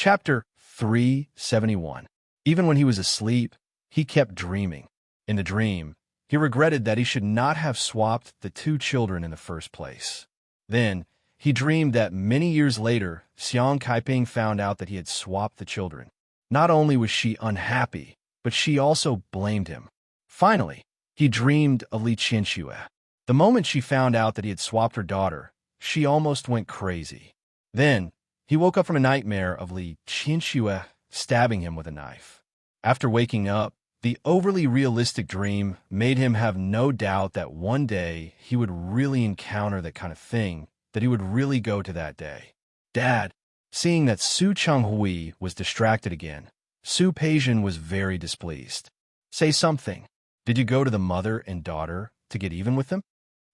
Chapter 371. Even when he was asleep, he kept dreaming. In the dream, he regretted that he should not have swapped the two children in the first place. Then, he dreamed that many years later, Xiang Kaiping found out that he had swapped the children. Not only was she unhappy, but she also blamed him. Finally, he dreamed of Li Qianxue. The moment she found out that he had swapped her daughter, she almost went crazy. Then, he woke up from a nightmare of Li Qianxue stabbing him with a knife. After waking up, the overly realistic dream made him have no doubt that one day he would really encounter that kind of thing, that he would really go to that day. Dad, seeing that Su Chenghui was distracted again, Su Peijian was very displeased. Say something. Did you go to the mother and daughter to get even with them?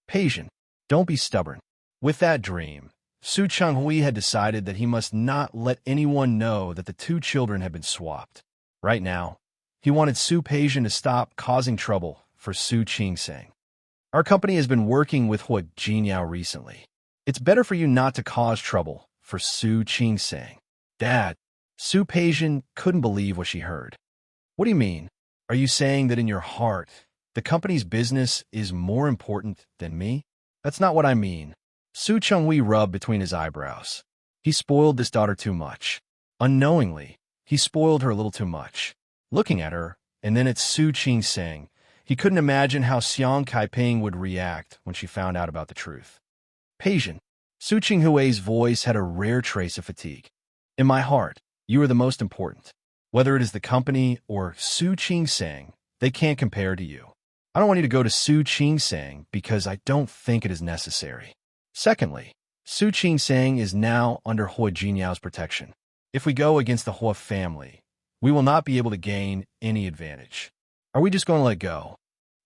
Peijian, don't be stubborn. With that dream, Su Chenghui had decided that he must not let anyone know that the two children had been swapped. Right now, he wanted Su Peijian to stop causing trouble for Su Qingsang. Our company has been working with Hua Jinyao recently. It's better for you not to cause trouble for Su Qingsang. Dad, Su Peijian couldn't believe what she heard. What do you mean? Are you saying that in your heart, the company's business is more important than me? That's not what I mean. Su Chenghui rubbed between his eyebrows. He spoiled this daughter too much. Unknowingly, he spoiled her a little too much. Looking at her, and then at Su Qingsang, he couldn't imagine how Xiang Kaiping would react when she found out about the truth. Peijian, Su Chenghui's voice had a rare trace of fatigue. In my heart, you are the most important. Whether it is the company or Su Qingsang, they can't compare to you. I don't want you to go to Su Qingsang because I don't think it is necessary. Secondly, Su Qingsang is now under Hua Jinyao's protection. If we go against the Hua family, we will not be able to gain any advantage. Are we just going to let go?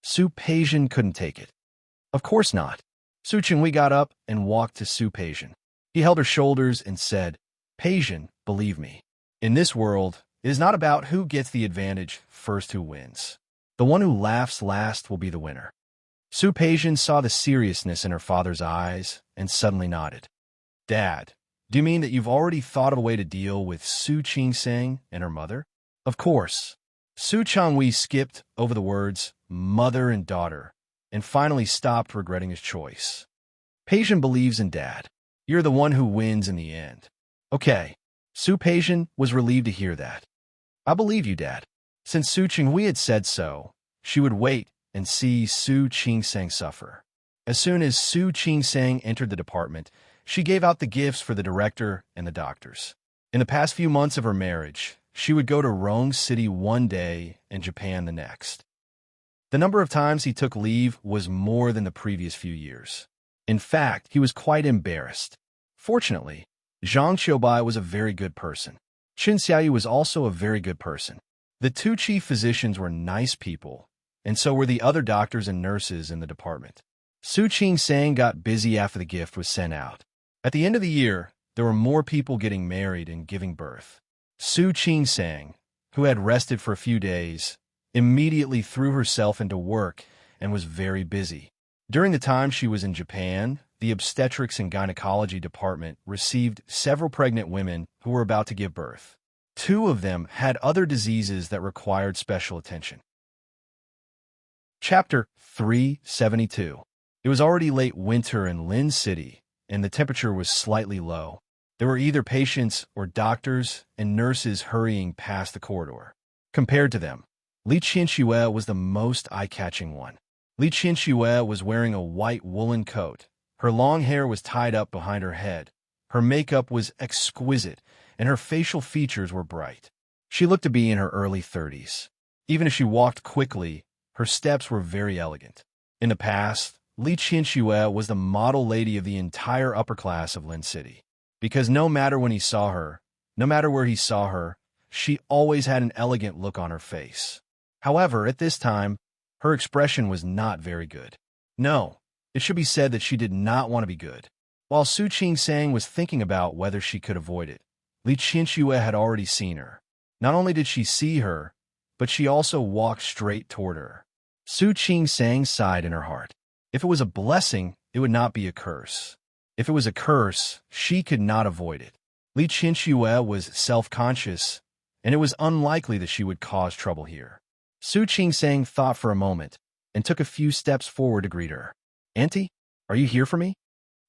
Su Peijian couldn't take it. Of course not. Su Chenghui got up and walked to Su Peijian. He held her shoulders and said, Peijian, believe me. In this world, it is not about who gets the advantage first who wins. The one who laughs last will be the winner. Su Peijian saw the seriousness in her father's eyes and suddenly nodded. Dad, do you mean that you've already thought of a way to deal with Su Qingsang and her mother? Of course. Su Chenghui skipped over the words mother and daughter and finally stopped regretting his choice. Peijian believes in Dad. You're the one who wins in the end. Okay. Su Peijian was relieved to hear that. I believe you, Dad. Since Su Chenghui had said so, she would wait and see Su Qingsang suffer. As soon as Su Qingsang entered the department, she gave out the gifts for the director and the doctors. In the past few months of her marriage, she would go to Rome City one day and Japan the next. The number of times he took leave was more than the previous few years. In fact, he was quite embarrassed. Fortunately, Zhang Qiubai was a very good person. Qin Xiaoyu was also a very good person. The two chief physicians were nice people, and so were the other doctors and nurses in the department. Su Qingsang got busy after the gift was sent out. At the end of the year, there were more people getting married and giving birth. Su Qingsang, who had rested for a few days, immediately threw herself into work and was very busy. During the time she was in Japan, the obstetrics and gynecology department received several pregnant women who were about to give birth. 2 of them had other diseases that required special attention. Chapter 372. It was already late winter in Lin City, and the temperature was slightly low. There were either patients or doctors and nurses hurrying past the corridor. Compared to them, Li Qianxue was the most eye-catching one. Li Qianxue was wearing a white woolen coat. Her long hair was tied up behind her head. Her makeup was exquisite, and her facial features were bright. She looked to be in her early 30s. Even if she walked quickly, her steps were very elegant. In the past, Li Qianxue was the model lady of the entire upper class of Lin City. Because no matter when he saw her, no matter where he saw her, she always had an elegant look on her face. However, at this time, her expression was not very good. No, it should be said that she did not want to be good. While Su Qingsang was thinking about whether she could avoid it, Li Qianxue had already seen her. Not only did she see her, but she also walked straight toward her. Su Qingsang sighed in her heart. If it was a blessing, it would not be a curse. If it was a curse, she could not avoid it. Li Qinxue was self-conscious, and it was unlikely that she would cause trouble here. Su Qingsang thought for a moment and took a few steps forward to greet her. "Auntie, are you here for me?"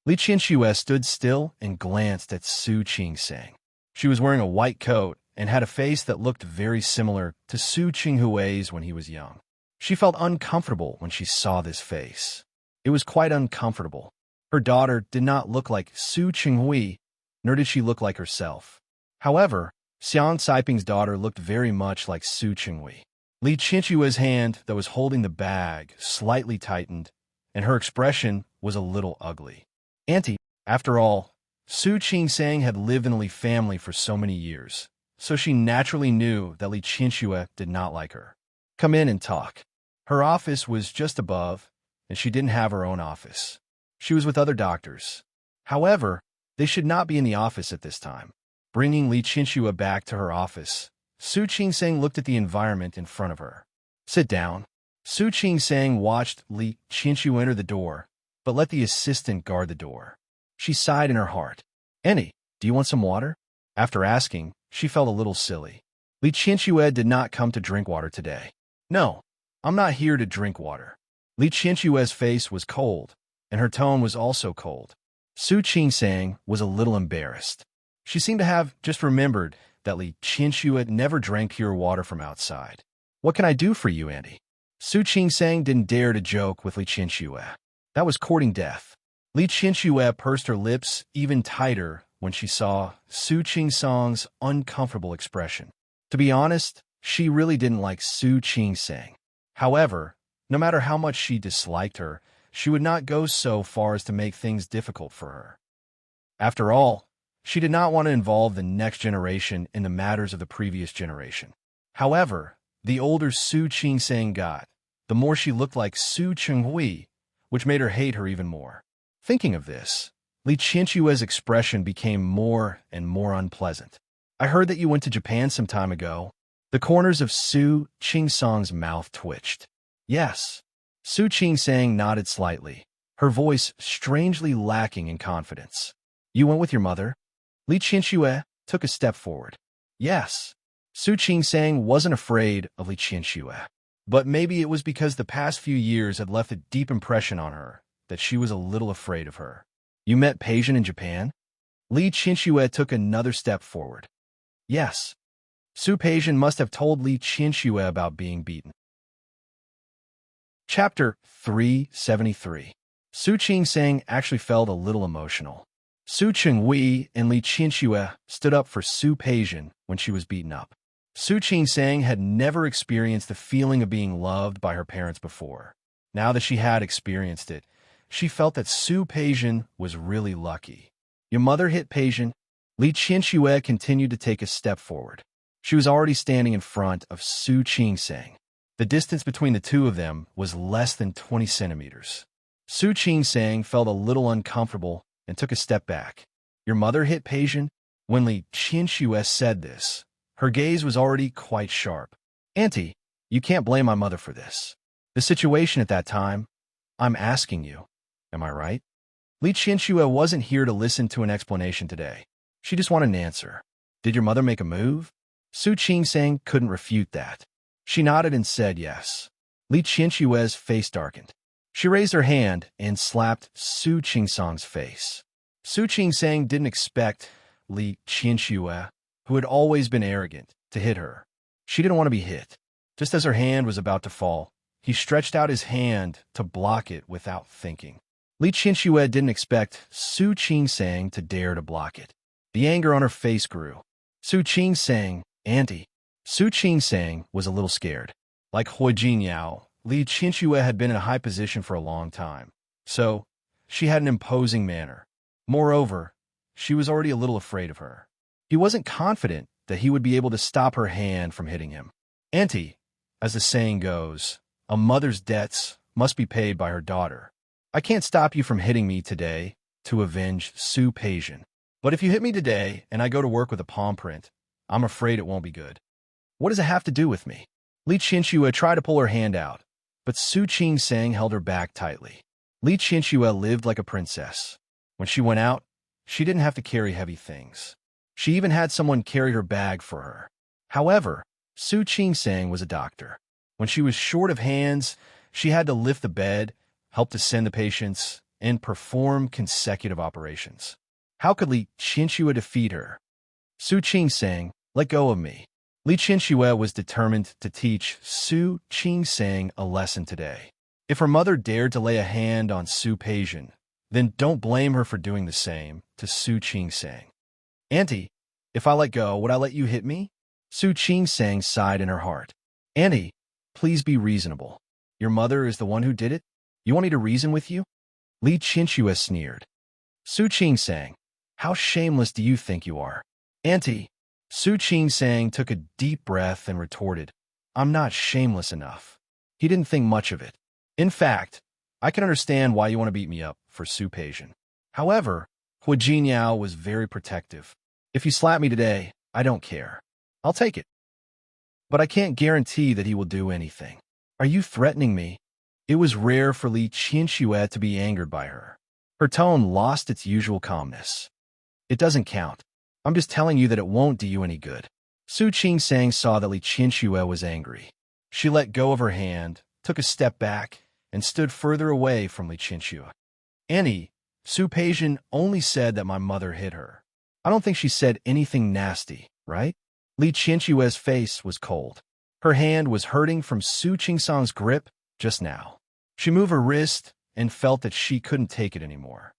Li Qinxue stood still and glanced at Su Qingsang. She was wearing a white coat and had a face that looked very similar to Su Qinghui's when he was young. She felt uncomfortable when she saw this face. It was quite uncomfortable. Her daughter did not look like Su Qinghui, nor did she look like herself. However, Xiang Saiping's daughter looked very much like Su Qinghui. Li Qinxue's hand that was holding the bag slightly tightened, and her expression was a little ugly. "Auntie, after all, Su Qingsang had lived in the Li family for so many years, so she naturally knew that Li Qinxue did not like her. Come in and talk." Her office was just above, and she didn't have her own office. She was with other doctors. However, they should not be in the office at this time. Bringing Li Qinxue back to her office, Su Qingsang looked at the environment in front of her. "Sit down." Su Qingsang watched Li Qinxue enter the door, but let the assistant guard the door. She sighed in her heart. "Auntie, do you want some water?" After asking, she felt a little silly. Li Qinxue did not come to drink water today. "No, I'm not here to drink water." Li Qinxue's face was cold, and her tone was also cold. Su Qingsang was a little embarrassed. She seemed to have just remembered that Li Qinxue never drank pure water from outside. "What can I do for you, Auntie?" Su Qingsang didn't dare to joke with Li Qinxue. That was courting death. Li Qinxue pursed her lips even tighter when she saw Su Qingsang's uncomfortable expression. To be honest, she really didn't like Su Qingsang. However, no matter how much she disliked her, she would not go so far as to make things difficult for her. After all, she did not want to involve the next generation in the matters of the previous generation. However, the older Su Qingsang got, the more she looked like Su Qinghui, which made her hate her even more. Thinking of this, Li Qinxue's expression became more and more unpleasant. "I heard that you went to Japan some time ago." The corners of Su Qingsang's mouth twitched. "Yes." Su Qingsang nodded slightly, her voice strangely lacking in confidence. "You went with your mother?" Li Qinxue took a step forward. "Yes." Su Qingsang wasn't afraid of Li Qinxue, but maybe it was because the past few years had left a deep impression on her that she was a little afraid of her. "You met Peijian in Japan?" Li Qinxue took another step forward. "Yes." Su Peijian must have told Li Qinxue about being beaten. Chapter 373. Su Qingsang actually felt a little emotional. Su Qinghui and Li Qinxue stood up for Su Peijian when she was beaten up. Su Qingsang had never experienced the feeling of being loved by her parents before. Now that she had experienced it, she felt that Su Peijian was really lucky. "Your mother hit Peijian?" Li Qinxue continued to take a step forward. She was already standing in front of Su Qingsang. The distance between the two of them was less than 20 centimeters. Su Qingsang felt a little uncomfortable and took a step back. "Your mother hit Peijian?" When Li Qinxue said this, her gaze was already quite sharp. "Auntie, you can't blame my mother for this. The situation at that time, I'm asking you, am I right?" Li Qinxue wasn't here to listen to an explanation today. She just wanted an answer. "Did your mother make a move?" Su Qingsang couldn't refute that. She nodded and said yes. Li Qinxue's face darkened. She raised her hand and slapped Su Qingsang's face. Su Qingsang didn't expect Li Qinxue, who had always been arrogant, to hit her. She didn't want to be hit. Just as her hand was about to fall, he stretched out his hand to block it without thinking. Li Qinxue didn't expect Su Qingsang to dare to block it. The anger on her face grew. "Su Qingsang, Auntie." Su Qingsang was a little scared. Like Hui Jinyao, Li Qinxue had been in a high position for a long time, so she had an imposing manner. Moreover, she was already a little afraid of her. He wasn't confident that he would be able to stop her hand from hitting him. "Auntie, as the saying goes, a mother's debts must be paid by her daughter. I can't stop you from hitting me today to avenge Su Peijian. But if you hit me today and I go to work with a palm print, I'm afraid it won't be good." "What does it have to do with me?" Li Qinxue tried to pull her hand out, but Su Qingsang held her back tightly. Li Qinxue lived like a princess. When she went out, she didn't have to carry heavy things. She even had someone carry her bag for her. However, Su Qing-sang was a doctor. When she was short of hands, she had to lift the bed, help to send the patients, and perform consecutive operations. How could Li Qianxue defeat her? Su Qing-sang, let go of me. Li Qianxue was determined to teach Su Qing-sang a lesson today. If her mother dared to lay a hand on Su Peijian, then don't blame her for doing the same to Su Qing-sang. Auntie, if I let go, would I let you hit me? Su Qing-sang sighed in her heart. Auntie, please be reasonable. Your mother is the one who did it? You want me to reason with you? Li Qianxue sneered. Su Qing-sang, how shameless do you think you are? Auntie, Su Qing-sang took a deep breath and retorted, I'm not shameless enough. He didn't think much of it. In fact, I can understand why you want to beat me up for Su Peijian. However, Hu Jinyao was very protective. If you slap me today, I don't care. I'll take it. But I can't guarantee that he will do anything. Are you threatening me? It was rare for Li Qianxue to be angered by her. Her tone lost its usual calmness. It doesn't count. I'm just telling you that it won't do you any good. Su Qing-sang saw that Li Qianxue was angry. She let go of her hand, took a step back, and stood further away from Li Qianxue. Annie, Su Peijian only said that my mother hit her. I don't think she said anything nasty, right? Li Qianxue's face was cold. Her hand was hurting from Su Qing-sang's grip just now. She moved her wrist and felt that she couldn't take it anymore.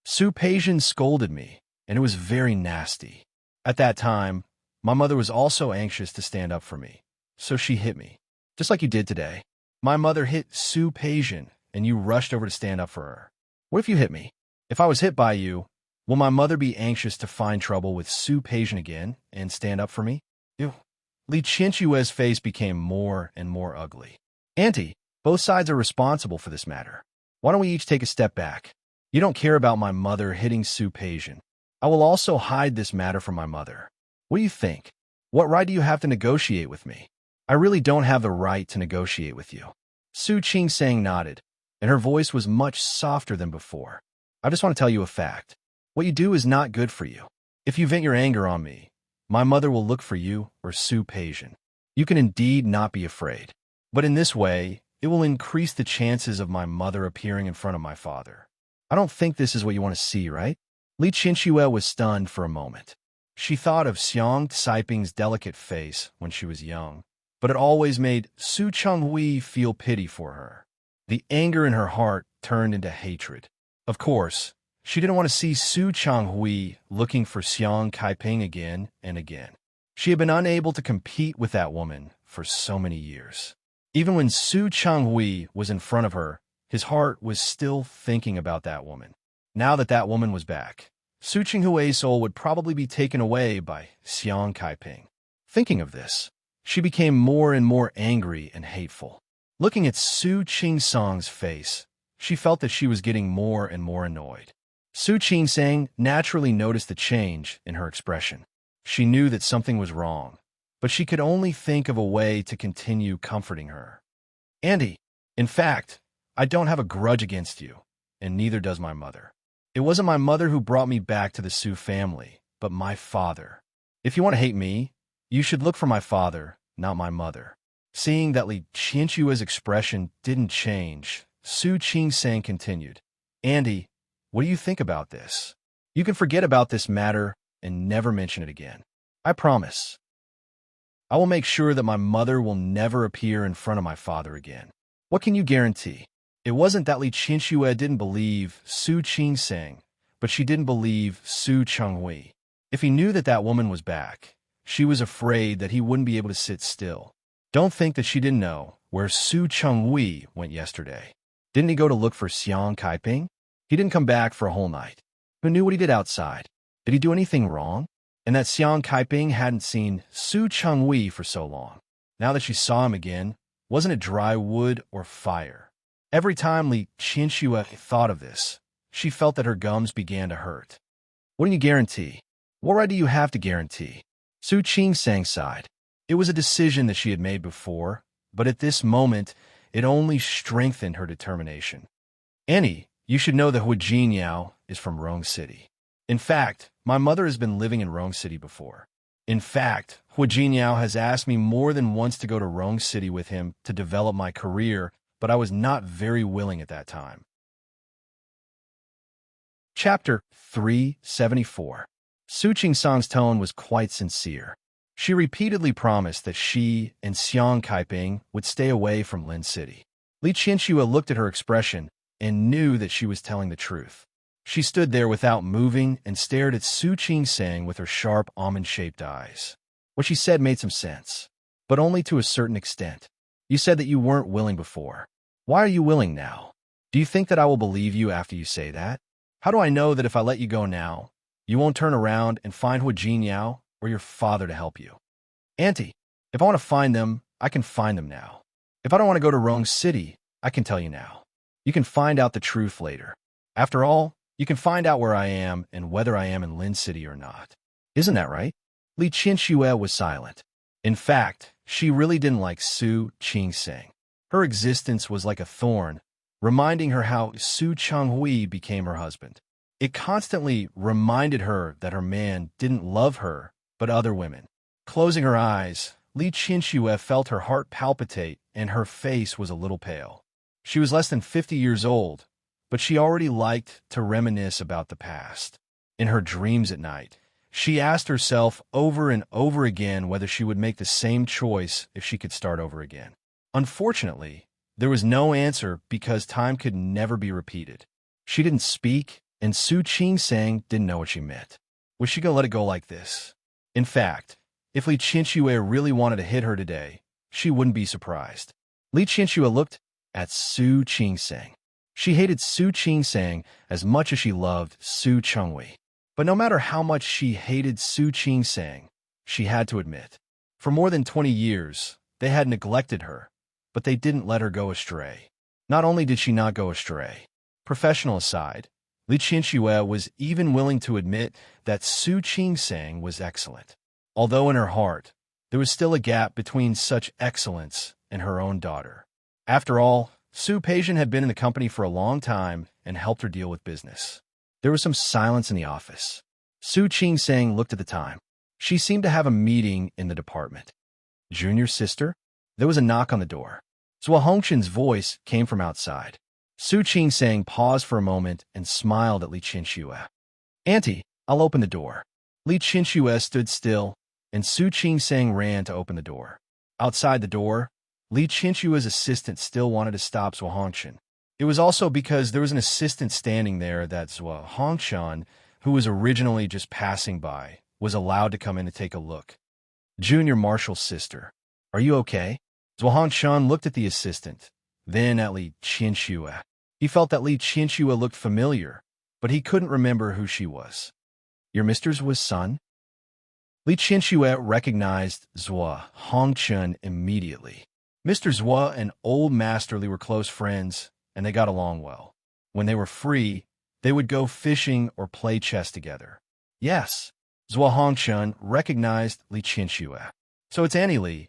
Su Peijian scolded me, and it was very nasty. At that time, my mother was also anxious to stand up for me, so she hit me, just like you did today. My mother hit Su Peijian, and you rushed over to stand up for her. What if you hit me? If I was hit by you, will my mother be anxious to find trouble with Su Peijian again and stand up for me? Ew. Li Qianxue's face became more and more ugly. Auntie, both sides are responsible for this matter. Why don't we each take a step back? You don't care about my mother hitting Su Peijian. I will also hide this matter from my mother. What do you think? What right do you have to negotiate with me? I really don't have the right to negotiate with you. Su Qing-sang nodded, and her voice was much softer than before. I just want to tell you a fact. What you do is not good for you. If you vent your anger on me, my mother will look for you or Su Peijian. You can indeed not be afraid. But in this way, it will increase the chances of my mother appearing in front of my father. I don't think this is what you want to see, right? Li Qianxue was stunned for a moment. She thought of Xiang Caiping's delicate face when she was young, but it always made Su Chenghui feel pity for her. The anger in her heart turned into hatred. Of course, she didn't want to see Su Chenghui looking for Xiang Caiping again and again. She had been unable to compete with that woman for so many years. Even when Su Chenghui was in front of her, his heart was still thinking about that woman. Now that that woman was back, Su Chenghui's soul would probably be taken away by Xiang Caiping. Thinking of this, she became more and more angry and hateful. Looking at Su Qing-sang's face, she felt that she was getting more and more annoyed. Su Qing-sang naturally noticed the change in her expression. She knew that something was wrong, but she could only think of a way to continue comforting her. Auntie, in fact, I don't have a grudge against you, and neither does my mother. It wasn't my mother who brought me back to the Su family, but my father. If you want to hate me, you should look for my father, not my mother. Seeing that Li Qianxue's expression didn't change, Su Qing-sang continued, Auntie, what do you think about this? You can forget about this matter and never mention it again. I promise. I will make sure that my mother will never appear in front of my father again. What can you guarantee? It wasn't that Li Qianxue didn't believe Su Qing-sang, but she didn't believe Su Chenghui. If he knew that that woman was back, she was afraid that he wouldn't be able to sit still. Don't think that she didn't know where Su Chenghui went yesterday. Didn't he go to look for Xiang Caiping? He didn't come back for a whole night. Who knew what he did outside? Did he do anything wrong? And that Xiang Caiping hadn't seen Su Chenghui for so long. Now that she saw him again, wasn't it dry wood or fire? Every time Li Qianxue thought of this, she felt that her gums began to hurt. What do you guarantee? What right do you have to guarantee? Su Qing-sang sighed. It was a decision that she had made before, but at this moment, it only strengthened her determination. Annie, you should know that Hu Jinyao is from Rong City. In fact, my mother has been living in Rome City before. In fact, Hu Jiniao has asked me more than once to go to Rome City with him to develop my career, but I was not very willing at that time. Chapter 374. Su Qingsang's tone was quite sincere. She repeatedly promised that she and Xiang Kaiping would stay away from Lin City. Li Qianxue looked at her expression and knew that she was telling the truth. She stood there without moving and stared at Su Qingsang with her sharp, almond-shaped eyes. What she said made some sense, but only to a certain extent. You said that you weren't willing before. Why are you willing now? Do you think that I will believe you after you say that? How do I know that if I let you go now, you won't turn around and find Hu Jiniao or your father to help you? Auntie, if I want to find them, I can find them now. If I don't want to go to Rome City, I can tell you now. You can find out the truth later. After all, you can find out where I am and whether I am in Lin City or not. Isn't that right? Li Qianxue was silent. In fact, she really didn't like Su Qingsang. Her existence was like a thorn, reminding her how Su Changhui became her husband. It constantly reminded her that her man didn't love her, but other women. Closing her eyes, Li Qianxue felt her heart palpitate and her face was a little pale. She was less than 50 years old, but she already liked to reminisce about the past. In her dreams at night, she asked herself over and over again whether she would make the same choice if she could start over again. Unfortunately, there was no answer because time could never be repeated. She didn't speak, and Su Qingsang didn't know what she meant. Was she going to let it go like this? In fact, if Li Qianxue really wanted to hit her today, she wouldn't be surprised. Li Qianxue looked at Su Qingsang. She hated Su Qingsang as much as she loved Su Chenghui. But no matter how much she hated Su Qingsang, she had to admit, for more than 20 years, they had neglected her, but they didn't let her go astray. Not only did she not go astray, professional aside, Li Qianxue was even willing to admit that Su Qingsang was excellent. Although in her heart, there was still a gap between such excellence and her own daughter. After all, Su Peijian had been in the company for a long time and helped her deal with business. There was some silence in the office. Su Qingsang looked at the time. She seemed to have a meeting in the department. Junior sister? There was a knock on the door. Zhuo Hongxin's voice came from outside. Su Qingsang paused for a moment and smiled at Li Qianxue. Auntie, I'll open the door. Li Qianxue stood still, and Su Qingsang ran to open the door. Outside the door, Li Qianxue's assistant still wanted to stop Zhuo Hongxin. It was also because there was an assistant standing there that Zhuo Hongxin, who was originally just passing by, was allowed to come in to take a look. Junior Marshal's sister, are you okay? Zhuo Hongxin looked at the assistant, then at Li Qianxue. He felt that Li Qianxue looked familiar, but he couldn't remember who she was. Your Mr. Zhuo's son? Li Qianxue recognized Zhuo Hongxin immediately. Mr. Zhuo and old Master Li were close friends, and they got along well. When they were free, they would go fishing or play chess together. Yes, Zhuo Hongxin recognized Li Qianxue. So it's Annie Li.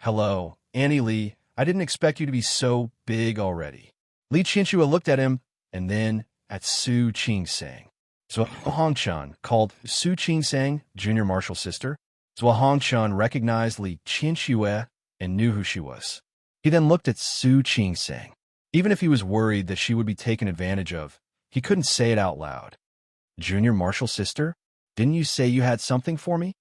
Hello, Annie Li. I didn't expect you to be so big already. Li Qianxue looked at him, and then at Su Qingsang. Zhuo Hongxin called Su Qingsang Junior Marshal's sister. Zhuo Hongxin recognized Li Qianxue and knew who she was. He then looked at Su Qingsang. Even if he was worried that she would be taken advantage of, he couldn't say it out loud. Junior Marshal's sister? Didn't you say you had something for me?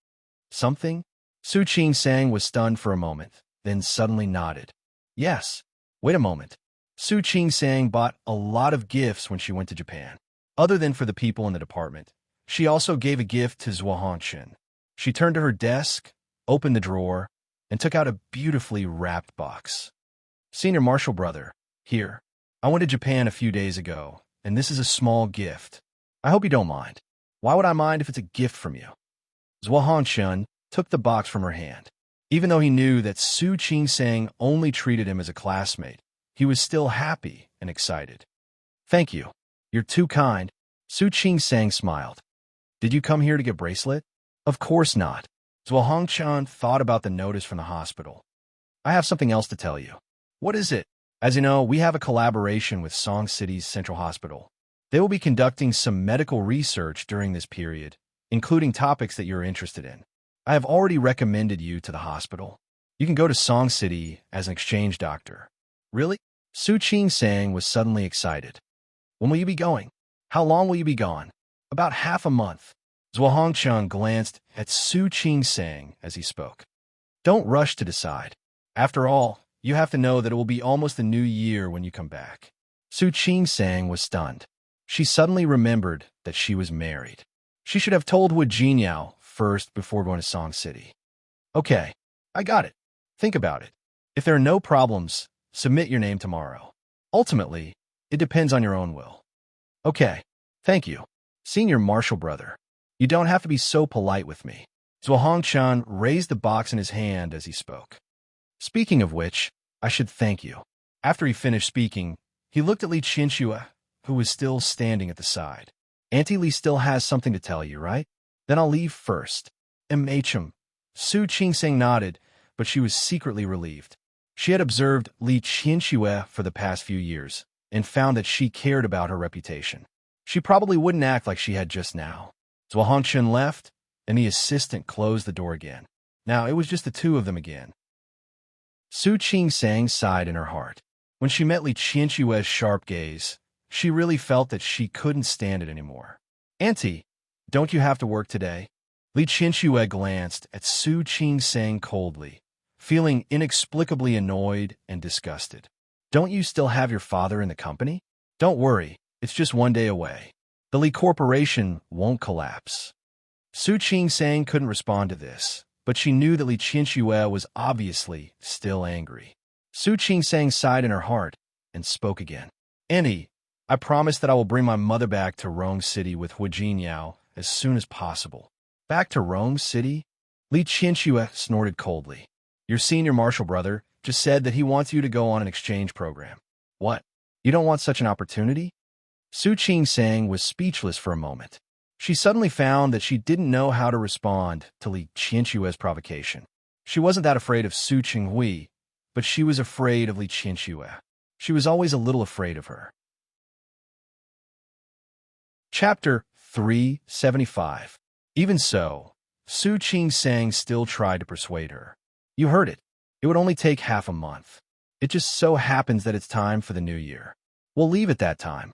Something? Su Qingsang was stunned for a moment, then suddenly nodded. Yes. Wait a moment. Su Qingsang bought a lot of gifts when she went to Japan. Other than for the people in the department, she also gave a gift to Zhuo Hongxin. She turned to her desk, opened the drawer, and took out a beautifully wrapped box. Senior Marshal brother, here. I went to Japan a few days ago, and this is a small gift. I hope you don't mind. Why would I mind if it's a gift from you? Zhuo Hongxin took the box from her hand. Even though he knew that Su Qingsang only treated him as a classmate, he was still happy and excited. Thank you. You're too kind. Su Qingsang smiled. Did you come here to get bracelet? Of course not. Zhuo Hongxin thought about the notice from the hospital. I have something else to tell you. What is it? As you know, we have a collaboration with Song City's Central Hospital. They will be conducting some medical research during this period, including topics that you're interested in. I have already recommended you to the hospital. You can go to Song City as an exchange doctor. Really? Su Qing-sang was suddenly excited. When will you be going? How long will you be gone? About half a month. Zhuo Hongcheng glanced at Su Qing-sang as he spoke. Don't rush to decide. After all, you have to know that it will be almost a new year when you come back. Su Qing-sang was stunned. She suddenly remembered that she was married. She should have told Wu Jinyao first before going to Song City. Okay, I got it. Think about it. If there are no problems, submit your name tomorrow. Ultimately, it depends on your own will. Okay, thank you. Senior Marshal Brother, you don't have to be so polite with me. Zhuo Hongcheng raised the box in his hand as he spoke. Speaking of which, I should thank you. After he finished speaking, he looked at Li Qianxue, who was still standing at the side. Auntie Li still has something to tell you, right? Then I'll leave first. M.H.M. Su Qing-sang nodded, but she was secretly relieved. She had observed Li Qianxue for the past few years and found that she cared about her reputation. She probably wouldn't act like she had just now. Zhuo Hongcheng left, and the assistant closed the door again. Now it was just the two of them again. Su Qing-sang sighed in her heart. When she met Li Qianxue's sharp gaze, she really felt that she couldn't stand it anymore. Auntie, don't you have to work today? Li Qianxue glanced at Su Qing-sang coldly, feeling inexplicably annoyed and disgusted. Don't you still have your father in the company? Don't worry, it's just one day away. The Li Corporation won't collapse. Su Qing-sang couldn't respond to this, but she knew that Li Qianxue was obviously still angry. Su Qing-sang sighed in her heart and spoke again. Auntie, I promise that I will bring my mother back to Rome City with Wu Jinyao as soon as possible. Back to Rome City? Li Qianxue snorted coldly. Your senior marshal brother just said that he wants you to go on an exchange program. What? You don't want such an opportunity? Su Qing-sang was speechless for a moment. She suddenly found that she didn't know how to respond to Li Qianxue's provocation. She wasn't that afraid of Su Qinghui, but she was afraid of Li Qianxue. She was always a little afraid of her. Chapter 375. Even so, Su Qing-sang still tried to persuade her. You heard it. It would only take half a month. It just so happens that it's time for the new year. We'll leave at that time.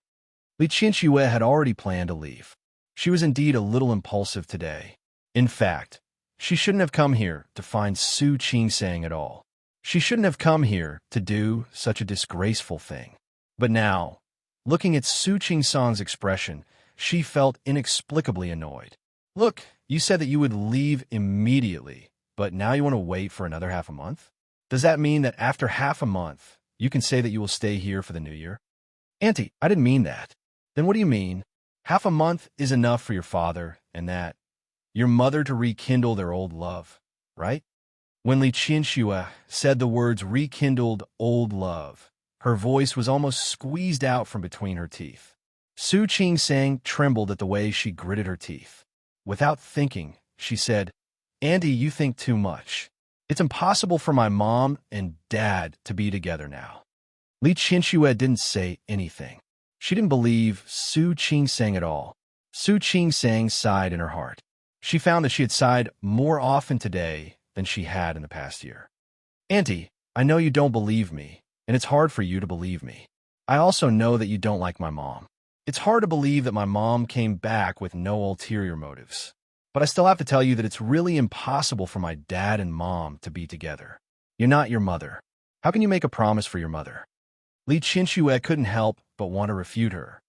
Li Qianxue had already planned to leave. She was indeed a little impulsive today. In fact, she shouldn't have come here to find Su Qing-sang at all. She shouldn't have come here to do such a disgraceful thing. But now, looking at Su Qing-sang's expression, she felt inexplicably annoyed. Look, you said that you would leave immediately, but now you want to wait for another half a month? Does that mean that after half a month, you can say that you will stay here for the new year? Auntie, I didn't mean that. Then what do you mean? Half a month is enough for your father and that, your mother to rekindle their old love, right? When Li Qianxue said the words rekindled old love, her voice was almost squeezed out from between her teeth. Su Qing-sang trembled at the way she gritted her teeth. Without thinking, she said, Auntie, you think too much. It's impossible for my mom and dad to be together now. Li Qianxue didn't say anything. She didn't believe Su Qing-sang at all. Su Qing-sang sighed in her heart. She found that she had sighed more often today than she had in the past year. Auntie, I know you don't believe me, and it's hard for you to believe me. I also know that you don't like my mom. It's hard to believe that my mom came back with no ulterior motives. But I still have to tell you that it's really impossible for my dad and mom to be together. You're not your mother. How can you make a promise for your mother? Li Qianxue couldn't help but want to refute her.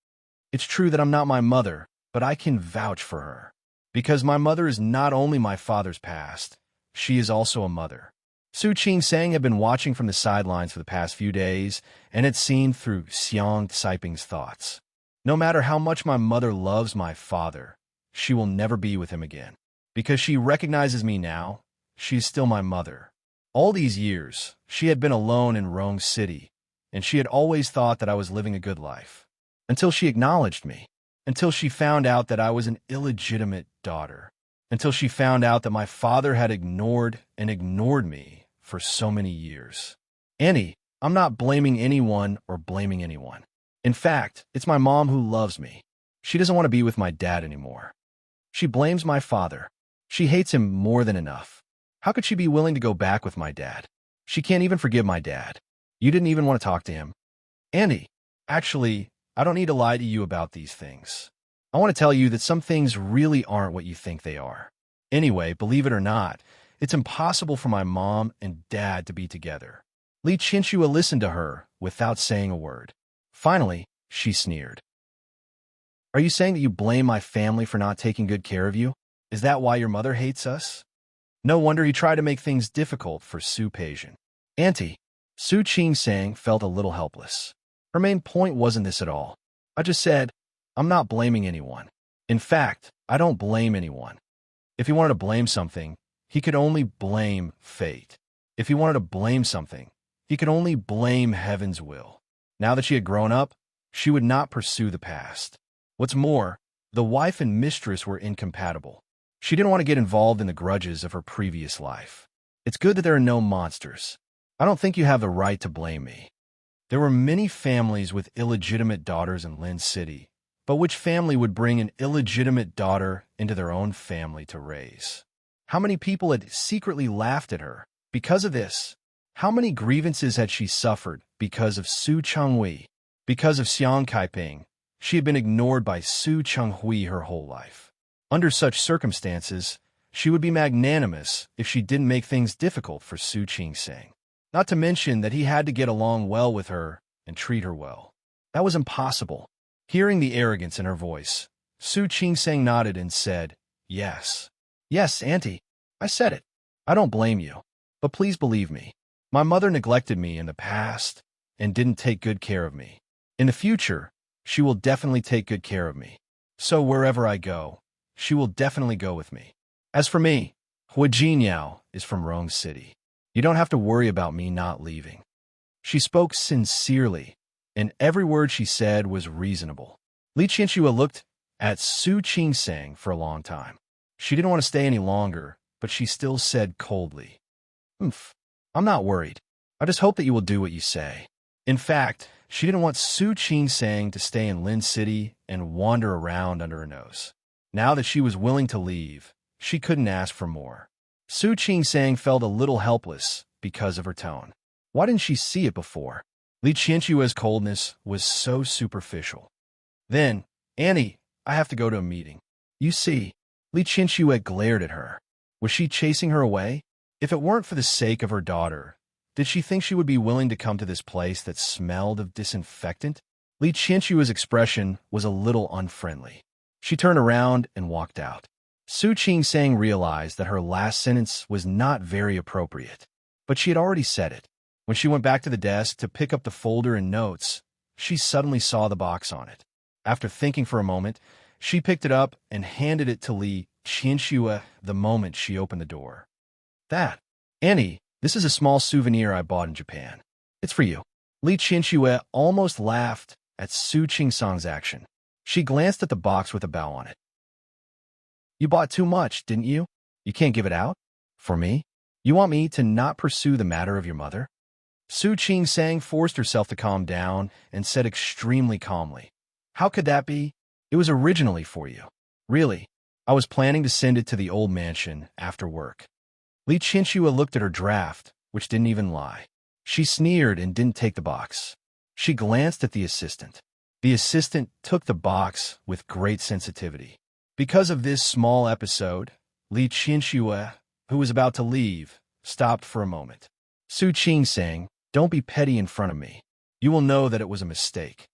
It's true that I'm not my mother, but I can vouch for her. Because my mother is not only my father's past, she is also a mother. Su Qing-sang had been watching from the sidelines for the past few days and had seen through Xiang Caiping's thoughts. No matter how much my mother loves my father, she will never be with him again. Because she recognizes me now, she is still my mother. All these years, she had been alone in Rome City, and she had always thought that I was living a good life. Until she acknowledged me. Until she found out that I was an illegitimate daughter. Until she found out that my father had ignored me for so many years. Annie, I'm not blaming anyone or blaming anyone. In fact, it's my mom who loves me. She doesn't want to be with my dad anymore. She blames my father. She hates him more than enough. How could she be willing to go back with my dad? She can't even forgive my dad. You didn't even want to talk to him. Andy, actually, I don't need to lie to you about these things. I want to tell you that some things really aren't what you think they are. Anyway, believe it or not, it's impossible for my mom and dad to be together. Li Chinchua listened to her without saying a word. Finally, she sneered. Are you saying that you blame my family for not taking good care of you? Is that why your mother hates us? No wonder he tried to make things difficult for Su Peijian. Auntie, Su Qing-sang felt a little helpless. Her main point wasn't this at all. I just said, I'm not blaming anyone. In fact, I don't blame anyone. If he wanted to blame something, he could only blame fate. If he wanted to blame something, he could only blame heaven's will. Now that she had grown up, she would not pursue the past. What's more, the wife and mistress were incompatible. She didn't want to get involved in the grudges of her previous life. It's good that there are no monsters. I don't think you have the right to blame me. There were many families with illegitimate daughters in Lin City, but which family would bring an illegitimate daughter into their own family to raise? How many people had secretly laughed at her because of this? How many grievances had she suffered because of Su Chenghui? Because of Xiang Kaiping, she had been ignored by Su Chenghui her whole life. Under such circumstances, she would be magnanimous if she didn't make things difficult for Su Qing-sang. Not to mention that he had to get along well with her and treat her well. That was impossible. Hearing the arrogance in her voice, Su Qing-sang nodded and said, Yes. Yes, Auntie. I said it. I don't blame you. But please believe me. My mother neglected me in the past and didn't take good care of me. In the future, she will definitely take good care of me. So wherever I go, she will definitely go with me. As for me, Hua Jinyao is from Rome City. You don't have to worry about me not leaving. She spoke sincerely, and every word she said was reasonable. Li Chinchua looked at Su Qing-sang for a long time. She didn't want to stay any longer, but she still said coldly, I'm not worried. I just hope that you will do what you say. In fact, she didn't want Su Qing-sang to stay in Lin City and wander around under her nose. Now that she was willing to leave, she couldn't ask for more. Su Qing-sang felt a little helpless because of her tone. Why didn't she see it before? Li Chinchua's coldness was so superficial. Then, Annie, I have to go to a meeting. You see, Li Chinchua glared at her. Was she chasing her away? If it weren't for the sake of her daughter, did she think she would be willing to come to this place that smelled of disinfectant? Li Chinchua's expression was a little unfriendly. She turned around and walked out. Su Qing-sang realized that her last sentence was not very appropriate, but she had already said it. When she went back to the desk to pick up the folder and notes, she suddenly saw the box on it. After thinking for a moment, she picked it up and handed it to Li Chinchua the moment she opened the door. Annie, this is a small souvenir I bought in Japan. It's for you. Li Chinchua almost laughed at Su Qing-sang's action. She glanced at the box with a bow on it. You bought too much, didn't you? You can't give it out? For me? You want me to not pursue the matter of your mother? Su Qing-sang forced herself to calm down and said extremely calmly, How could that be? It was originally for you. Really, I was planning to send it to the old mansion after work. Li Chinchua looked at her draft, which didn't even lie. She sneered and didn't take the box. She glanced at the assistant. The assistant took the box with great sensitivity. Because of this small episode, Li Chinchua, who was about to leave, stopped for a moment. Su Qing-sang, don't be petty in front of me. You will know that it was a mistake.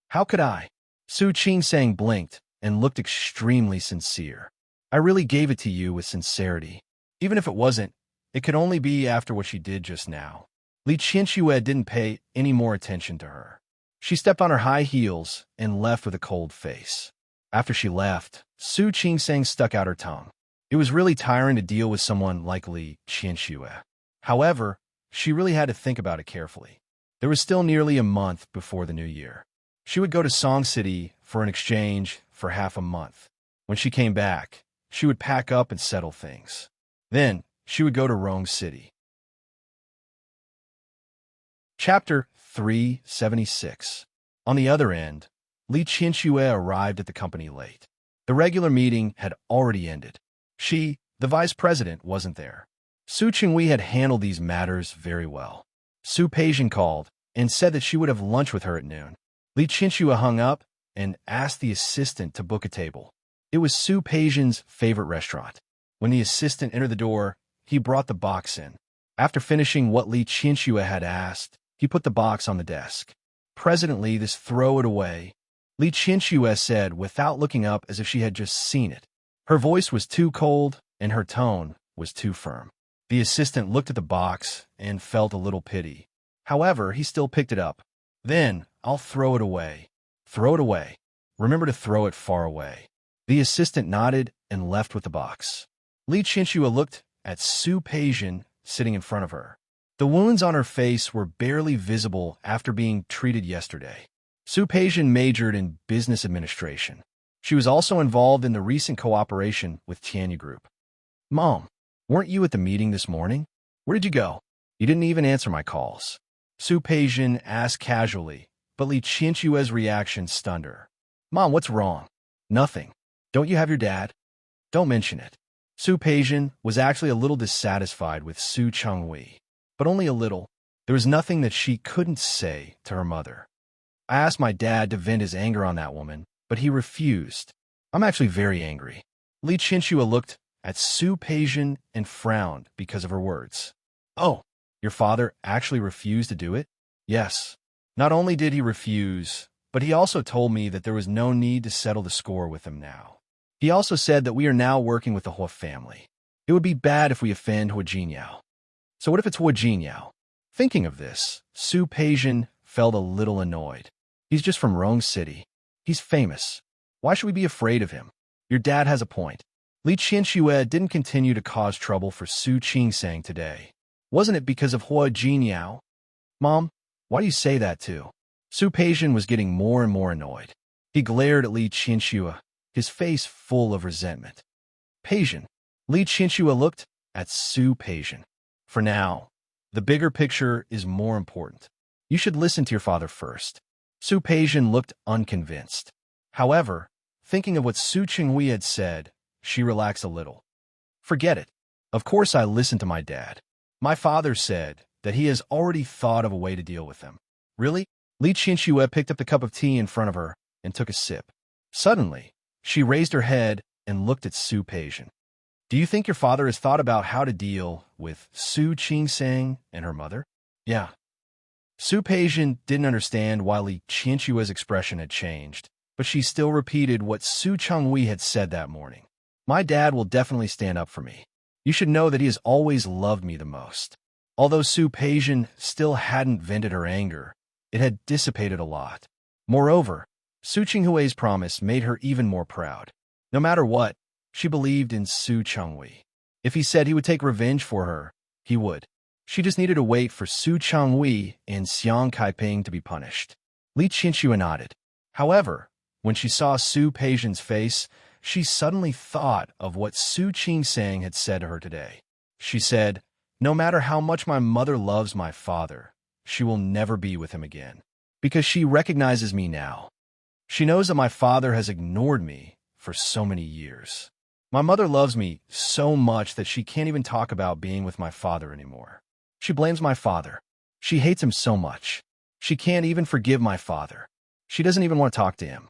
How could I? Su Qing-sang blinked and looked extremely sincere. I really gave it to you with sincerity. Even if it wasn't, it could only be after what she did just now. Li Chinchua didn't pay any more attention to her. She stepped on her high heels and left with a cold face. After she left, Su Qing-sang stuck out her tongue. It was really tiring to deal with someone like Li Chinchua. However, she really had to think about it carefully. There was still nearly a month before the new year. She would go to Song City for an exchange for half a month. When she came back, she would pack up and settle things. Then, she would go to Rome City. Chapter 376. On the other end, Li Qianxue arrived at the company late. The regular meeting had already ended. She, the vice president, wasn't there. Su Qingwei had handled these matters very well. Su Peijian called and said that she would have lunch with her at noon. Li Qianxue hung up and asked the assistant to book a table. It was Su Peijian's favorite restaurant. When the assistant entered the door, he brought the box in. After finishing what Li Qianxue had asked, he put the box on the desk. Presently, this throw it away, Li Qianxue said without looking up as if she had just seen it. Her voice was too cold and her tone was too firm. The assistant looked at the box and felt a little pity. However, he still picked it up. Then, I'll throw it away. Throw it away. Remember to throw it far away. The assistant nodded and left with the box. Li Qianxue looked at Su Peijian sitting in front of her. The wounds on her face were barely visible after being treated yesterday. Su Peijian majored in business administration. She was also involved in the recent cooperation with Tianyu Group. Mom, weren't you at the meeting this morning? Where did you go? You didn't even answer my calls. Su Peijian asked casually, but Li Qianxue's reaction stunned her. Mom, what's wrong? Nothing. Don't you have your dad? Don't mention it. Su Peijian was actually a little dissatisfied with Su Chengwei, but only a little. There was nothing that she couldn't say to her mother. I asked my dad to vent his anger on that woman, but he refused. I'm actually very angry. Li Qianxue looked at Su Peijian and frowned because of her words. Oh, your father actually refused to do it? Yes. Not only did he refuse, but he also told me that there was no need to settle the score with him now. He also said that we are now working with the Hua family. It would be bad if we offend Hua Jinyao. So what if it's Hua Jinyao? Thinking of this, Su Peijian felt a little annoyed. He's just from Rong City. He's famous. Why should we be afraid of him? Your dad has a point. Li Qianxue didn't continue to cause trouble for Su Qingsang today. Wasn't it because of Hua Jinyao? Mom, why do you say that too? Su Peijian was getting more and more annoyed. He glared at Li Qianxue, his face full of resentment. Peijian. Li Qianxue looked at Su Peijian. For now, the bigger picture is more important. You should listen to your father first. Su Peijian looked unconvinced. However, thinking of what Su Qingwei had said, she relaxed a little. Forget it. Of course I listened to my dad. My father said that he has already thought of a way to deal with them. Really? Li Qianxue picked up the cup of tea in front of her and took a sip. Suddenly, she raised her head and looked at Su Peijian. Do you think your father has thought about how to deal with Su Qingsang and her mother? Yeah. Su Peijian didn't understand why Li Qianxue's expression had changed, but she still repeated what Su Chengwei had said that morning. My dad will definitely stand up for me. You should know that he has always loved me the most. Although Su Peijian still hadn't vented her anger, it had dissipated a lot. Moreover, Su Qinghui's promise made her even more proud. No matter what, she believed in Su Chengwei. If he said he would take revenge for her, he would. She just needed to wait for Su Chengwei and Xiang Kaiping to be punished. Li Qianxue nodded. However, when she saw Su Peijian's face, she suddenly thought of what Su Qingsang had said to her today. She said, no matter how much my mother loves my father, she will never be with him again, because she recognizes me now. She knows that my father has ignored me for so many years. My mother loves me so much that she can't even talk about being with my father anymore. She blames my father. She hates him so much. She can't even forgive my father. She doesn't even want to talk to him.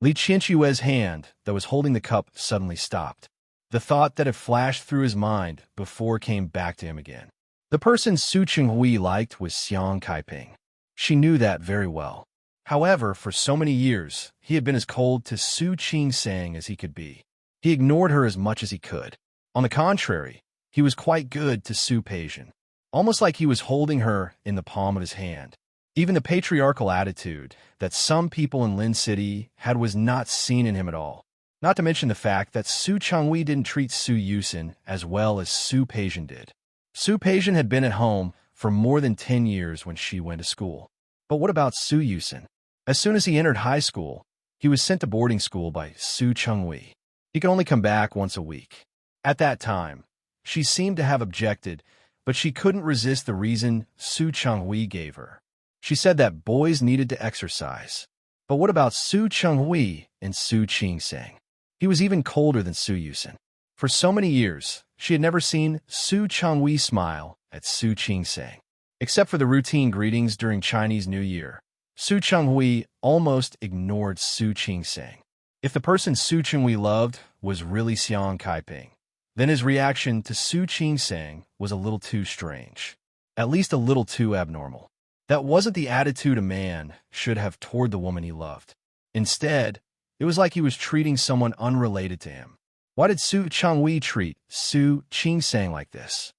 Li Qianxue's hand that was holding the cup suddenly stopped. The thought that had flashed through his mind before came back to him again. The person Su Qinghui liked was Xiang Kaiping. She knew that very well. However, for so many years, he had been as cold to Su Qingsang as he could be. He ignored her as much as he could. On the contrary, he was quite good to Su Peijian, almost like he was holding her in the palm of his hand. Even the patriarchal attitude that some people in Lin City had was not seen in him at all. Not to mention the fact that Su Chengwei didn't treat Su Yusin as well as Su Peijian did. Su Peijian had been at home for more than 10 years when she went to school. But what about Su Yusin? As soon as he entered high school, he was sent to boarding school by Su Chengwei. He could only come back once a week. At that time, she seemed to have objected, but she couldn't resist the reason Su Chengwei gave her. She said that boys needed to exercise. But what about Su Chenghui and Su Qingsang? He was even colder than Su Yusen. For so many years, she had never seen Su Chenghui smile at Su Qingsang. Except for the routine greetings during Chinese New Year, Su Chenghui almost ignored Su Qingsang. If the person Su Chenghui loved was really Xiang Kaiping, then his reaction to Su Qingsang was a little too strange. At least a little too abnormal. That wasn't the attitude a man should have toward the woman he loved. Instead, it was like he was treating someone unrelated to him. Why did Su Chenghui treat Su Qingsang like this?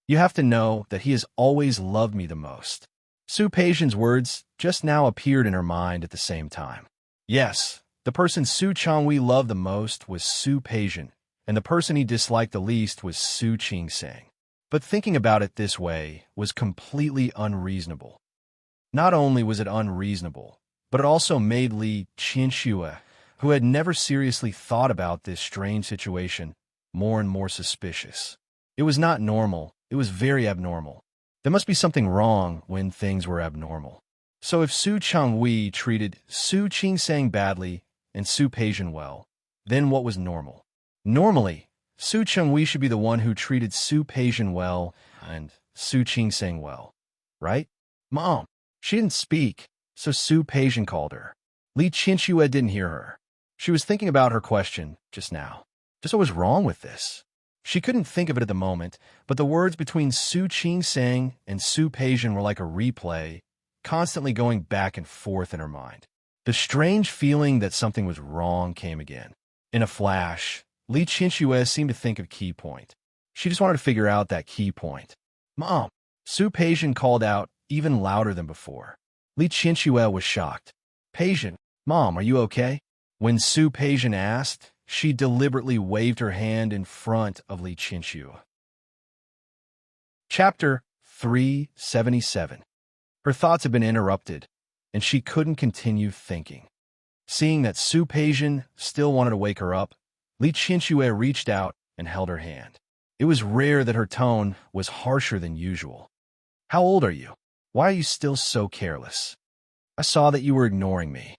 You have to know that he has always loved me the most. Su Peijian's words just now appeared in her mind at the same time. Yes, the person Su Chenghui loved the most was Su Peijian, and the person he disliked the least was Su Qingsang. But thinking about it this way was completely unreasonable. Not only was it unreasonable, but it also made Li Qianxue, who had never seriously thought about this strange situation, more and more suspicious. It was not normal, it was very abnormal. There must be something wrong when things were abnormal. So if Su Chenghui treated Su Qingsang badly and Su Peijian well, then what was normal? Normally, Su Chenghui should be the one who treated Su Peijian well and Su Qingsang well, right? Mom, she didn't speak, so Su Peijian called her. Li Qianxue didn't hear her. She was thinking about her question just now. Just what was wrong with this? She couldn't think of it at the moment, but the words between Su Qingsang and Su Peijian were like a replay, constantly going back and forth in her mind. The strange feeling that something was wrong came again. In a flash, Li Qianxue seemed to think of a key point. She just wanted to figure out that key point. Mom! Su Peijian called out even louder than before. Li Qianxue was shocked. Peijian, Mom, are you okay? When Su Peijian asked, she deliberately waved her hand in front of Li Qianxue. Chapter 377. Her thoughts had been interrupted, and she couldn't continue thinking. Seeing that Su Peijian still wanted to wake her up, Li Qianxue reached out and held her hand. It was rare that her tone was harsher than usual. How old are you? Why are you still so careless? I saw that you were ignoring me.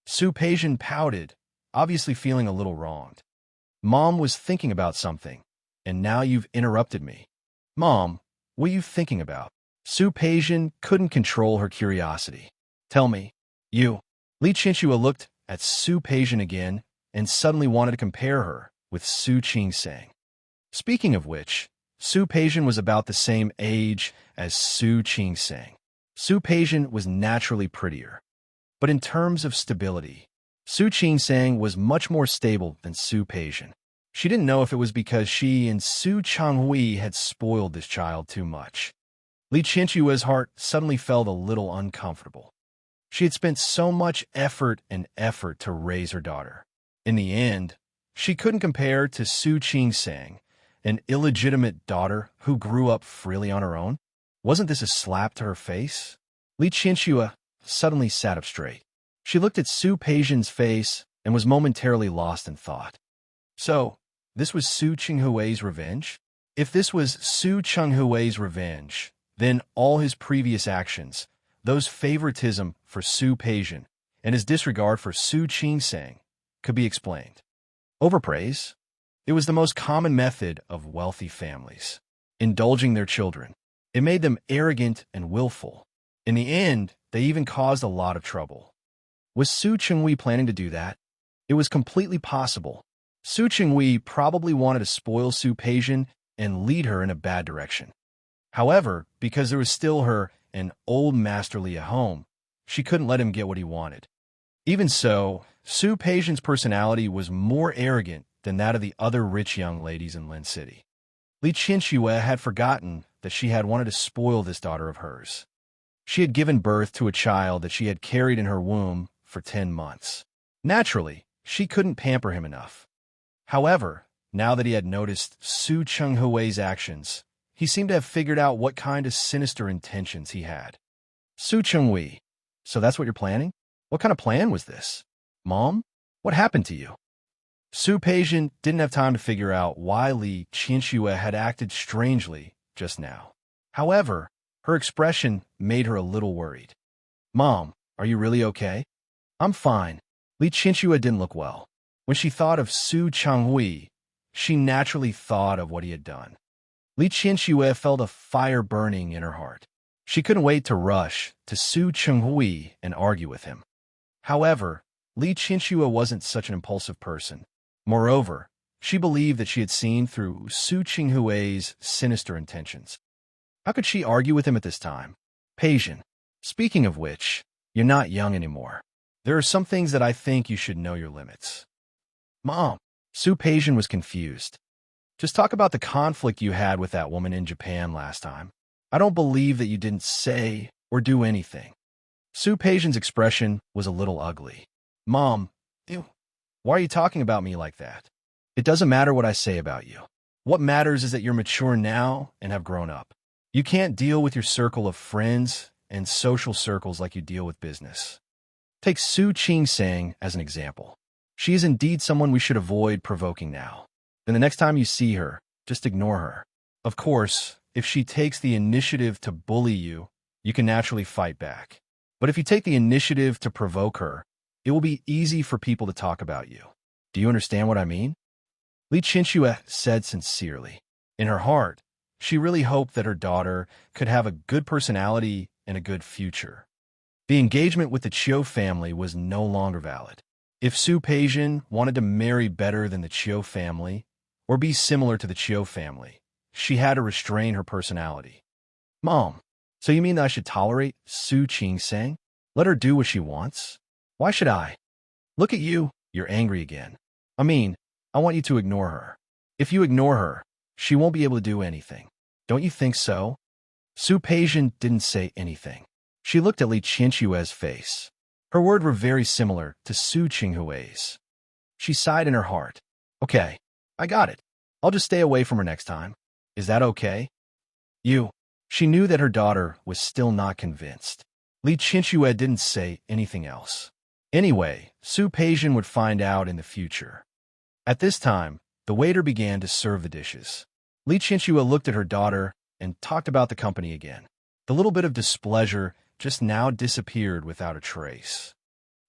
Su Peijian pouted, obviously feeling a little wronged. Mom was thinking about something, and now you've interrupted me. Mom, what are you thinking about? Su Peijian couldn't control her curiosity. Tell me, you. Li Qianxue looked at Su Peijian again and suddenly wanted to compare her with Su Qingsang. Speaking of which, Su Peijian was about the same age as Su Qingsang. Su Peijian was naturally prettier. But in terms of stability, Su Qingsang was much more stable than Su Peijian. She didn't know if it was because she and Su Chenghui had spoiled this child too much. Li Qianxue's heart suddenly felt a little uncomfortable. She had spent so much effort to raise her daughter. In the end, she couldn't compare to Su Qingsang, an illegitimate daughter who grew up freely on her own. Wasn't this a slap to her face? Li Qianxue suddenly sat up straight. She looked at Su Peijian's face and was momentarily lost in thought. So, this was Su Chenghui's revenge? If this was Su Chenghui's revenge, then all his previous actions, those favoritism for Su Peijian and his disregard for Su Qingsang, could be explained. Overpraise? It was the most common method of wealthy families, indulging their children. It made them arrogant and willful. In the end, they even caused a lot of trouble. Was Su Chenghui planning to do that? It was completely possible. Su Chenghui probably wanted to spoil Su Peijian and lead her in a bad direction. However, because there was still her and old Master Li at home, she couldn't let him get what he wanted. Even so, Su Peijian's personality was more arrogant than that of the other rich young ladies in Lin City. Li Qianxue had forgotten that she had wanted to spoil this daughter of hers. She had given birth to a child that she had carried in her womb for 10 months. Naturally, she couldn't pamper him enough. However, now that he had noticed Su Chenghui's actions, he seemed to have figured out what kind of sinister intentions he had. Su Chenghui, so that's what you're planning? What kind of plan was this? Mom, what happened to you? Su Peijian didn't have time to figure out why Li Qianxue had acted strangely just now. However, her expression made her a little worried. Mom, are you really okay? I'm fine. Li Chinchua didn't look well. When she thought of Su Changhui, she naturally thought of what he had done. Li Chinchua felt a fire burning in her heart. She couldn't wait to rush to Su Changhui and argue with him. However, Li Chinchua wasn't such an impulsive person. Moreover, she believed that she had seen through Su Chinghui's sinister intentions. How could she argue with him at this time? Peijin, speaking of which, you're not young anymore. There are some things that I think you should know your limits. Mom, Su Peijin was confused. Just talk about the conflict you had with that woman in Japan last time. I don't believe that you didn't say or do anything. Su Peijin's expression was a little ugly. Mom, why are you talking about me like that? It doesn't matter what I say about you. What matters is that you're mature now and have grown up. You can't deal with your circle of friends and social circles like you deal with business. Take Su Qing-sang as an example. She is indeed someone we should avoid provoking now. Then the next time you see her, just ignore her. Of course, if she takes the initiative to bully you, you can naturally fight back. But if you take the initiative to provoke her, it will be easy for people to talk about you. Do you understand what I mean? Li Chinchua said sincerely. In her heart, she really hoped that her daughter could have a good personality and a good future. The engagement with the Chiu family was no longer valid. If Su Peijin wanted to marry better than the Chiu family, or be similar to the Chiu family, she had to restrain her personality. Mom, so you mean that I should tolerate Su Qing-sang? Let her do what she wants? Why should I? Look at you, you're angry again. I mean, I want you to ignore her. If you ignore her, she won't be able to do anything. Don't you think so? Su Peijin didn't say anything. She looked at Li Chinchua's face. Her words were very similar to Su Qinghui's. She sighed in her heart. Okay, I got it. I'll just stay away from her next time. Is that okay? She knew that her daughter was still not convinced. Li Chinchua didn't say anything else. Anyway, Su Peijin would find out in the future. At this time, the waiter began to serve the dishes. Li Chinchua looked at her daughter and talked about the company again. The little bit of displeasure just now disappeared without a trace.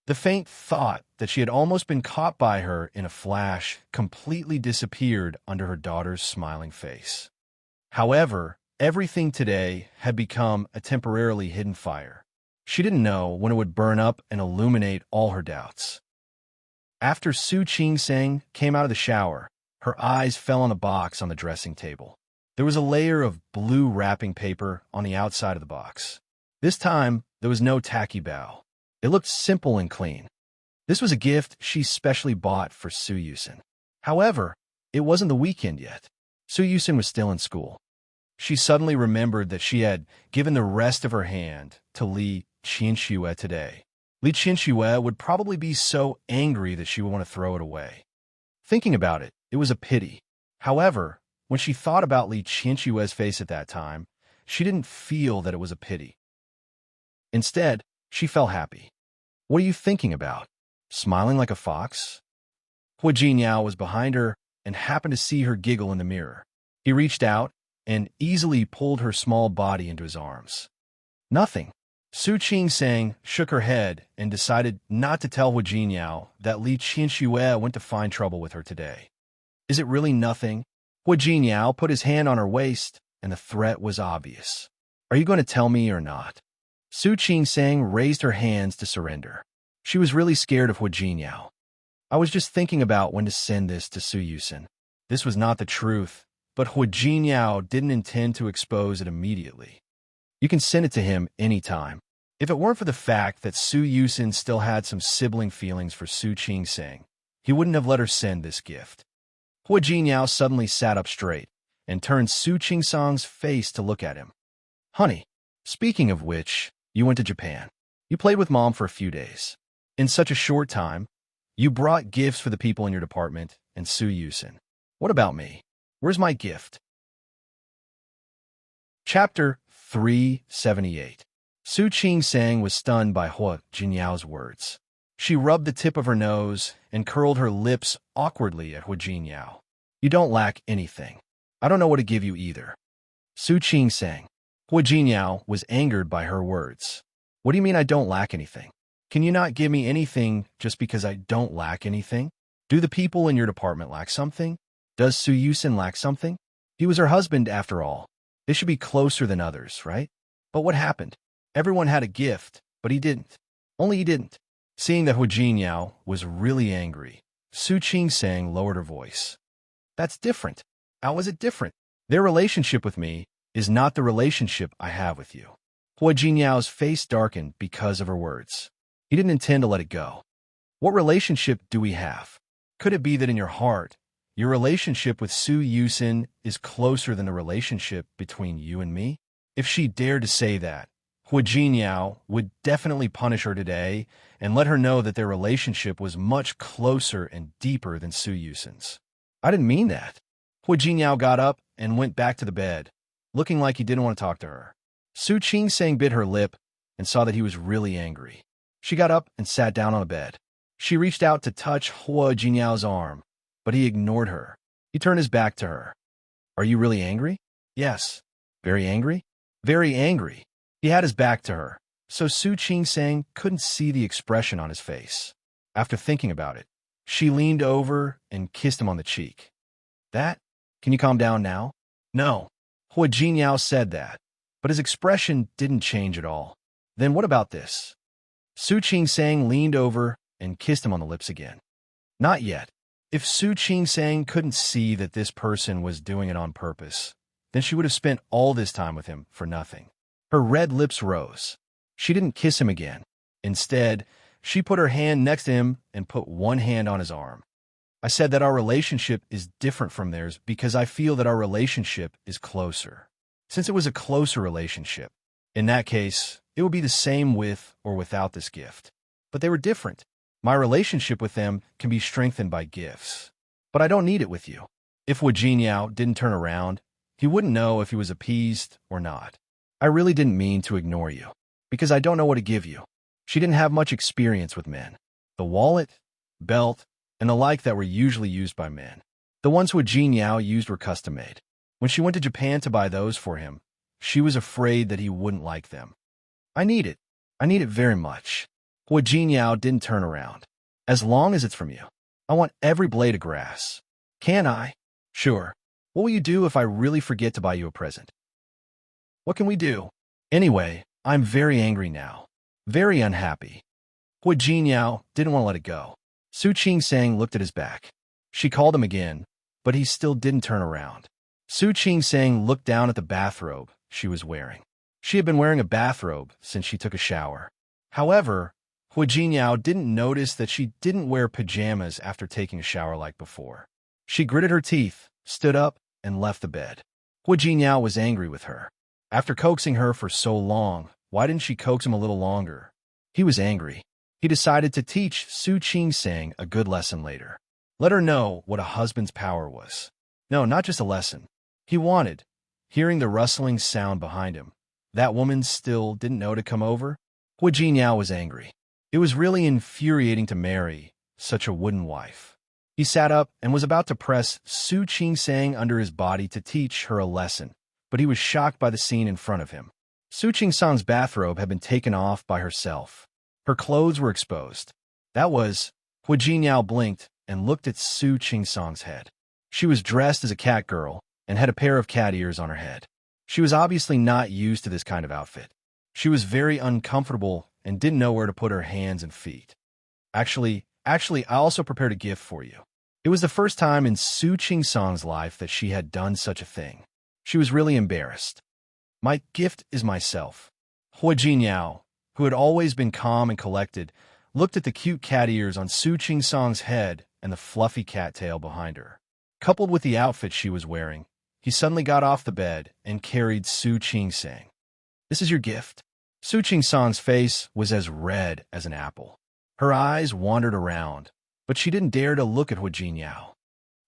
The faint thought that she had almost been caught by her in a flash completely disappeared under her daughter's smiling face. However, everything today had become a temporarily hidden fire. She didn't know when it would burn up and illuminate all her doubts. After Su Qing-sang came out of the shower, her eyes fell on a box on the dressing table. There was a layer of blue wrapping paper on the outside of the box. This time, there was no tacky bow. It looked simple and clean. This was a gift she specially bought for Su Yusin. However, it wasn't the weekend yet. Su Yusin was still in school. She suddenly remembered that she had given the rest of her hand to Li Chinchua today. Li Chinchua would probably be so angry that she would want to throw it away. Thinking about it, it was a pity. However, when she thought about Li Chinchua's face at that time, she didn't feel that it was a pity. Instead, she felt happy. What are you thinking about? Smiling like a fox? Hua Jinyao was behind her and happened to see her giggle in the mirror. He reached out and easily pulled her small body into his arms. Nothing. Su Qing-sang shook her head and decided not to tell Hua Jinyao that Li Chinchua went to find trouble with her today. Is it really nothing? Hua Jinyao put his hand on her waist, and the threat was obvious. Are you going to tell me or not? Su Qing-sang raised her hands to surrender. She was really scared of Hua Jinyao. I was just thinking about when to send this to Su Yusin. This was not the truth, but Hua Jinyao didn't intend to expose it immediately. You can send it to him anytime. If it weren't for the fact that Su Yusin still had some sibling feelings for Su Qing-sang, he wouldn't have let her send this gift. Hua Jinyao suddenly sat up straight and turned Su Qing-sang's face to look at him. Honey, speaking of which, you went to Japan. You played with Mom for a few days. In such a short time, you brought gifts for the people in your department and Su Yusin. What about me? Where's my gift? Chapter 378. Su Qing-sang was stunned by Hua Jinyao's words. She rubbed the tip of her nose and curled her lips awkwardly at Hua Jinyao. You don't lack anything. I don't know what to give you either. Su Qing-sang. Hua Jinyao was angered by her words. What do you mean I don't lack anything? Can you not give me anything just because I don't lack anything? Do the people in your department lack something? Does Su Yusin lack something? He was her husband after all. They should be closer than others, right? But what happened? Everyone had a gift, but he didn't. Only he didn't. Seeing that Hu Jinyao was really angry, Su Qingsang lowered her voice. That's different. How is it different? Their relationship with me is not the relationship I have with you. Hu Jinyao's face darkened because of her words. He didn't intend to let it go. What relationship do we have? Could it be that in your heart, your relationship with Su Yusin is closer than the relationship between you and me? If she dared to say that, Hu Jinyao would definitely punish her today and let her know that their relationship was much closer and deeper than Su Yusin's. I didn't mean that. Hu Jinyao got up and went back to the bed, looking like he didn't want to talk to her. Su Qingsang bit her lip and saw that he was really angry. She got up and sat down on a bed. She reached out to touch Hu Jinyao's arm, but he ignored her. He turned his back to her. Are you really angry? Yes. Very angry? Very angry. He had his back to her, so Su Qingsang couldn't see the expression on his face. After thinking about it, she leaned over and kissed him on the cheek. That? Can you calm down now? No. Hu Jinyao said that, but his expression didn't change at all. Then what about this? Su Qingsang leaned over and kissed him on the lips again. Not yet. If Su Qingsang couldn't see that this person was doing it on purpose, then she would have spent all this time with him for nothing. Her red lips rose. She didn't kiss him again. Instead, she put her hand next to him and put one hand on his arm. I said that our relationship is different from theirs because I feel that our relationship is closer. Since it was a closer relationship, in that case, it would be the same with or without this gift. But they were different. My relationship with them can be strengthened by gifts. But I don't need it with you. If Hu Jinyao didn't turn around, he wouldn't know if he was appeased or not. I really didn't mean to ignore you, because I don't know what to give you. She didn't have much experience with men. The wallet, belt, and the like that were usually used by men. The ones Hu Jinyao used were custom-made. When she went to Japan to buy those for him, she was afraid that he wouldn't like them. I need it. I need it very much. Hu Jinyao didn't turn around. As long as it's from you. I want every blade of grass. Can I? Sure. What will you do if I really forget to buy you a present? What can we do? Anyway, I'm very angry now. Very unhappy. Hu Jinyao didn't want to let it go. Su Qingsang looked at his back. She called him again, but he still didn't turn around. Su Qingsang looked down at the bathrobe she was wearing. She had been wearing a bathrobe since she took a shower. However, Hu Jinyao didn't notice that she didn't wear pajamas after taking a shower like before. She gritted her teeth, stood up, and left the bed. Hu Jinyao was angry with her. After coaxing her for so long, why didn't she coax him a little longer? He was angry. He decided to teach Su Qingsang a good lesson later. Let her know what a husband's power was. No, not just a lesson. He wanted, hearing the rustling sound behind him. That woman still didn't know to come over? Hu Jinyao was angry. It was really infuriating to marry such a wooden wife. He sat up and was about to press Su Qingsang under his body to teach her a lesson, but he was shocked by the scene in front of him. Su Qingsang's bathrobe had been taken off by herself. Her clothes were exposed. That was, Hu Jinyao blinked and looked at Su Qingsang's head. She was dressed as a cat girl and had a pair of cat ears on her head. She was obviously not used to this kind of outfit. She was very uncomfortable and didn't know where to put her hands and feet. Actually, I also prepared a gift for you. It was the first time in Su Qingsang's life that she had done such a thing. She was really embarrassed. My gift is myself. Hu Jinyao, who had always been calm and collected, looked at the cute cat ears on Su Qingsang's head and the fluffy cat tail behind her. Coupled with the outfit she was wearing, he suddenly got off the bed and carried Su Qingsang. This is your gift. Su Qingsang's face was as red as an apple. Her eyes wandered around, but she didn't dare to look at Hu Jinyao.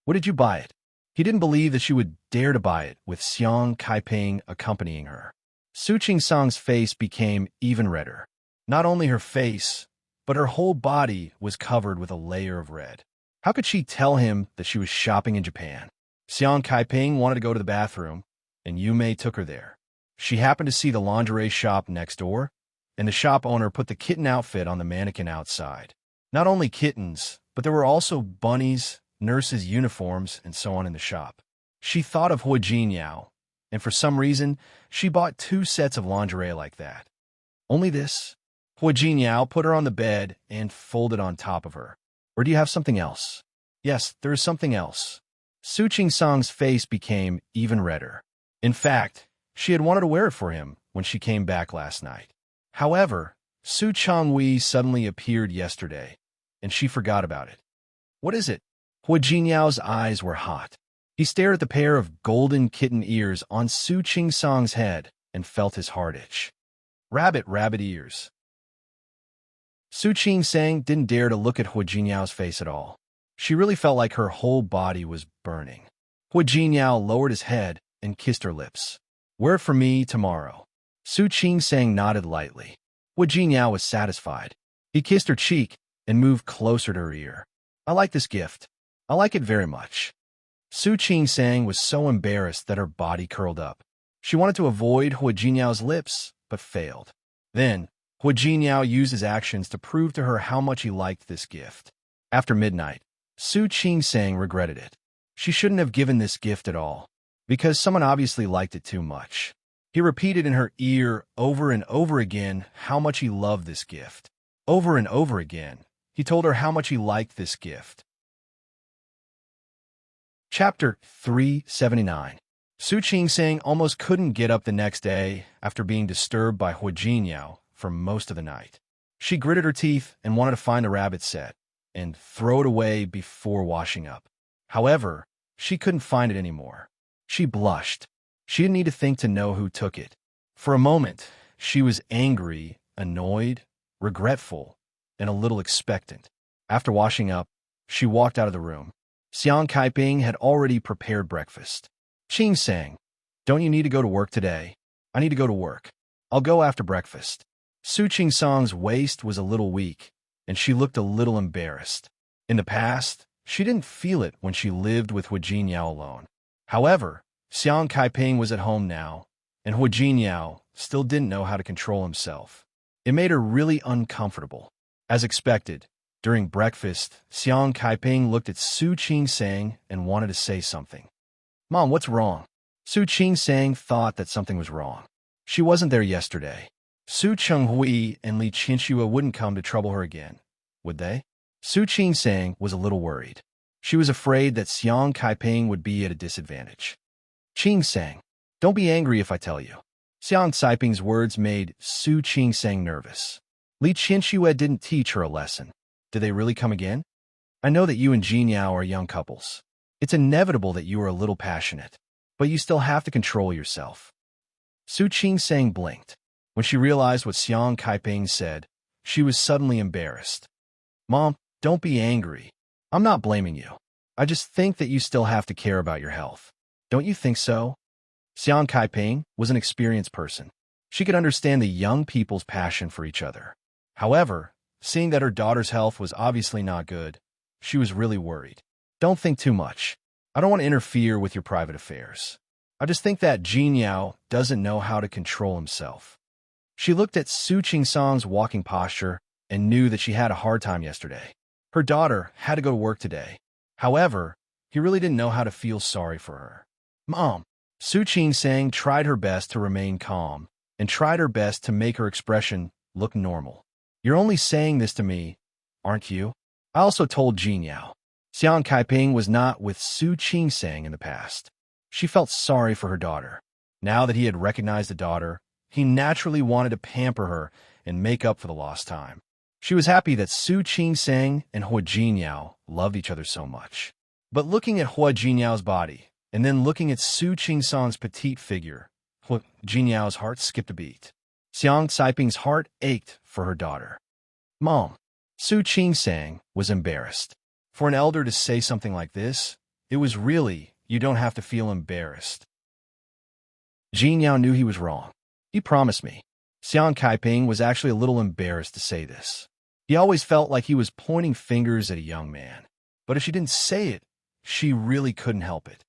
What did you buy it? He didn't believe that she would dare to buy it with Xiang Kaiping accompanying her. Su Qingsang's face became even redder. Not only her face, but her whole body was covered with a layer of red. How could she tell him that she was shopping in Japan? Xiang Kaiping wanted to go to the bathroom, and Yu Mei took her there. She happened to see the lingerie shop next door, and the shop owner put the kitten outfit on the mannequin outside. Not only kittens, but there were also bunnies, nurses' uniforms, and so on in the shop. She thought of Hua Jinyao, and for some reason, she bought 2 sets of lingerie like that. Only this? Hua Jinyao put her on the bed and folded on top of her. Or do you have something else? Yes, there is something else. Su Qing-sang's face became even redder. In fact, she had wanted to wear it for him when she came back last night. However, Su Changwei suddenly appeared yesterday, and she forgot about it. What is it? Hua Jinyao's eyes were hot. He stared at the pair of golden kitten ears on Su Qing-sang's head and felt his heart itch. Rabbit ears. Su Qing-sang didn't dare to look at Hua Jinyao's face at all. She really felt like her whole body was burning. Hua Jinyao lowered his head and kissed her lips. Wear it for me tomorrow. Su Qing-sang nodded lightly. Hua Jinyao was satisfied. He kissed her cheek and moved closer to her ear. I like this gift. I like it very much. Su Qing-sang was so embarrassed that her body curled up. She wanted to avoid Hua Jinyao's lips, but failed. Then, Hua Jinyao used his actions to prove to her how much he liked this gift. After midnight, Su Qing-sang regretted it. She shouldn't have given this gift at all, because someone obviously liked it too much. He repeated in her ear over and over again how much he loved this gift. Over and over again, he told her how much he liked this gift. Chapter 379. Su Qing-sang almost couldn't get up the next day after being disturbed by Hua Jinyao for most of the night. She gritted her teeth and wanted to find the rabbit set and throw it away before washing up. However, she couldn't find it anymore. She blushed. She didn't need to think to know who took it. For a moment, she was angry, annoyed, regretful, and a little expectant. After washing up, she walked out of the room. Xiang Kaiping had already prepared breakfast. Qing-sang, don't you need to go to work today? I need to go to work. I'll go after breakfast. Su Qing-sang's waist was a little weak, and she looked a little embarrassed. In the past, she didn't feel it when she lived with Hua Jinyao alone. However, Xiang Kaiping was at home now, and Hua Jinyao still didn't know how to control himself. It made her really uncomfortable. As expected, during breakfast, Xiang Kaiping looked at Su Qing-sang and wanted to say something. Mom, what's wrong? Su Qing-sang thought that something was wrong. She wasn't there yesterday. Su Chenghui and Li Qinxue wouldn't come to trouble her again, would they? Su Qing-sang was a little worried. She was afraid that Xiang Kaiping would be at a disadvantage. Qing-sang, don't be angry if I tell you. Xiang Kaiping's words made Su Qing-sang nervous. Li Qinxue didn't teach her a lesson. Did they really come again? I know that you and Jinyao are young couples. It's inevitable that you are a little passionate, but you still have to control yourself. Su Qing-sang blinked. When she realized what Xiang Kaiping said, she was suddenly embarrassed. Mom, don't be angry. I'm not blaming you. I just think that you still have to care about your health. Don't you think so? Xiang Kaiping was an experienced person. She could understand the young people's passion for each other. However, seeing that her daughter's health was obviously not good, she was really worried. Don't think too much. I don't want to interfere with your private affairs. I just think that Jinyao doesn't know how to control himself. She looked at Su Qing-sang's walking posture and knew that she had a hard time yesterday. Her daughter had to go to work today. However, he really didn't know how to feel sorry for her. Mom, Su Qing-sang tried her best to remain calm and tried her best to make her expression look normal. You're only saying this to me, aren't you? I also told Jinyao. Xiang Kaiping was not with Su Qing-sang in the past. She felt sorry for her daughter. Now that he had recognized the daughter, he naturally wanted to pamper her and make up for the lost time. She was happy that Su Qing-sang and Hua Jinyao loved each other so much. But looking at Hua Jinyao's body, and then looking at Su Qing-sang's petite figure, Hua Jinyao's heart skipped a beat. Xiang Kaiping's heart ached for her daughter. Mom, Su Qing-sang was embarrassed. For an elder to say something like this, it was really, you don't have to feel embarrassed. Jinyao knew he was wrong. He promised me. Xiang Kaiping was actually a little embarrassed to say this. He always felt like he was pointing fingers at a young man. But if she didn't say it, she really couldn't help it.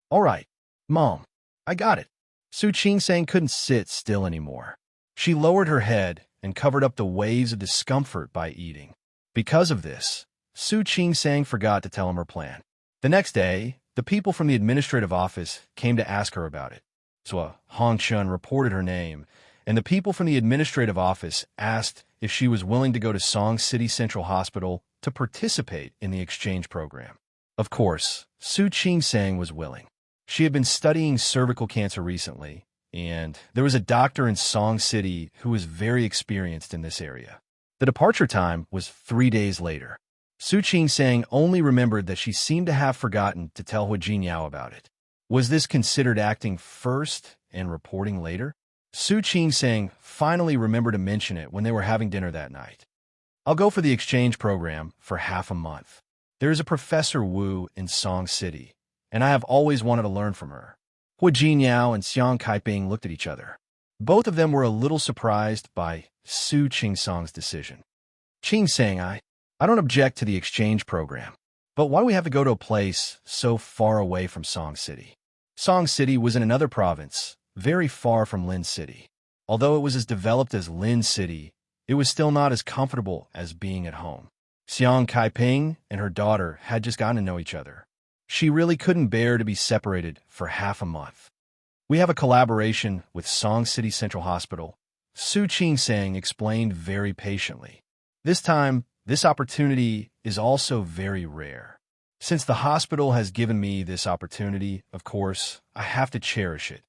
All right, Mom, I got it. Su Qing-sang couldn't sit still anymore. She lowered her head and covered up the waves of discomfort by eating. Because of this, Su Qing-sang forgot to tell him her plan. The next day, the people from the administrative office came to ask her about it. So Hong Chun reported her name, and the people from the administrative office asked if she was willing to go to Song City Central Hospital to participate in the exchange program. Of course, Su Qing-sang was willing. She had been studying cervical cancer recently, and there was a doctor in Song City who was very experienced in this area. The departure time was 3 days later. Su Qing-sang only remembered that she seemed to have forgotten to tell Hu Jinyao about it. Was this considered acting first and reporting later? Su Qing-sang finally remembered to mention it when they were having dinner that night. I'll go for the exchange program for half a month. There is a Professor Wu in Song City, and I have always wanted to learn from her. Hu Jinyao and Xiang Kaiping looked at each other. Both of them were a little surprised by Su Qing-sang's decision. Qing-sang, I don't object to the exchange program, but why do we have to go to a place so far away from Song City? Song City was in another province, very far from Lin City. Although it was as developed as Lin City, it was still not as comfortable as being at home. Xiang Kaiping and her daughter had just gotten to know each other. She really couldn't bear to be separated for half a month. We have a collaboration with Song City Central Hospital, Su Qing-sang explained very patiently. This time, this opportunity is also very rare. Since the hospital has given me this opportunity, of course, I have to cherish it.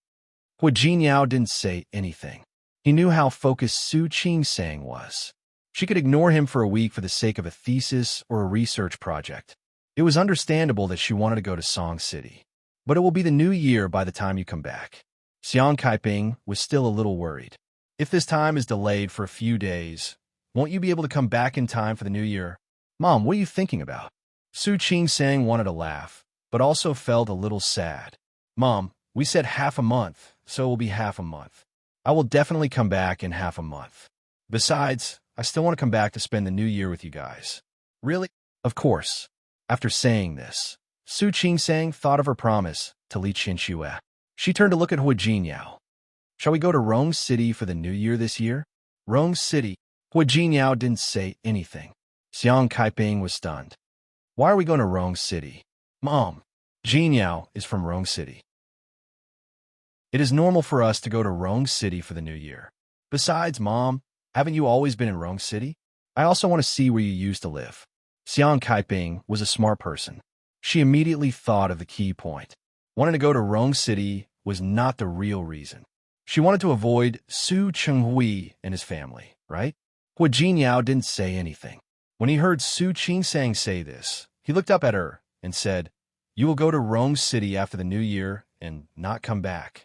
Hu Jinyao didn't say anything. He knew how focused Su Qing-sang was. She could ignore him for a week for the sake of a thesis or a research project. It was understandable that she wanted to go to Song City. But it will be the new year by the time you come back. Xiang Kaiping was still a little worried. If this time is delayed for a few days, won't you be able to come back in time for the new year? Mom, what are you thinking about? Su Qing-sang wanted to laugh, but also felt a little sad. Mom, we said half a month, so it will be half a month. I will definitely come back in half a month. Besides, I still want to come back to spend the new year with you guys. Really? Of course. After saying this, Su Qing-sang thought of her promise to Li Qianxue. She turned to look at Hu Jinyao. Shall we go to Rong City for the new year this year? Rong City? Hu Jinyao didn't say anything. Xiang Kaiping was stunned. Why are we going to Rong City? Mom, Jinyao is from Rong City. It is normal for us to go to Rong City for the new year. Besides, Mom, haven't you always been in Rong City? I also want to see where you used to live. Xiang Kaiping was a smart person. She immediately thought of the key point. Wanting to go to Rong City was not the real reason. She wanted to avoid Su Chenghui and his family, right? Hu Jinyao didn't say anything. When he heard Su Qing-sang say this, he looked up at her and said, You will go to Rong City after the new year and not come back.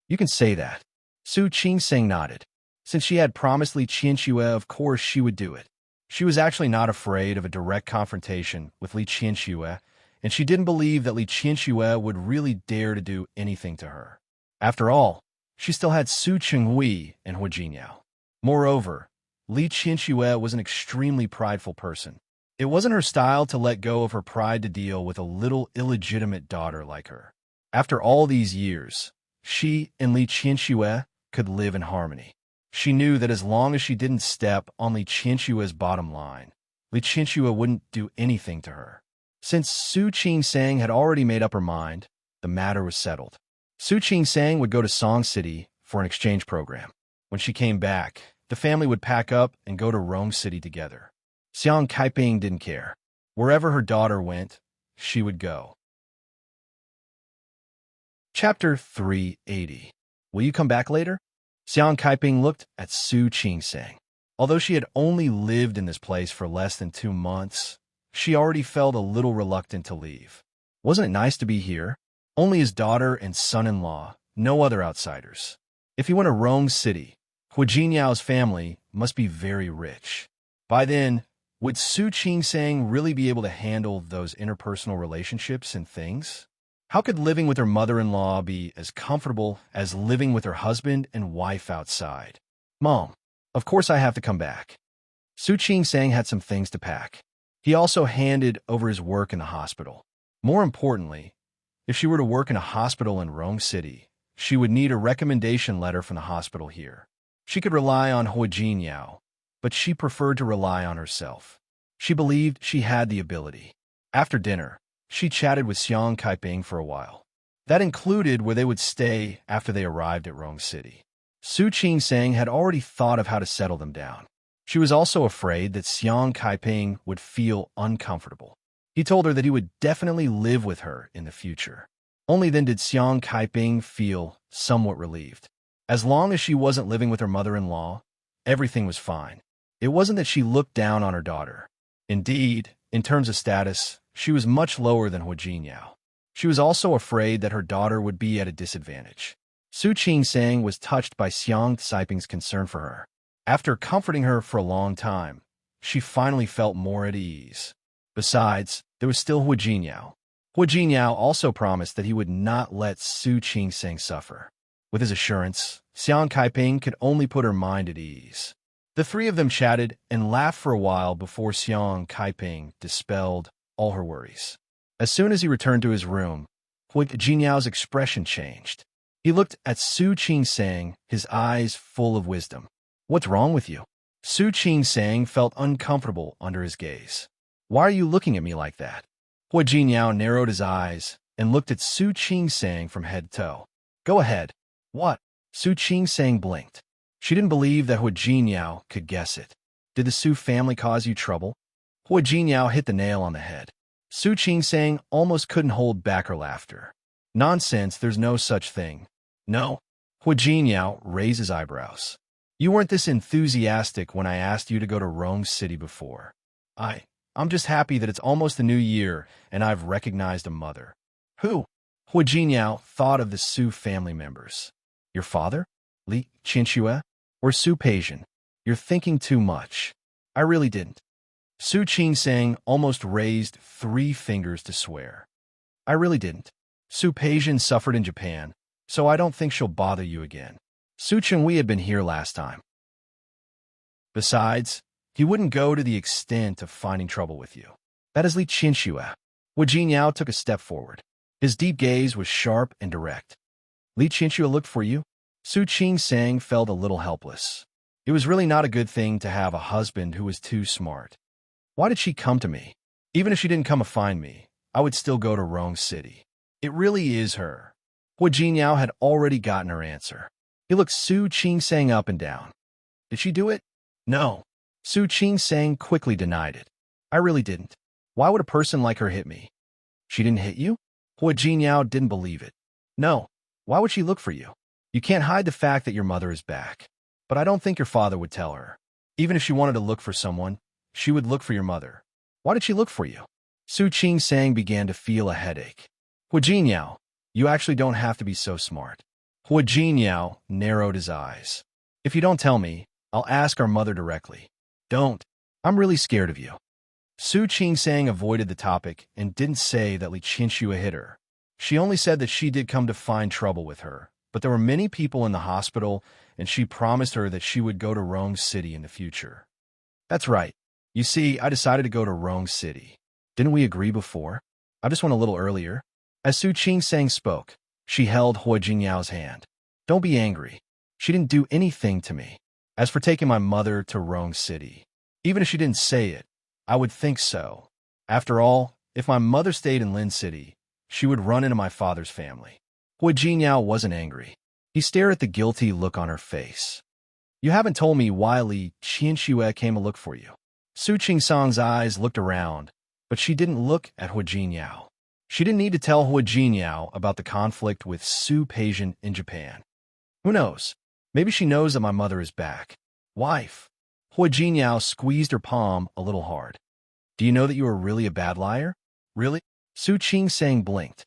You can say that. Su Qing-sang nodded. Since she had promised Li Qianxue, of course she would do it. She was actually not afraid of a direct confrontation with Li Qianxue, and she didn't believe that Li Qianxue would really dare to do anything to her. After all, she still had Su Chenghui and Hu Jinyao. Moreover, Li Qianxue was an extremely prideful person. It wasn't her style to let go of her pride to deal with a little illegitimate daughter like her. After all these years, she and Li Qianxue could live in harmony. She knew that as long as she didn't step on Li Qianxue's bottom line, Li Qianxue wouldn't do anything to her. Since Su Qing-sang had already made up her mind, the matter was settled. Su Qing-sang would go to Song City for an exchange program. When she came back, the family would pack up and go to Rong City together. Xiang Kaiping didn't care. Wherever her daughter went, she would go. Chapter 380. Will you come back later? Xiang Kaiping looked at Su Qing-sang. Although she had only lived in this place for less than 2 months, she already felt a little reluctant to leave. Wasn't it nice to be here? Only his daughter and son-in-law, no other outsiders. If he went to Rong City, Hu Jinyao's family must be very rich. By then, would Su Qing-sang really be able to handle those interpersonal relationships and things? How could living with her mother-in-law be as comfortable as living with her husband and wife outside? Mom, of course I have to come back. Su Qing-sang had some things to pack. He also handed over his work in the hospital. More importantly, if she were to work in a hospital in Rong City, she would need a recommendation letter from the hospital here. She could rely on Hu Jinyao, but she preferred to rely on herself. She believed she had the ability. After dinner, she chatted with Xiang Kaiping for a while. That included where they would stay after they arrived at Rome City. Su Qingsang had already thought of how to settle them down. She was also afraid that Xiang Kaiping would feel uncomfortable. He told her that he would definitely live with her in the future. Only then did Xiang Kaiping feel somewhat relieved. As long as she wasn't living with her mother-in-law, everything was fine. It wasn't that she looked down on her daughter. Indeed, in terms of status, she was much lower than Hu Jinyao. She was also afraid that her daughter would be at a disadvantage. Su Qingsang was touched by Xiang Caiping's concern for her. After comforting her for a long time, she finally felt more at ease. Besides, there was still Hu Jinyao. Hu Jinyao also promised that he would not let Su Qingsang suffer. With his assurance, Xiang Kaiping could only put her mind at ease. The three of them chatted and laughed for a while before Xiang Kaiping dispelled all her worries. As soon as he returned to his room, Hu Jinyao's expression changed. He looked at Su Qingsang, his eyes full of wisdom. "What's wrong with you?" Su Qingsang felt uncomfortable under his gaze. "Why are you looking at me like that?" Hu Jinyao narrowed his eyes and looked at Su Qingsang from head to toe. "Go ahead." "What?" Su Qingsang blinked. She didn't believe that Hu Jinyao could guess it. "Did the Su family cause you trouble?" Hu Jinyao hit the nail on the head. Su Qingsang almost couldn't hold back her laughter. "Nonsense, there's no such thing." "No?" Hu Jinyao raised his eyebrows. "You weren't this enthusiastic when I asked you to go to Rome City before. I'm just happy that it's almost the new year and I've recognized a mother." "Who?" Hu Jinyao thought of the Su family members. "Your father? Li Qianxue? Or Su Peijian? You're thinking too much." "I really didn't." Su Qingsang almost raised 3 fingers to swear. "I really didn't. Su Peijian suffered in Japan, so I don't think she'll bother you again. Su Chenghui had been here last time. Besides, he wouldn't go to the extent of finding trouble with you." "That is Li Qianxue." Wu Jinyao took a step forward. His deep gaze was sharp and direct. "Li Qianxue looked for you?" Su Qingsang felt a little helpless. It was really not a good thing to have a husband who was too smart. Why did she come to me? Even if she didn't come to find me, I would still go to Rome City. It really is her. Hu Jinyao had already gotten her answer. He looked Su Qingsang up and down. "Did she do it?" "No." Su Qingsang quickly denied it. "I really didn't. Why would a person like her hit me?" "She didn't hit you?" Hu Jinyao didn't believe it. "No. Why would she look for you? You can't hide the fact that your mother is back. But I don't think your father would tell her. Even if she wanted to look for someone, she would look for your mother. Why did she look for you?" Su Qingsang began to feel a headache. "Hu Jinyao, you actually don't have to be so smart." Hu Jinyao narrowed his eyes. "If you don't tell me, I'll ask our mother directly." "Don't. I'm really scared of you." Su Qingsang avoided the topic and didn't say that Li Qianxue hit her. She only said that she did come to find trouble with her, but there were many people in the hospital, and she promised her that she would go to Rome City in the future. "That's right. You see, I decided to go to Rome City. Didn't we agree before? I just went a little earlier." As Su Qingsang spoke, she held Hu Jinyao's hand. "Don't be angry. She didn't do anything to me. As for taking my mother to Rome City, even if she didn't say it, I would think so. After all, if my mother stayed in Lin City, she would run into my father's family." Hu Jinyao wasn't angry. He stared at the guilty look on her face. "You haven't told me why Li Qianxue came to look for you." Su Qingsang's eyes looked around, but she didn't look at Hu Jinyao. She didn't need to tell Hu Jinyao about the conflict with Su Peijian in Japan. Who knows? Maybe she knows that my mother is back. "Wife." Hu Jinyao squeezed her palm a little hard. "Do you know that you are really a bad liar?" "Really?" Su Qingsang blinked.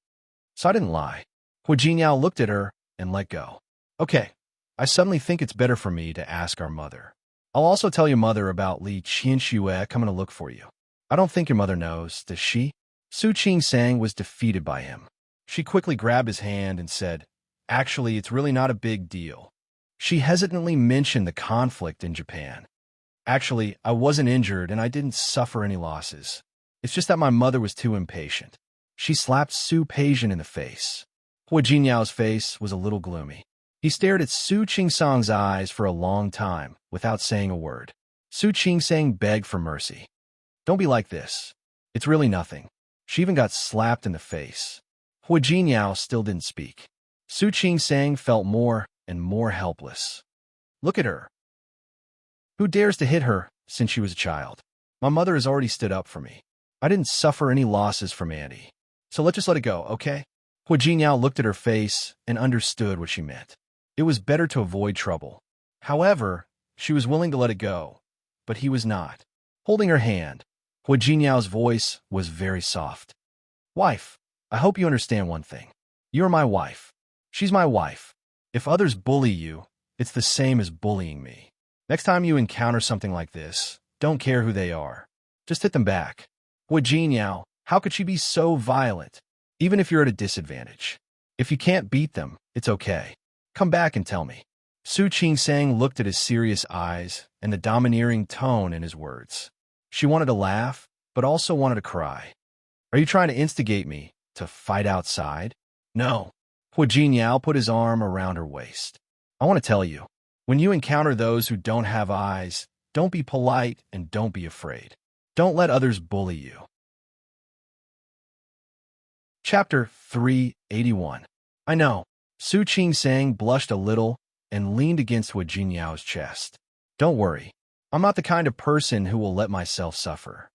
"So I didn't lie." Hu Jinyao looked at her and let go. "Okay, I suddenly think it's better for me to ask our mother. I'll also tell your mother about Li Qianxue coming to look for you. I don't think your mother knows, does she?" Su Qingsang was defeated by him. She quickly grabbed his hand and said, "Actually, it's really not a big deal." She hesitantly mentioned the conflict in Japan. "Actually, I wasn't injured and I didn't suffer any losses. It's just that my mother was too impatient." She slapped Su Peijian in the face. Hu Jinyao's face was a little gloomy. He stared at Su Qingsang's eyes for a long time without saying a word. Su Qingsang begged for mercy. Don't be like this. It's really nothing. She even got slapped in the face. Hua Jinyao still didn't speak. Su Qingsang felt more and more helpless. Look at her. Who dares to hit her since she was a child? My mother has already stood up for me. I didn't suffer any losses from Andy. So let's just let it go, okay? Hua Jinyao looked at her face and understood what she meant. It was better to avoid trouble. However, she was willing to let it go, but he was not. Holding her hand, Hua Jinyao's voice was very soft. Wife, I hope you understand one thing. You're my wife. She's my wife. If others bully you, it's the same as bullying me. Next time you encounter something like this, don't care who they are. Just hit them back. Hua Jinyao, how could she be so violent? Even if you're at a disadvantage. If you can't beat them, it's okay. Come back and tell me. Su Qingsang looked at his serious eyes and the domineering tone in his words. She wanted to laugh, but also wanted to cry. Are you trying to instigate me to fight outside? No. Hua Jinyao put his arm around her waist. I want to tell you, when you encounter those who don't have eyes, don't be polite and don't be afraid. Don't let others bully you. Chapter 381. I know. Su Qingsang blushed a little and leaned against Hua Jinyao's chest. Don't worry. I'm not the kind of person who will let myself suffer.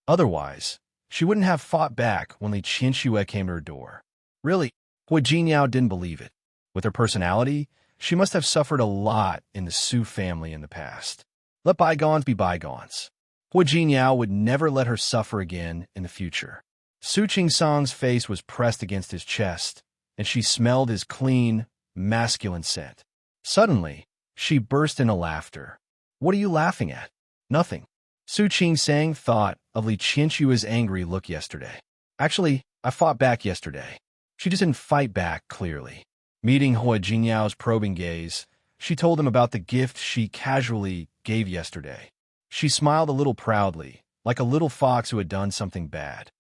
Otherwise, she wouldn't have fought back when Li Qianxue came to her door. Really, Hua Jinyao didn't believe it. With her personality, she must have suffered a lot in the Su family in the past. Let bygones be bygones. Hua Jinyao would never let her suffer again in the future. Su Qingsang's face was pressed against his chest, and she smelled his clean, masculine scent. Suddenly, she burst into laughter. What are you laughing at? Nothing. Su Qingsang thought of Li Qianxue's angry look yesterday. Actually, I fought back yesterday. She just didn't fight back clearly. Meeting Hua Jinyao's probing gaze, she told him about the gift she casually gave yesterday. She smiled a little proudly, like a little fox who had done something bad.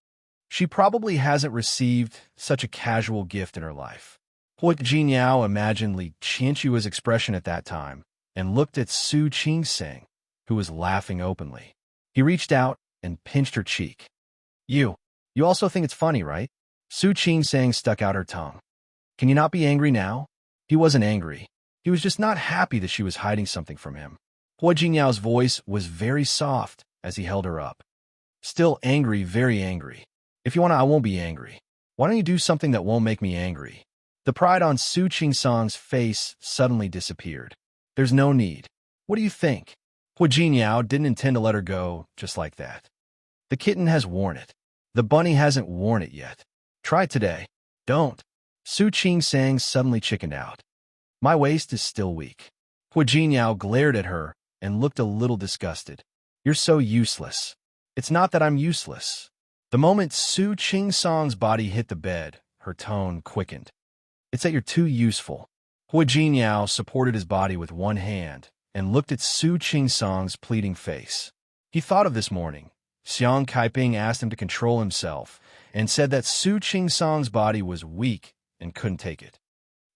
She probably hasn't received such a casual gift in her life. Hua Jinyao imagined Li Qianxue's expression at that time and looked at Su Qingsang, who was laughing openly. He reached out and pinched her cheek. You also think it's funny, right? Su Qingsang stuck out her tongue. Can you not be angry now? He wasn't angry. He was just not happy that she was hiding something from him. Hua Jinyao's voice was very soft as he held her up. Still angry, very angry. If you want to, I won't be angry. Why don't you do something that won't make me angry? The pride on Su Qingsang's face suddenly disappeared. There's no need. What do you think? Hua Jinyao didn't intend to let her go just like that. The kitten has worn it. The bunny hasn't worn it yet. Try it today. Don't. Su Qingsang suddenly chickened out. My waist is still weak. Hua Jinyao glared at her and looked a little disgusted. You're so useless. It's not that I'm useless. The moment Su Qingsang's body hit the bed, her tone quickened. It's that you're too useful. Hua Jinyao supported his body with one hand and looked at Su Qingsang's pleading face. He thought of this morning. Xiang Kaiping asked him to control himself and said that Su Qingsang's body was weak and couldn't take it.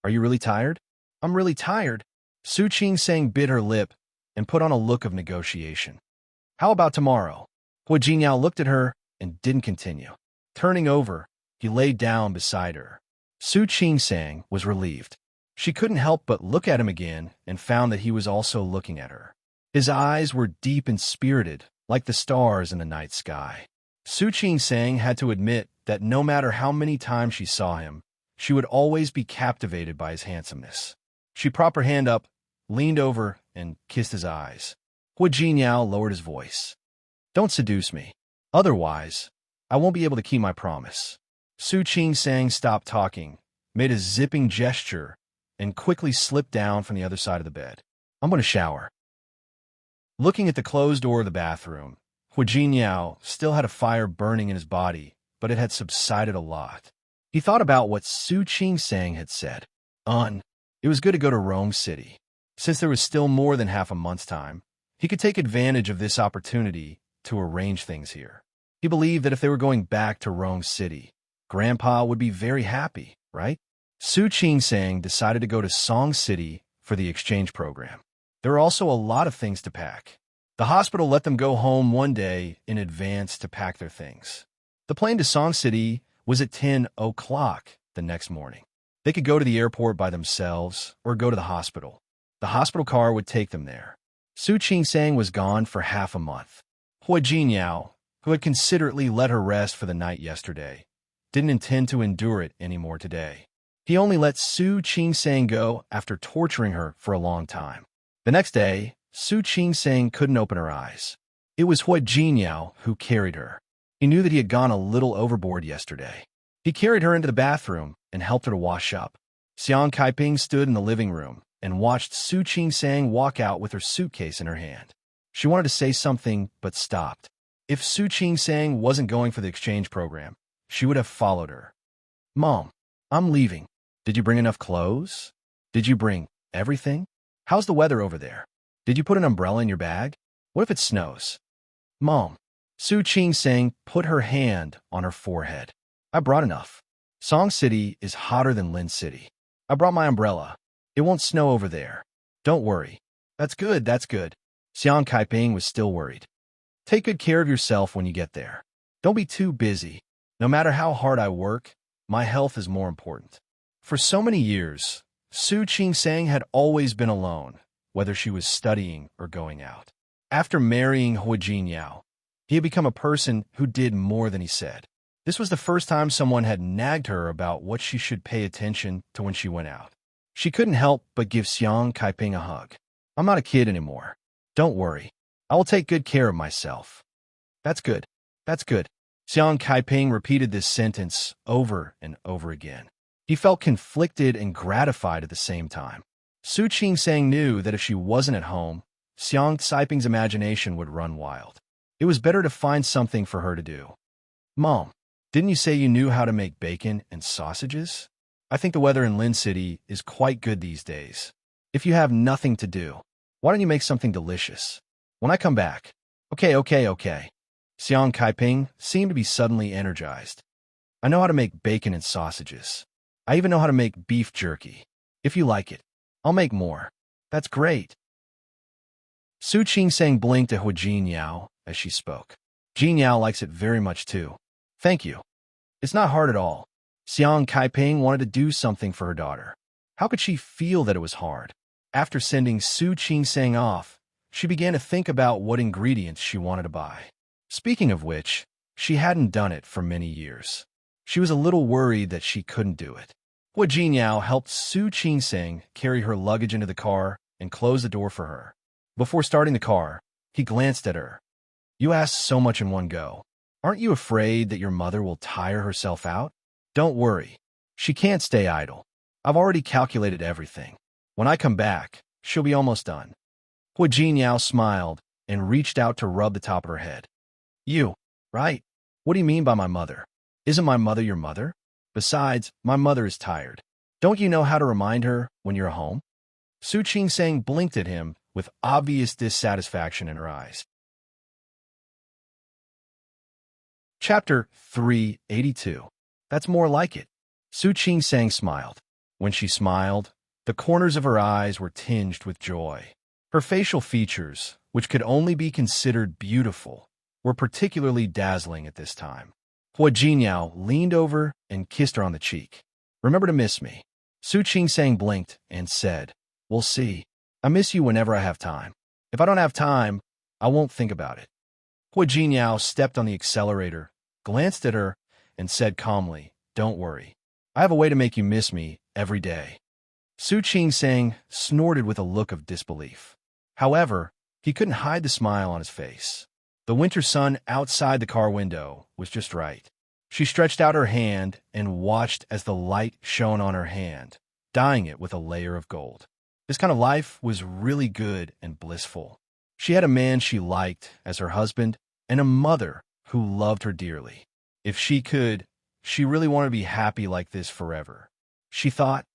Are you really tired? I'm really tired. Su Qingsang bit her lip and put on a look of negotiation. How about tomorrow? Hua Jinyao looked at her and didn't continue. Turning over, he laid down beside her. Su Qingsang was relieved. She couldn't help but look at him again and found that he was also looking at her. His eyes were deep and spirited, like the stars in the night sky. Su Qingsang had to admit that no matter how many times she saw him, she would always be captivated by his handsomeness. She propped her hand up, leaned over, and kissed his eyes. Hua Jinyao lowered his voice. Don't seduce me. Otherwise, I won't be able to keep my promise. Su Qingsang stopped talking, made a zipping gesture, and quickly slipped down from the other side of the bed. I'm going to shower. Looking at the closed door of the bathroom, Hua Jinyao still had a fire burning in his body, but it had subsided a lot. He thought about what Su Qingsang had said. It was good to go to Rome City. Since there was still more than half a month's time, he could take advantage of this opportunity to arrange things here. He believed that if they were going back to Rome City, Grandpa would be very happy, right? Su Qing-sang decided to go to Song City for the exchange program. There were also a lot of things to pack. The hospital let them go home one day in advance to pack their things. The plane to Song City was at 10 o'clock the next morning. They could go to the airport by themselves or go to the hospital. The hospital car would take them there. Su Qing-sang was gone for half a month. Hua Jinyao, who had considerately let her rest for the night yesterday, didn't intend to endure it anymore today. He only let Su Qing-sang go after torturing her for a long time. The next day, Su Qing-sang couldn't open her eyes. It was Hua Jinyao who carried her. He knew that he had gone a little overboard yesterday. He carried her into the bathroom and helped her to wash up. Xiang Kaiping stood in the living room and watched Su Qing-sang walk out with her suitcase in her hand. She wanted to say something, but stopped. If Su Qing-sang wasn't going for the exchange program, she would have followed her. "Mom, I'm leaving. Did you bring enough clothes? Did you bring everything? How's the weather over there? Did you put an umbrella in your bag? What if it snows?" "Mom." Su Qing-sang put her hand on her forehead. "I brought enough. Song City is hotter than Lin City. I brought my umbrella. It won't snow over there. Don't worry." That's good, that's good." Xiang Kaiping was still worried. "Take good care of yourself when you get there. Don't be too busy. No matter how hard I work, my health is more important." For so many years, Su Qing-sang had always been alone, whether she was studying or going out. After marrying Hua Jinyao, he had become a person who did more than he said. This was the first time someone had nagged her about what she should pay attention to when she went out. She couldn't help but give Xiang Kaiping a hug. "I'm not a kid anymore. Don't worry. I will take good care of myself." That's good. That's good." Xiang Kaiping repeated this sentence over and over again. He felt conflicted and gratified at the same time. Su Qing-sang knew that if she wasn't at home, Xiang Kaiping's imagination would run wild. It was better to find something for her to do. "Mom, didn't you say you knew how to make bacon and sausages? I think the weather in Lin City is quite good these days. If you have nothing to do, why don't you make something delicious? When I come back." Okay. Xiang Kaiping seemed to be suddenly energized. "I know how to make bacon and sausages. I even know how to make beef jerky. If you like it, I'll make more." That's great." Su Qing-sang blinked at Hua Jinyao as she spoke. "Jinyao likes it very much too. Thank you. It's not hard at all." Xiang Kaiping wanted to do something for her daughter. How could she feel that it was hard? After sending Su Qing-sang off, she began to think about what ingredients she wanted to buy. Speaking of which, she hadn't done it for many years. She was a little worried that she couldn't do it. Hua Jinyao helped Su Qing-sang carry her luggage into the car and close the door for her. Before starting the car, he glanced at her. "You asked so much in one go. Aren't you afraid that your mother will tire herself out? Don't worry. She can't stay idle. I've already calculated everything. When I come back, she'll be almost done." Hua Jinyao smiled and reached out to rub the top of her head. "You, right? What do you mean by my mother? Isn't my mother your mother? Besides, my mother is tired. Don't you know how to remind her when you're home?" Su Qing-sang blinked at him with obvious dissatisfaction in her eyes. Chapter 382. That's more like it. Su Qing-sang smiled. When she smiled, the corners of her eyes were tinged with joy. Her facial features, which could only be considered beautiful, were particularly dazzling at this time. Hua Jinyao leaned over and kissed her on the cheek. "Remember to miss me." Su Qing-sang blinked and said, "We'll see. I miss you whenever I have time. If I don't have time, I won't think about it." Hua Jinyao stepped on the accelerator, glanced at her, and said calmly, "Don't worry. I have a way to make you miss me every day." Su Qing-sang snorted with a look of disbelief. However, he couldn't hide the smile on his face. The winter sun outside the car window was just right. She stretched out her hand and watched as the light shone on her hand, dyeing it with a layer of gold. This kind of life was really good and blissful. She had a man she liked as her husband and a mother who loved her dearly. If she could, she really wanted to be happy like this forever. She thought,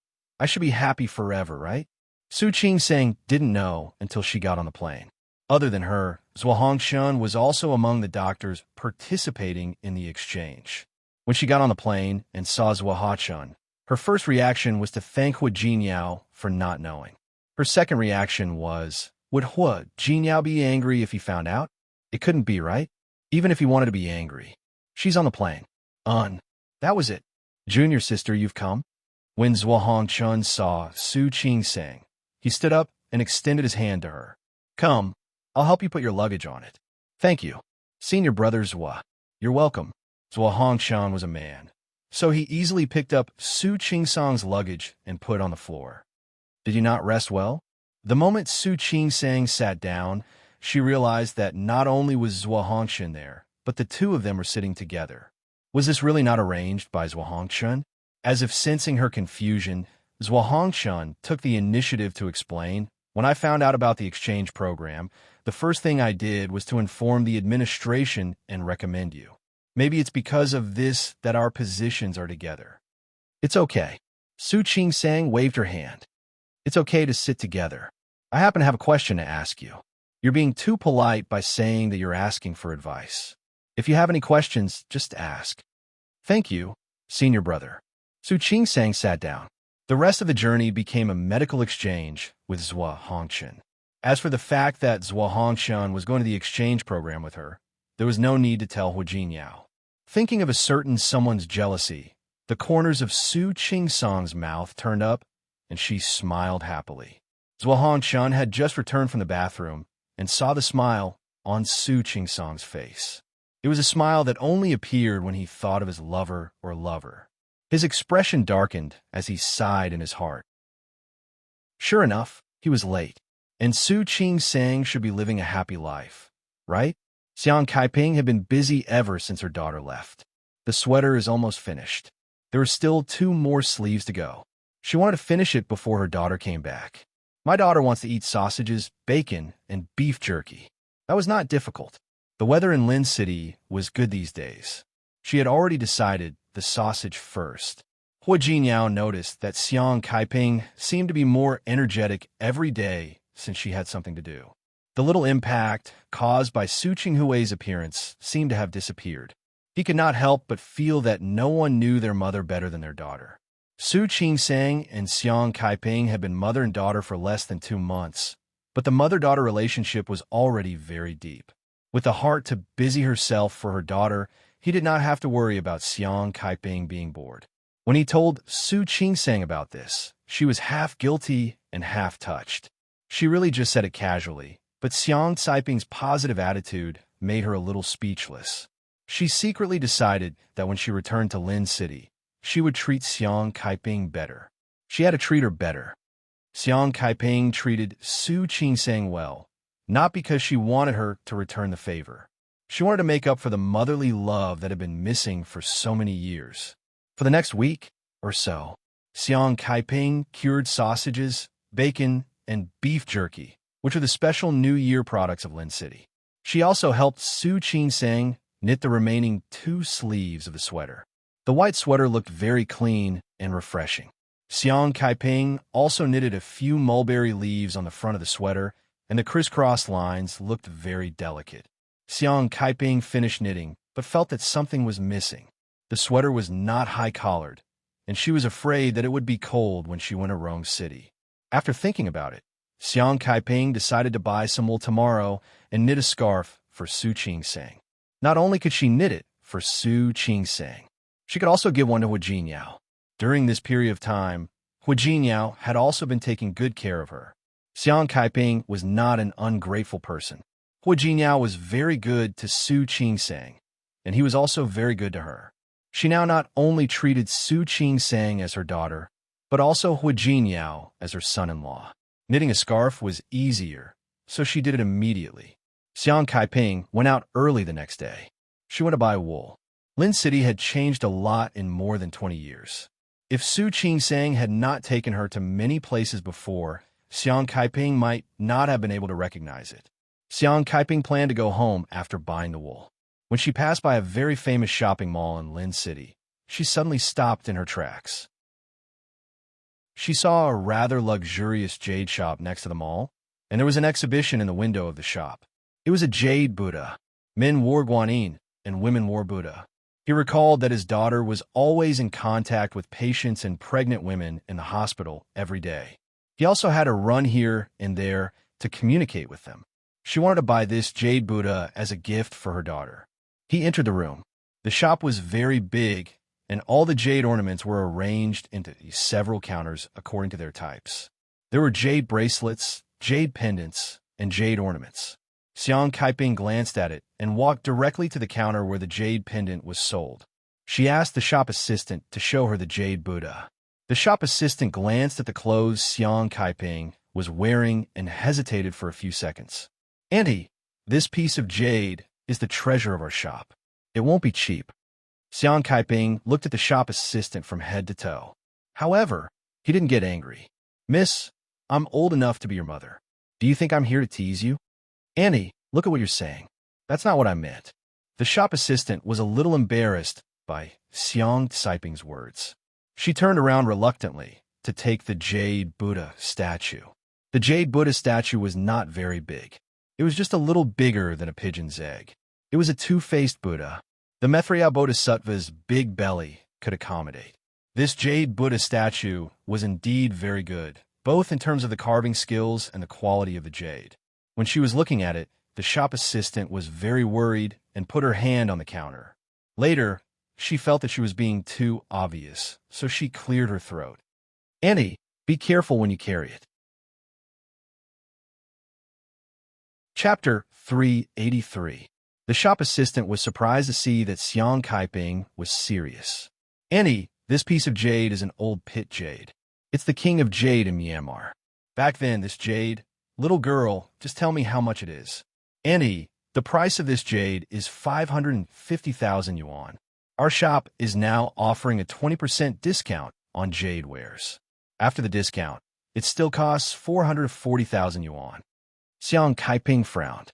"I should be happy forever, right?" Su Qing-sang didn't know until she got on the plane. Other than her, Zhou Hongshun was also among the doctors participating in the exchange. When she got on the plane and saw Zhou Hongshun, Her first reaction was to thank Hua Jinyao for not knowing. Her second reaction was, would Hua Jinyao be angry if he found out? It couldn't be, right? Even if he wanted to be angry. She's on the plane. That was it. Junior sister, you've come? When Zhuo Hongchun saw Su Qingsang, he stood up and extended his hand to her. Come, I'll help you put your luggage on it. Thank you. Senior brother Zhuo. You're welcome. Zhuo Hongchun was a man, so he easily picked up Su Qingsang's luggage and put it on the floor. Did you not rest well? The moment Su Qingsang sat down, she realized that not only was Zhuo Hongchun there, but the two of them were sitting together. Was this really not arranged by Zhuo Hongchun? As if sensing her confusion, Zhuo Hongchun took the initiative to explain, when I found out about the exchange program, the first thing I did was to inform the administration and recommend you. Maybe it's because of this that our positions are together. It's okay. Su Qingsang waved her hand. It's okay to sit together. I happen to have a question to ask you. You're being too polite by saying that you're asking for advice. If you have any questions, just ask. Thank you, senior brother. Su Qingsang sat down. The rest of the journey became a medical exchange with Zhuo Hongchun. As for the fact that Zhuo Hongchun was going to the exchange program with her, there was no need to tell Hua Jinyao. Thinking of a certain someone's jealousy, the corners of Su Qingsang's mouth turned up, and she smiled happily. Zhuo Hongchun had just returned from the bathroom and saw the smile on Su Qingsang's face. It was a smile that only appeared when he thought of his lover or lover. His expression darkened as he sighed in his heart. Sure enough, he was late, and Su Qingsang should be living a happy life, right? Xiang Kaiping had been busy ever since her daughter left. The sweater is almost finished. There were still 2 more sleeves to go. She wanted to finish it before her daughter came back. My daughter wants to eat sausages, bacon, and beef jerky. That was not difficult. The weather in Lin City was good these days. She had already decided the sausage first. Hua Jinyao noticed that Xiang Kaiping seemed to be more energetic every day since she had something to do. The little impact caused by Su Qinghui's appearance seemed to have disappeared. He could not help but feel that no one knew their mother better than their daughter. Su Qingsang and Xiang Kaiping had been mother and daughter for less than 2 months, but the mother-daughter relationship was already very deep. With the heart to busy herself for her daughter, he did not have to worry about Xiang Kaiping being bored. When he told Su Qingsang about this, she was half guilty and half touched. She really just said it casually, but Xiang Kaiping's positive attitude made her a little speechless. She secretly decided that when she returned to Lin City, she would treat Xiang Kaiping better. She had to treat her better. Xiang Kaiping treated Su Qingsang well, not because she wanted her to return the favor. She wanted to make up for the motherly love that had been missing for so many years. For the next week or so, Xiang Kaiping cured sausages, bacon, and beef jerky, which were the special New Year products of Lin City. She also helped Su Qingsang knit the remaining 2 sleeves of the sweater. The white sweater looked very clean and refreshing. Xiang Kaiping also knitted a few mulberry leaves on the front of the sweater, and the crisscross lines looked very delicate. Xiang Kaiping finished knitting, but felt that something was missing. The sweater was not high-collared, and she was afraid that it would be cold when she went to Rome City. After thinking about it, Xiang Kaiping decided to buy some wool tomorrow and knit a scarf for Su Qingsang. Not only could she knit it for Su Qingsang, she could also give one to Hua Jinyao. During this period of time, Hua Jinyao had also been taking good care of her. Xiang Kaiping was not an ungrateful person. Hua Jinyao was very good to Su Qingsang, and he was also very good to her. She now not only treated Su Qingsang as her daughter, but also Hua Jinyao as her son-in-law. Knitting a scarf was easier, so she did it immediately. Xiang Kaiping went out early the next day. She went to buy wool. Lin City had changed a lot in more than 20 years. If Su Qingsang had not taken her to many places before, Xiang Kaiping might not have been able to recognize it. Xiang Kaiping planned to go home after buying the wool. When she passed by a very famous shopping mall in Lin City, she suddenly stopped in her tracks. She saw a rather luxurious jade shop next to the mall, and there was an exhibition in the window of the shop. It was a jade Buddha. Men wore guanyin, and women wore Buddha. He recalled that his daughter was always in contact with patients and pregnant women in the hospital every day. He also had to run here and there to communicate with them. She wanted to buy this jade Buddha as a gift for her daughter. He entered the room. The shop was very big, and all the jade ornaments were arranged into several counters according to their types. There were jade bracelets, jade pendants, and jade ornaments. Xiang Kaiping glanced at it and walked directly to the counter where the jade pendant was sold. She asked the shop assistant to show her the jade Buddha. The shop assistant glanced at the clothes Xiang Kaiping was wearing and hesitated for a few seconds. "Auntie, this piece of jade is the treasure of our shop. It won't be cheap." Xiang Kaiping looked at the shop assistant from head to toe. However, he didn't get angry. "Miss, I'm old enough to be your mother. Do you think I'm here to tease you?" "Auntie, look at what you're saying. That's not what I meant." The shop assistant was a little embarrassed by Xiang Kaiping's words. She turned around reluctantly to take the jade Buddha statue. The jade Buddha statue was not very big. It was just a little bigger than a pigeon's egg. It was a two-faced Buddha. The Maitreya Bodhisattva's big belly could accommodate. This jade Buddha statue was indeed very good, both in terms of the carving skills and the quality of the jade. When she was looking at it, the shop assistant was very worried and put her hand on the counter. Later, she felt that she was being too obvious, so she cleared her throat. "Auntie, be careful when you carry it." Chapter 383. The shop assistant was surprised to see that Xiang Kaiping was serious. "Auntie, this piece of jade is an old pit jade. It's the king of jade in Myanmar. Back then, this jade... Little girl, just tell me how much it is." "Auntie, the price of this jade is 550,000 yuan. Our shop is now offering a 20% discount on jade wares. After the discount, it still costs 440,000 yuan. Xiang Kaiping frowned.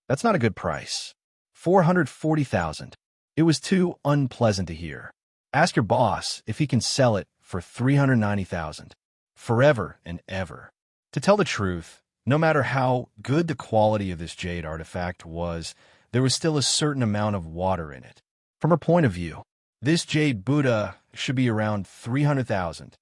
"That's not a good price. 440,000. It was too unpleasant to hear. Ask your boss if he can sell it for 390,000. Forever and ever." To tell the truth, no matter how good the quality of this jade artifact was, there was still a certain amount of water in it. From her point of view, this jade Buddha should be around 300,000.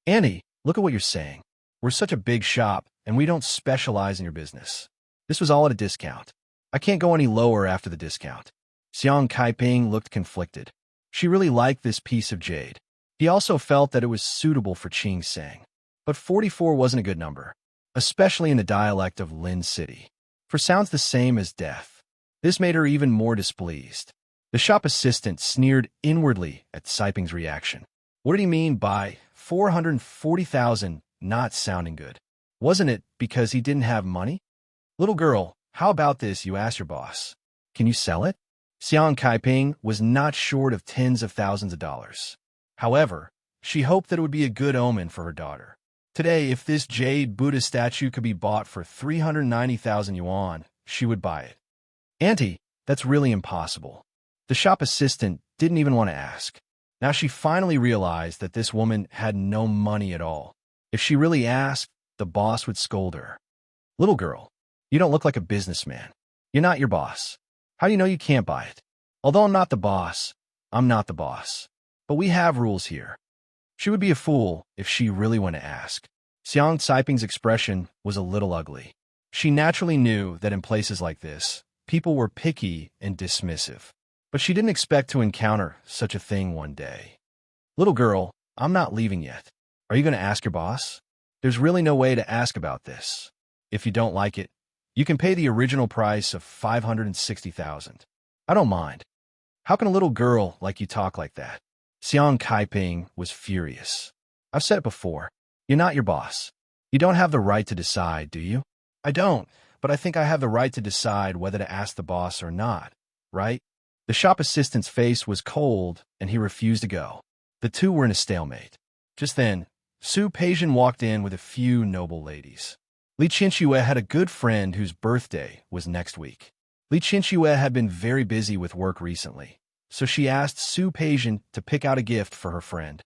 "Auntie, look at what you're saying. We're such a big shop, and we don't specialize in your business. This was all at a discount. I can't go any lower after the discount." Xiang Kaiping looked conflicted. She really liked this piece of jade. He also felt that it was suitable for Qing Sang. But 44 wasn't a good number, especially in the dialect of Lin City, for sounds the same as death. This made her even more displeased. The shop assistant sneered inwardly at Kaiping's reaction. What did he mean by 440,000 not sounding good? Wasn't it because he didn't have money? "Little girl, how about this you ask your boss? Can you sell it?" Xiang Kaiping was not short of tens of thousands of dollars. However, she hoped that it would be a good omen for her daughter. Today, if this jade Buddha statue could be bought for 390,000 yuan, she would buy it. "Auntie, that's really impossible." The shop assistant didn't even want to ask. Now she finally realized that this woman had no money at all. If she really asked, the boss would scold her. "Little girl, you don't look like a businessman. You're not your boss. How do you know you can't buy it?" "Although I'm not the boss, I'm not the boss. But we have rules here." She would be a fool if she really went to ask. Xiang Kaiping's expression was a little ugly. She naturally knew that in places like this, people were picky and dismissive. But she didn't expect to encounter such a thing one day. "Little girl, I'm not leaving yet. Are you going to ask your boss? There's really no way to ask about this. If you don't like it, you can pay the original price of 560,000. I don't mind. How can a little girl like you talk like that?" Xiang Kaiping was furious. "I've said it before. You're not your boss. You don't have the right to decide, do you?" "I don't, but I think I have the right to decide whether to ask the boss or not, right?" The shop assistant's face was cold, and he refused to go. The two were in a stalemate. Just then, Su Peijian walked in with a few noble ladies. Li Qinxue had a good friend whose birthday was next week. Li Qinxue had been very busy with work recently, so she asked Su Peijian to pick out a gift for her friend.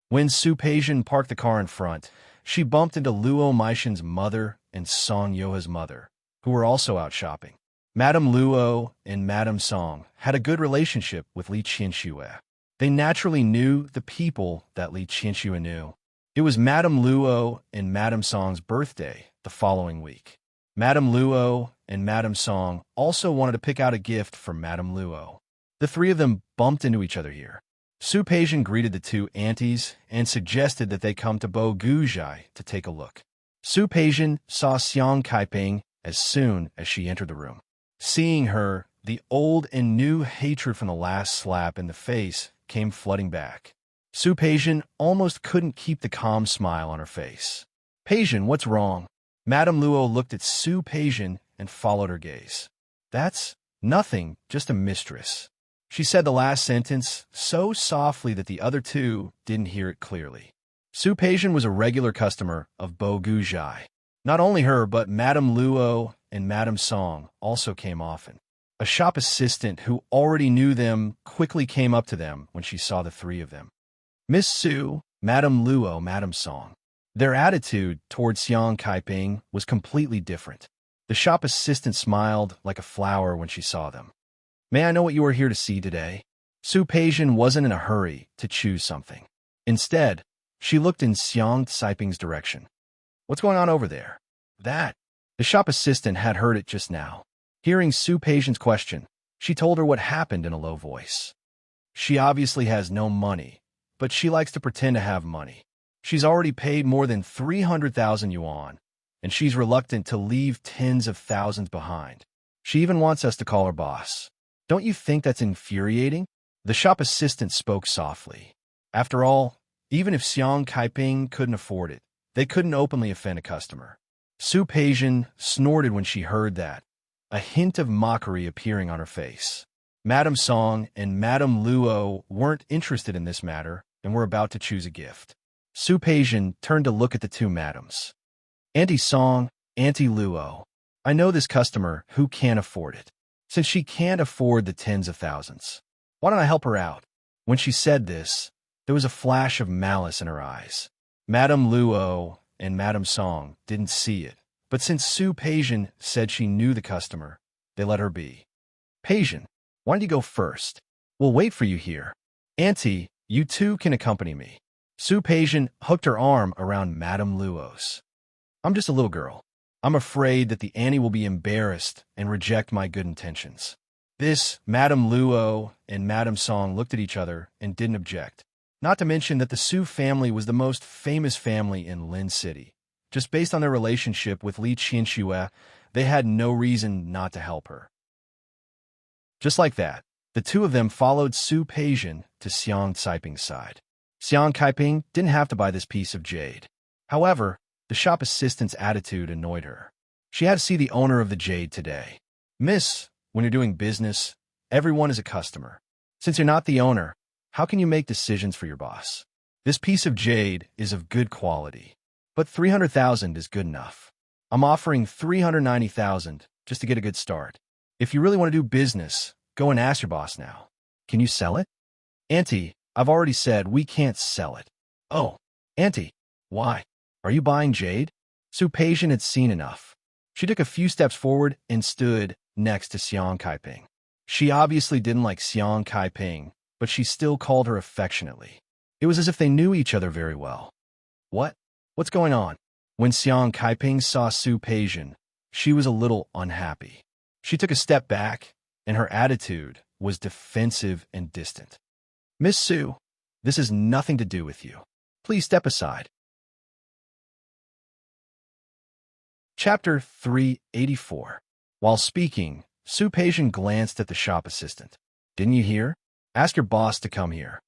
When Su Peijian parked the car in front, she bumped into Luo Meishan's mother and Song Yoha's mother, who were also out shopping. Madame Luo and Madame Song had a good relationship with Li Qianxue. They naturally knew the people that Li Qianxue knew. It was Madame Luo and Madame Song's birthday the following week. Madame Luo and Madame Song also wanted to pick out a gift for Madame Luo. The three of them bumped into each other here. Su Peijian greeted the two aunties and suggested that they come to Bo Guzhai to take a look. Su Peijian saw Xiang Kaiping as soon as she entered the room. Seeing her, the old and new hatred from the last slap in the face came flooding back. Su Peijian almost couldn't keep the calm smile on her face. "Peijian, what's wrong?" Madame Luo looked at Su Peijian and followed her gaze. "That's nothing, just a mistress." She said the last sentence so softly that the other two didn't hear it clearly. Su Peijian was a regular customer of Bo Guzhai. Not only her, but Madame Luo and Madame Song also came often. A shop assistant who already knew them quickly came up to them when she saw the three of them. Miss Su, Madame Luo, Madame Song. Their attitude toward Xiang Kaiping was completely different. The shop assistant smiled like a flower when she saw them. "May I know what you are here to see today?" Su Peijian wasn't in a hurry to choose something. Instead, she looked in Xiang Kaiping's direction. "What's going on over there?" "That." The shop assistant had heard it just now. Hearing Su Peijian's question, she told her what happened in a low voice. She obviously has no money, but she likes to pretend to have money. She's already paid more than 300,000 yuan, and she's reluctant to leave tens of thousands behind. She even wants us to call her boss. Don't you think that's infuriating? The shop assistant spoke softly. After all, even if Xiang Kaiping couldn't afford it, they couldn't openly offend a customer. Su Peijian snorted when she heard that, a hint of mockery appearing on her face. Madame Song and Madame Luo weren't interested in this matter and were about to choose a gift. Su Peijian turned to look at the two madams. "Auntie Song, Auntie Luo, I know this customer who can't afford it. Since she can't afford the tens of thousands, why don't I help her out?" When she said this, there was a flash of malice in her eyes. Madame Luo and Madame Song didn't see it, but since Su Peijian said she knew the customer, they let her be. "Peijian, why don't you go first? We'll wait for you here. Auntie, you two can accompany me." Su Peijian hooked her arm around Madame Luo's. "I'm just a little girl. I'm afraid that the auntie will be embarrassed and reject my good intentions." This, Madame Luo and Madame Song looked at each other and didn't object. Not to mention that the Su family was the most famous family in Lin City. Just based on their relationship with Li Qianxue, they had no reason not to help her. Just like that, the two of them followed Su Peijian to Xiang Kaiping's side. Xiang Kaiping didn't have to buy this piece of jade. However, the shop assistant's attitude annoyed her. She had to see the owner of the jade today. "Miss, when you're doing business, everyone is a customer. Since you're not the owner, how can you make decisions for your boss? This piece of jade is of good quality, but 300,000 is good enough. I'm offering 390,000 just to get a good start. If you really want to do business, go and ask your boss now. Can you sell it?" "Auntie, I've already said we can't sell it." "Oh, Auntie, why? Are you buying jade?" Su Peijian had seen enough. She took a few steps forward and stood next to Xiang Kaiping. She obviously didn't like Xiang Kaiping, but she still called her affectionately. It was as if they knew each other very well. What's going on?" When Xiang Kaiping saw Su Peijian, she was a little unhappy. She took a step back, and her attitude was defensive and distant. "Miss Su, this has nothing to do with you. Please step aside." Chapter 384. While speaking, Su Peijian glanced at the shop assistant. "Didn't you hear? Ask your boss to come here."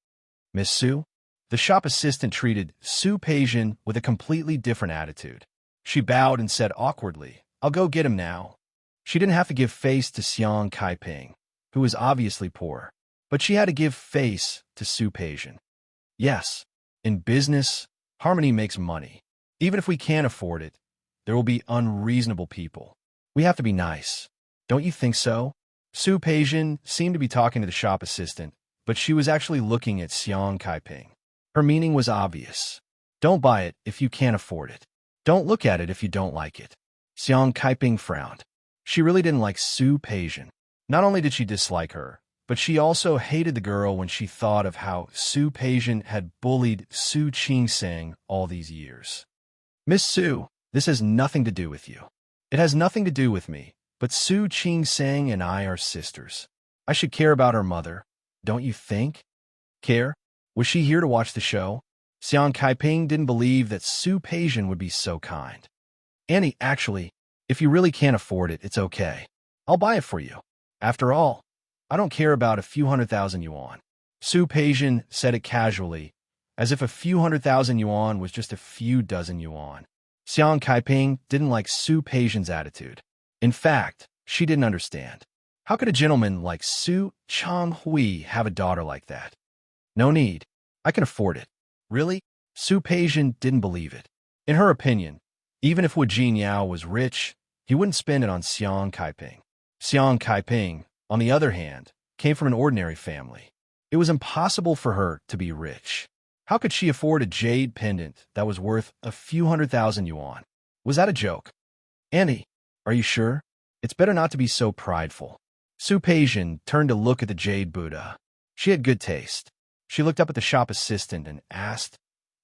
"Miss Su?" The shop assistant treated Su Peijian with a completely different attitude. She bowed and said awkwardly, "I'll go get him now." She didn't have to give face to Xiang Kaiping, who was obviously poor, but she had to give face to Su Peijian. Yes, in business, harmony makes money. Even if we can't afford it, there will be unreasonable people. We have to be nice. Don't you think so? Su Peijian seemed to be talking to the shop assistant, but she was actually looking at Xiang Kaiping. Her meaning was obvious. Don't buy it if you can't afford it. Don't look at it if you don't like it. Xiang Kaiping frowned. She really didn't like Su Peijian. Not only did she dislike her, but she also hated the girl when she thought of how Su Peijian had bullied Su Qingsang all these years. Miss Su, this has nothing to do with you. It has nothing to do with me, but Su Qingsang and I are sisters. I should care about her mother, don't you think? Care? Was she here to watch the show? Xiang Kaiping didn't believe that Su Peijian would be so kind. Annie, actually, if you really can't afford it, it's okay. I'll buy it for you. After all, I don't care about a few 100,000 yuan. Su Peijian said it casually, as if a few 100,000 yuan was just a few dozen yuan. Xiang Kaiping didn't like Su Peijian's attitude. In fact, she didn't understand. How could a gentleman like Su Changhui have a daughter like that? No need. I can afford it. Really? Su Peijian didn't believe it. In her opinion, even if Wu Jinyao was rich, he wouldn't spend it on Xiang Kaiping. Xiang Kaiping, on the other hand, came from an ordinary family. It was impossible for her to be rich. How could she afford a jade pendant that was worth a few 100,000 yuan? Was that a joke? Annie, are you sure? It's better not to be so prideful. Su Peijian turned to look at the jade Buddha. She had good taste. She looked up at the shop assistant and asked,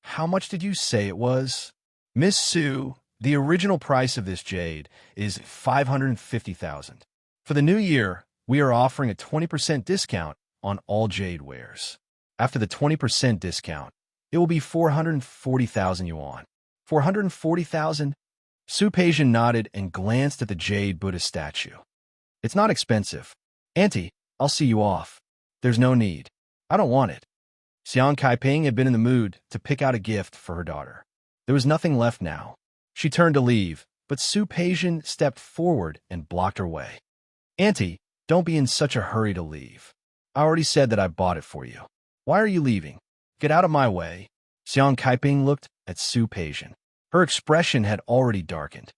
"How much did you say it was?" "Miss Su, the original price of this jade is 550,000. For the new year, we are offering a 20% discount on all jade wares. After the 20% discount, it will be 440,000 yuan. 440,000? Su Peijian nodded and glanced at the jade Buddha statue. It's not expensive. Auntie, I'll see you off. There's no need. I don't want it. Xiang Kaiping had been in the mood to pick out a gift for her daughter. There was nothing left now. She turned to leave, but Su Peijian stepped forward and blocked her way. Auntie, don't be in such a hurry to leave. I already said that I bought it for you. Why are you leaving? Get out of my way. Xiang Kaiping looked at Su Peijian. Her expression had already darkened.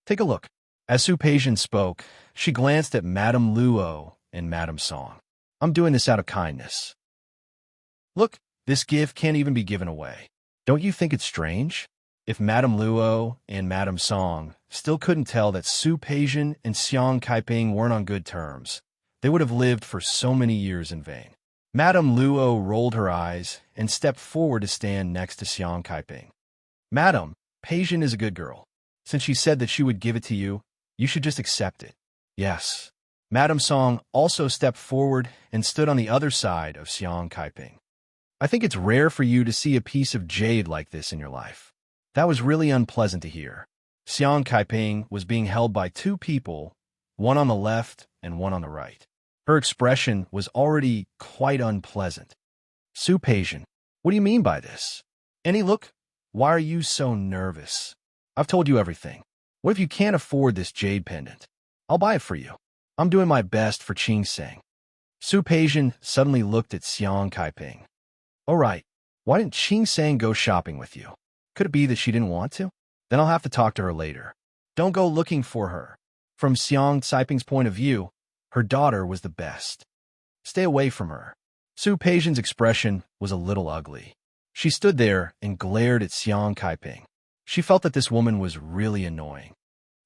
Take a look. As Su Peijian spoke, she glanced at Madame Luo and Madame Song. I'm doing this out of kindness. Look, this gift can't even be given away. Don't you think it's strange? If Madame Luo and Madame Song still couldn't tell that Su Peijian and Xiang Kaiping weren't on good terms, they would have lived for so many years in vain. Madame Luo rolled her eyes and stepped forward to stand next to Xiang Kaiping. Madame, Peijian is a good girl. Since she said that she would give it to you, you should just accept it. Yes. Madame Song also stepped forward and stood on the other side of Xiang Kaiping. I think it's rare for you to see a piece of jade like this in your life. That was really unpleasant to hear. Xiang Kaiping was being held by two people, one on the left and one on the right. Her expression was already quite unpleasant. Su Peijian, what do you mean by this? Annie, look, why are you so nervous? I've told you everything. What if you can't afford this jade pendant? I'll buy it for you. I'm doing my best for Qingsang. Su Peijian suddenly looked at Xiang Kaiping. All right, why didn't Qingsang go shopping with you? Could it be that she didn't want to? Then I'll have to talk to her later. Don't go looking for her. From Xiang Caiping's point of view, her daughter was the best. Stay away from her. Su Peijian's expression was a little ugly. She stood there and glared at Xiang Kaiping. She felt that this woman was really annoying.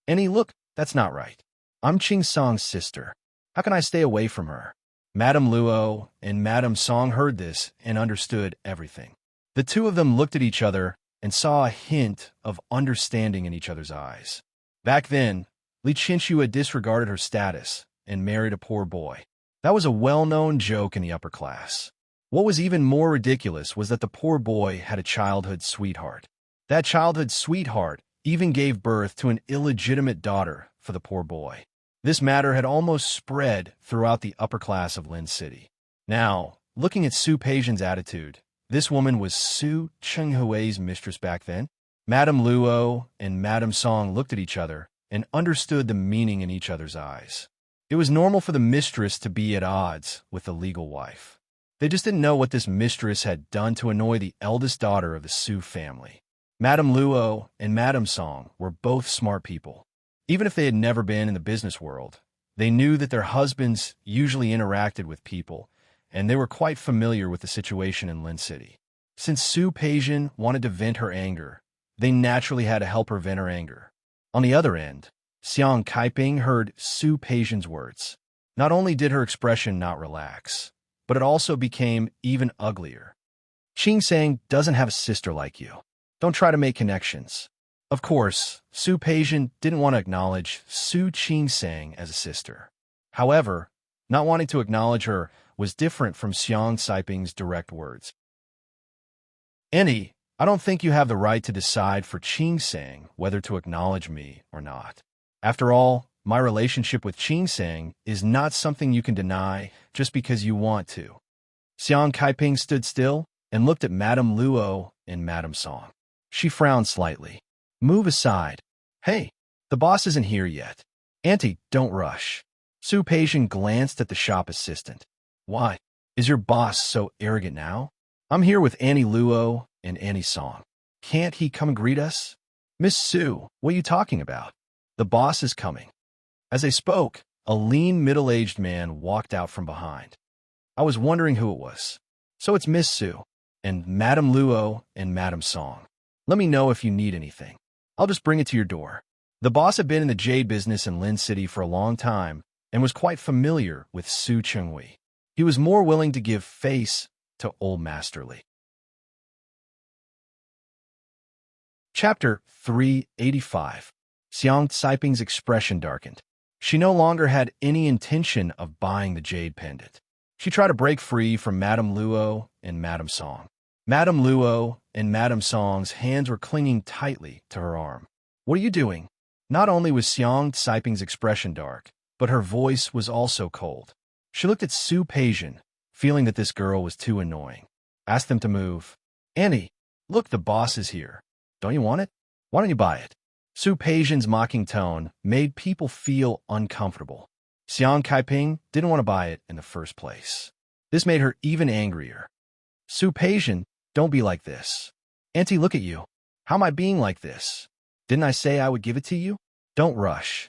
Annie, look, that's not right. I'm Qingsang's sister. How can I stay away from her? Madame Luo and Madame Song heard this and understood everything. The two of them looked at each other and saw a hint of understanding in each other's eyes. Back then, Li Qinshu had disregarded her status and married a poor boy. That was a well-known joke in the upper class. What was even more ridiculous was that the poor boy had a childhood sweetheart. That childhood sweetheart even gave birth to an illegitimate daughter for the poor boy. This matter had almost spread throughout the upper class of Lin City. Now, looking at Su Peijian's attitude, this woman was Su Chenghui's mistress back then. Madame Luo and Madame Song looked at each other and understood the meaning in each other's eyes. It was normal for the mistress to be at odds with the legal wife. They just didn't know what this mistress had done to annoy the eldest daughter of the Su family. Madame Luo and Madame Song were both smart people. Even if they had never been in the business world, they knew that their husbands usually interacted with people, and they were quite familiar with the situation in Lin City. Since Su Peijian wanted to vent her anger, they naturally had to help her vent her anger. On the other end, Xiang Kaiping heard Su Peijian's words. Not only did her expression not relax, but it also became even uglier. Qing Sang doesn't have a sister like you. Don't try to make connections. Of course, Su Peijian didn't want to acknowledge Su Qing Sang as a sister. However, not wanting to acknowledge her was different from Xiang Saiping's direct words. Annie, I don't think you have the right to decide for Qing Sang whether to acknowledge me or not. After all, my relationship with Qing Sang is not something you can deny just because you want to. Xiang Kaiping stood still and looked at Madame Luo and Madame Song. She frowned slightly. Move aside. Hey, the boss isn't here yet. Auntie, don't rush. Su Peijian glanced at the shop assistant. Why? Is your boss so arrogant now? I'm here with Annie Luo and Annie Song. Can't he come and greet us? Miss Su, what are you talking about? The boss is coming. As they spoke, a lean, middle-aged man walked out from behind. I was wondering who it was. So it's Miss Su, and Madame Luo and Madame Song. Let me know if you need anything. I'll just bring it to your door. The boss had been in the jade business in Lin City for a long time and was quite familiar with Su Chenghui. He was more willing to give face to Old Masterly. Chapter 385. Xiang Saiping's expression darkened. She no longer had any intention of buying the jade pendant. She tried to break free from Madame Luo and Madame Song. Madame Luo and Madame Song's hands were clinging tightly to her arm. What are you doing? Not only was Xiang Saiping's expression dark, but her voice was also cold. She looked at Su Peijian, feeling that this girl was too annoying. Asked them to move. Annie, look, the boss is here. Don't you want it? Why don't you buy it? Su Peijian's mocking tone made people feel uncomfortable. Xiang Kaiping didn't want to buy it in the first place. This made her even angrier. Su Peijian, don't be like this. Auntie, look at you. How am I being like this? Didn't I say I would give it to you? Don't rush.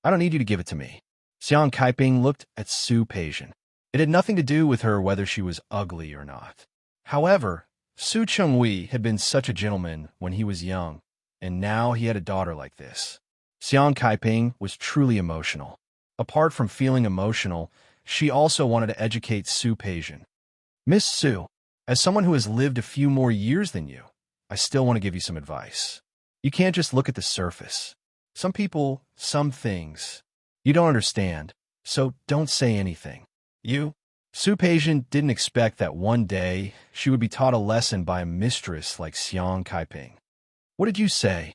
I don't need you to give it to me. Xiang Kaiping looked at Su Peijian. It had nothing to do with her whether she was ugly or not. However, Su Chenghui had been such a gentleman when he was young, and now he had a daughter like this. Xiang Kaiping was truly emotional. Apart from feeling emotional, she also wanted to educate Su Peijian. Miss Su, as someone who has lived a few more years than you, I still want to give you some advice. You can't just look at the surface. Some people, some things, you don't understand, so don't say anything. Su Peijian didn't expect that one day she would be taught a lesson by a mistress like Xiang Kaiping. What did you say?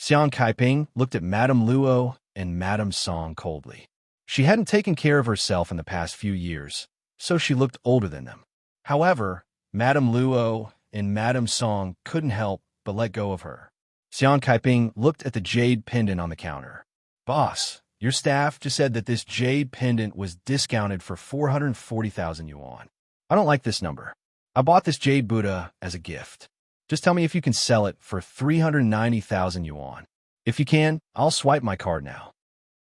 Xiang Kaiping looked at Madame Luo and Madame Song coldly. She hadn't taken care of herself in the past few years, so she looked older than them. However, Madame Luo and Madame Song couldn't help but let go of her. Xiang Kaiping looked at the jade pendant on the counter. Boss, your staff just said that this jade pendant was discounted for 440,000 yuan. I don't like this number. I bought this jade Buddha as a gift. Just tell me if you can sell it for 390,000 yuan. If you can, I'll swipe my card now.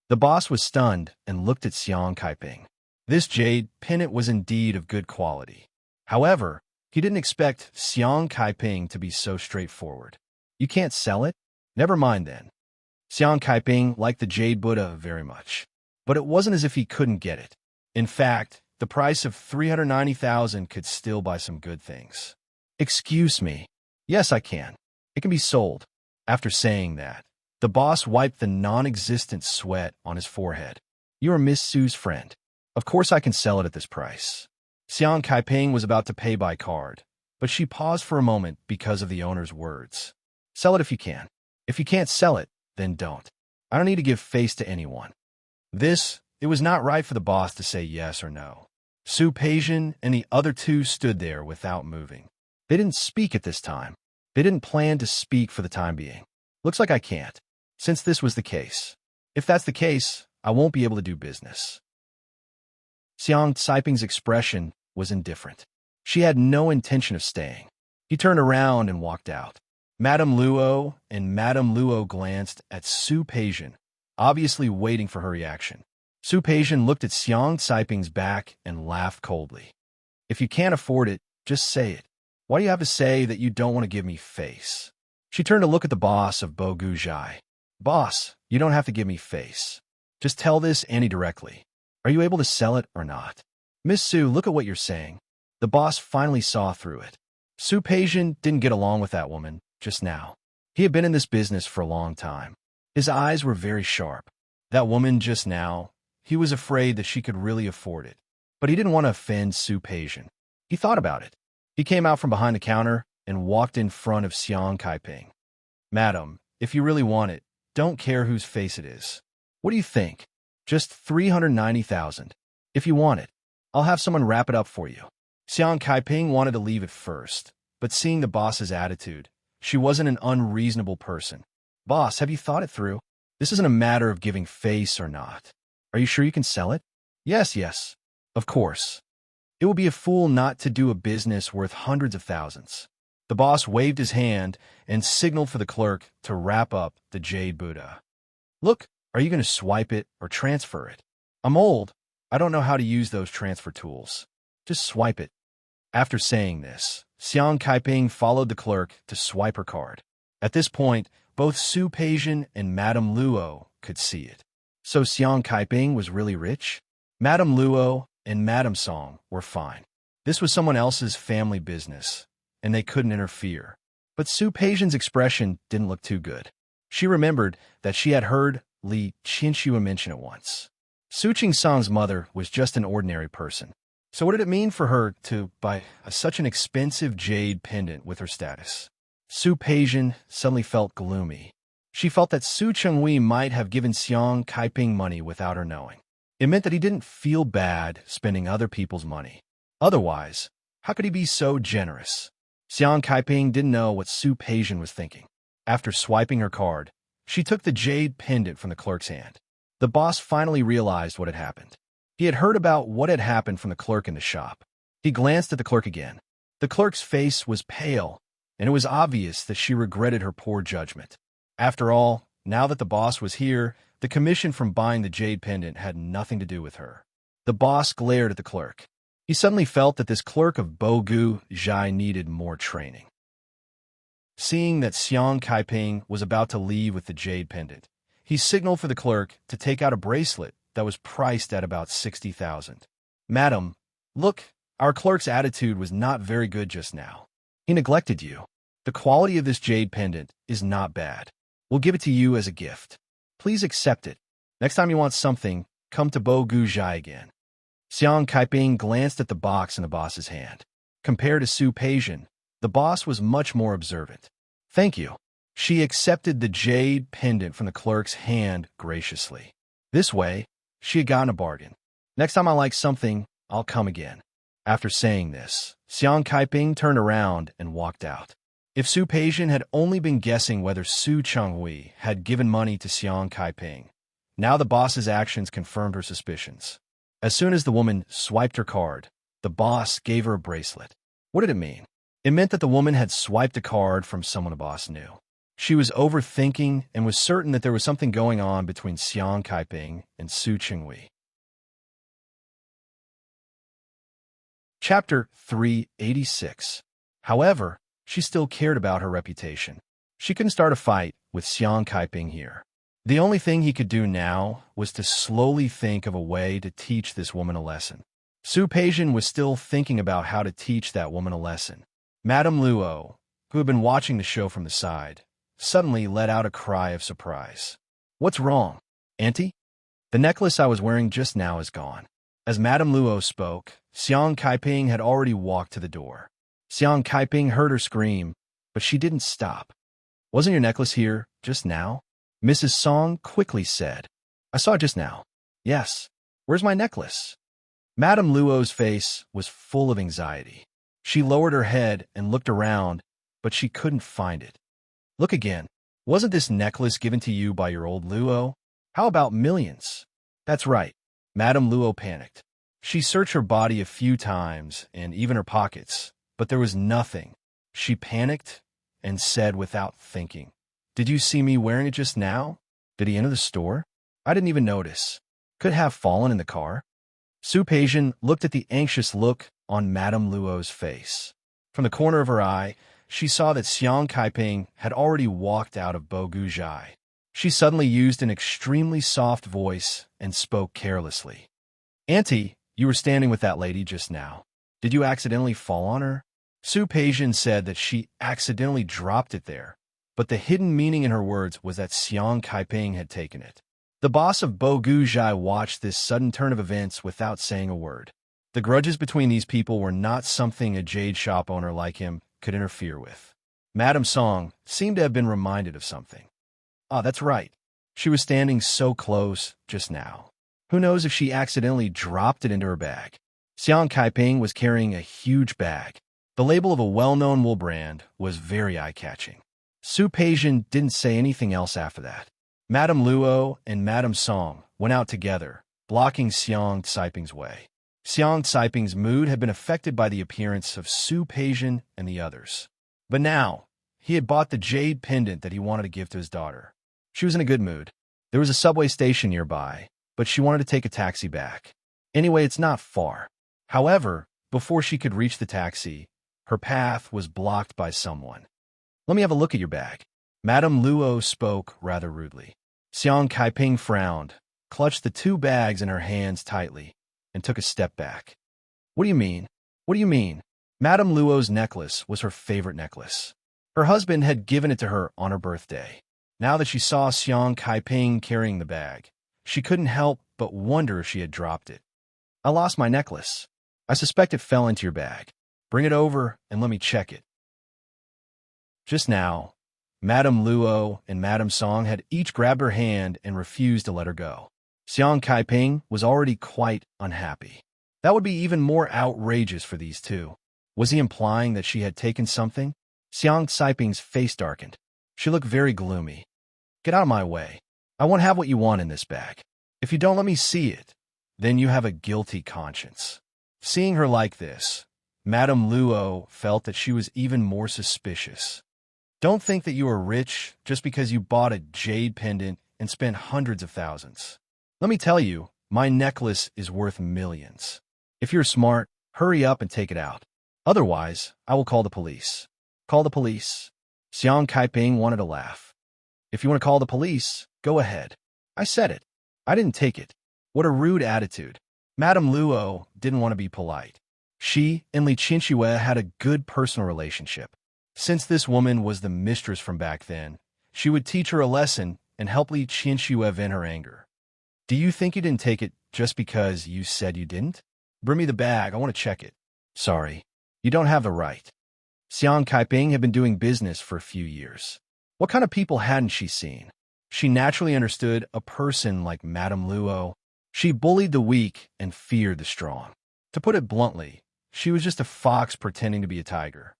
The boss was stunned and looked at Xiang Kaiping. This jade pendant was indeed of good quality. However, he didn't expect Xiang Kaiping to be so straightforward. You can't sell it? Never mind then. Xiang Kaiping liked the jade Buddha very much, but it wasn't as if he couldn't get it. In fact, the price of 390,000 could still buy some good things. Excuse me. Yes, I can. It can be sold. After saying that, the boss wiped the non-existent sweat on his forehead. You are Miss Su's friend. Of course I can sell it at this price. Xiang Kaiping was about to pay by card, but she paused for a moment because of the owner's words. Sell it if you can. If you can't sell it, then don't. I don't need to give face to anyone. It was not right for the boss to say yes or no. Su Peijian and the other two stood there without moving. They didn't speak at this time. They didn't plan to speak for the time being. Looks like I can't, since this was the case. If that's the case, I won't be able to do business. Xiang Saiping's expression was indifferent. She had no intention of staying. He turned around and walked out. Madame Luo and Madame Luo glanced at Su Peijian, obviously waiting for her reaction. Su Peijian looked at Xiang Saiping's back and laughed coldly. If you can't afford it, just say it. Why do you have to say that you don't want to give me face? She turned to look at the boss of Bo Guzhai. Boss, you don't have to give me face. Just tell this Annie directly. Are you able to sell it or not? Miss Sue, look at what you're saying. The boss finally saw through it. Sue Paisian didn't get along with that woman just now. He had been in this business for a long time. His eyes were very sharp. That woman just now, he was afraid that she could really afford it. But he didn't want to offend Sue Paisian. He thought about it. He came out from behind the counter and walked in front of Xiang Kaiping. Madam, if you really want it, don't care whose face it is. What do you think? Just 390,000. If you want it, I'll have someone wrap it up for you. Xiang Kaiping wanted to leave at first, but seeing the boss's attitude, she wasn't an unreasonable person. Boss, have you thought it through? This isn't a matter of giving face or not. Are you sure you can sell it? Yes. Of course. It would be a fool not to do a business worth hundreds of thousands. The boss waved his hand and signaled for the clerk to wrap up the Jade Buddha. Look, are you going to swipe it or transfer it? I'm old. I don't know how to use those transfer tools. Just swipe it. After saying this, Xiang Kaiping followed the clerk to swipe her card. At this point, both Sue Paisian and Madame Luo could see it. So Xiang Kaiping was really rich? Madame Luo and Madame Song were fine. This was someone else's family business, and they couldn't interfere. But Sue Paisian's expression didn't look too good. She remembered that she had heard Li Qinxue mention it once. Su Qing-song's mother was just an ordinary person. So what did it mean for her to buy such an expensive jade pendant with her status? Sue Paisian suddenly felt gloomy. She felt that Su Chenghui might have given Xiang Kaiping money without her knowing. It meant that he didn't feel bad spending other people's money. Otherwise, how could he be so generous? Xiang Kaiping didn't know what Sue Paisian was thinking. After swiping her card, she took the jade pendant from the clerk's hand. The boss finally realized what had happened. He had heard about what had happened from the clerk in the shop. He glanced at the clerk again. The clerk's face was pale, and it was obvious that she regretted her poor judgment. After all, now that the boss was here, the commission from buying the jade pendant had nothing to do with her. The boss glared at the clerk. He suddenly felt that this clerk of Bogu Zhai needed more training. Seeing that Xiang Kaiping was about to leave with the jade pendant, he signaled for the clerk to take out a bracelet that was priced at about 60,000. Madam, look, our clerk's attitude was not very good just now. He neglected you. The quality of this jade pendant is not bad. We'll give it to you as a gift. Please accept it. Next time you want something, come to Bogu Zhai again. Xiang Kaiping glanced at the box in the boss's hand. Compared to Sue Paisian, the boss was much more observant. Thank you. She accepted the jade pendant from the clerk's hand graciously. This way, she had gotten a bargain. Next time I like something, I'll come again. After saying this, Xiang Kaiping turned around and walked out. If Sue Paisian had only been guessing whether Su Chenghui had given money to Xiang Kaiping, now the boss's actions confirmed her suspicions. As soon as the woman swiped her card, the boss gave her a bracelet. What did it mean? It meant that the woman had swiped a card from someone the boss knew. She was overthinking and was certain that there was something going on between Xiang Kaiping and Su Chenghui. Chapter 386. However, she still cared about her reputation. She couldn't start a fight with Xiang Kaiping here. The only thing he could do now was to slowly think of a way to teach this woman a lesson. Sue Paisian was still thinking about how to teach that woman a lesson. Madame Luo, who had been watching the show from the side, suddenly let out a cry of surprise. What's wrong, Auntie? The necklace I was wearing just now is gone. As Madame Luo spoke, Xiang Kaiping had already walked to the door. Xiang Kaiping heard her scream, but she didn't stop. Wasn't your necklace here just now? Mrs. Song quickly said. I saw it just now. Yes. Where's my necklace? Madame Luo's face was full of anxiety. She lowered her head and looked around, but she couldn't find it. Look again. Wasn't this necklace given to you by your old Luo? How about millions? That's right. Madame Luo panicked. She searched her body a few times and even her pockets, but there was nothing. She panicked and said without thinking, Did you see me wearing it just now? Did he enter the store? I didn't even notice. Could have fallen in the car. Sue Paisian looked at the anxious look on Madame Luo's face. From the corner of her eye, she saw that Xiang Kaiping had already walked out of Bogu Zhai. She suddenly used an extremely soft voice and spoke carelessly. "Auntie, you were standing with that lady just now. Did you accidentally fall on her?" Su Peijian said that she accidentally dropped it there, but the hidden meaning in her words was that Xiang Kaiping had taken it. The boss of Bo Guzhai watched this sudden turn of events without saying a word. The grudges between these people were not something a jade shop owner like him could interfere with. Madame Song seemed to have been reminded of something. Ah, that's right. She was standing so close just now. Who knows if she accidentally dropped it into her bag. Xiang Kaiping was carrying a huge bag. The label of a well-known wool brand was very eye-catching. Su Peijian didn't say anything else after that. Madame Luo and Madame Song went out together, blocking Xiang Caiping's way. Xiang Caiping's mood had been affected by the appearance of Su Peijian and the others. But now, he had bought the jade pendant that he wanted to give to his daughter. She was in a good mood. There was a subway station nearby, but she wanted to take a taxi back. Anyway, it's not far. However, before she could reach the taxi, her path was blocked by someone. "Let me have a look at your bag." Madame Luo spoke rather rudely. Xiang Kaiping frowned, clutched the two bags in her hands tightly, and took a step back. "What do you mean? What do you mean?" Madame Luo's necklace was her favorite necklace. Her husband had given it to her on her birthday. Now that she saw Xiang Kaiping carrying the bag, she couldn't help but wonder if she had dropped it. "I lost my necklace. I suspect it fell into your bag. Bring it over and let me check it." Just now, Madame Luo and Madame Song had each grabbed her hand and refused to let her go. Xiang Kaiping was already quite unhappy. That would be even more outrageous for these two. Was he implying that she had taken something? Xiang Caiping's face darkened. She looked very gloomy. "Get out of my way. I won't have what you want in this bag. If you don't let me see it, then you have a guilty conscience." Seeing her like this, Madame Luo felt that she was even more suspicious. "Don't think that you are rich just because you bought a jade pendant and spent hundreds of thousands. Let me tell you, my necklace is worth millions. If you're smart, hurry up and take it out. Otherwise, I will call the police." "Call the police?" Xiang Kaiping wanted to laugh. "If you want to call the police, go ahead. I said it. I didn't take it." What a rude attitude. Madame Luo didn't want to be polite. She and Li Qinxue had a good personal relationship. Since this woman was the mistress from back then, she would teach her a lesson and help Li Qinxue vent her anger. "Do you think you didn't take it just because you said you didn't? Bring me the bag, I want to check it." "Sorry, you don't have the right." Xiang Kaiping had been doing business for a few years. What kind of people hadn't she seen? She naturally understood a person like Madame Luo. She bullied the weak and feared the strong. To put it bluntly, she was just a fox pretending to be a tiger.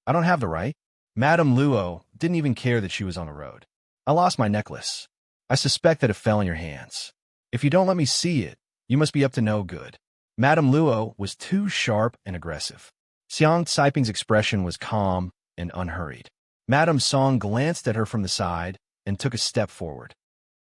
"I don't have the right." Madame Luo didn't even care that she was on the road. "I lost my necklace. I suspect that it fell in your hands. If you don't let me see it, you must be up to no good." Madame Luo was too sharp and aggressive. Xiang Caiping's expression was calm and unhurried. Madame Song glanced at her from the side and took a step forward.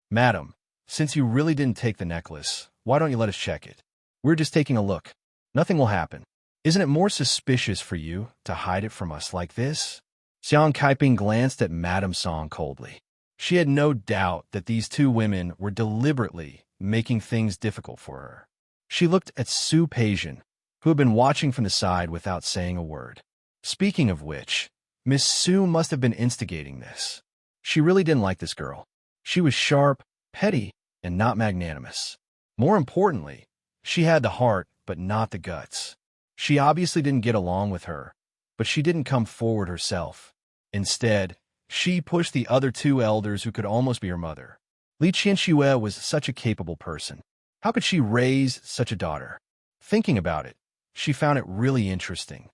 "Madam, since you really didn't take the necklace, why don't you let us check it? We're just taking a look. Nothing will happen. Isn't it more suspicious for you to hide it from us like this?" Xiang Kaiping glanced at Madame Song coldly. She had no doubt that these two women were deliberately making things difficult for her. She looked at Su Peijian, who had been watching from the side without saying a word. Speaking of which, Miss Su must have been instigating this. She really didn't like this girl. She was sharp, petty, and not magnanimous. More importantly, she had the heart but not the guts. She obviously didn't get along with her, but she didn't come forward herself. Instead, she pushed the other two elders who could almost be her mother. Li Qinxue was such a capable person. How could she raise such a daughter? Thinking about it, she found it really interesting.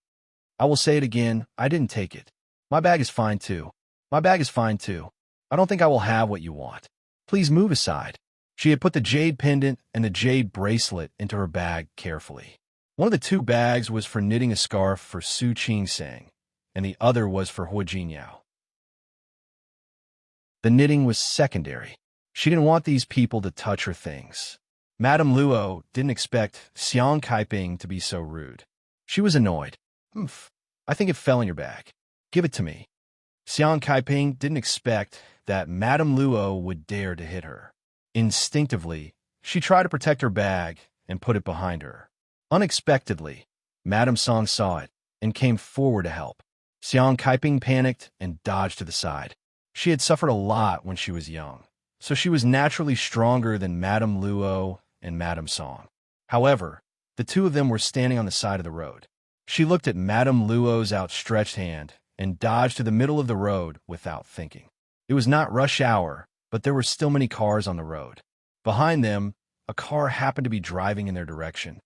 "I will say it again, I didn't take it. My bag is fine too. My bag is fine too. I don't think I will have what you want. Please move aside." She had put the jade pendant and the jade bracelet into her bag carefully. One of the two bags was for knitting a scarf for Su Qingsang, and the other was for Hua Jinyao. The knitting was secondary. She didn't want these people to touch her things. Madame Luo didn't expect Xiang Kaiping to be so rude. She was annoyed. "Humph, I think it fell in your bag. Give it to me." Xiang Kaiping didn't expect that Madame Luo would dare to hit her. Instinctively, she tried to protect her bag and put it behind her. Unexpectedly, Madame Song saw it and came forward to help. Xiang Kaiping panicked and dodged to the side. She had suffered a lot when she was young, so she was naturally stronger than Madame Luo and Madame Song. However, the two of them were standing on the side of the road. She looked at Madame Luo's outstretched hand and dodged to the middle of the road without thinking. It was not rush hour, but there were still many cars on the road. Behind them, a car happened to be driving in their direction.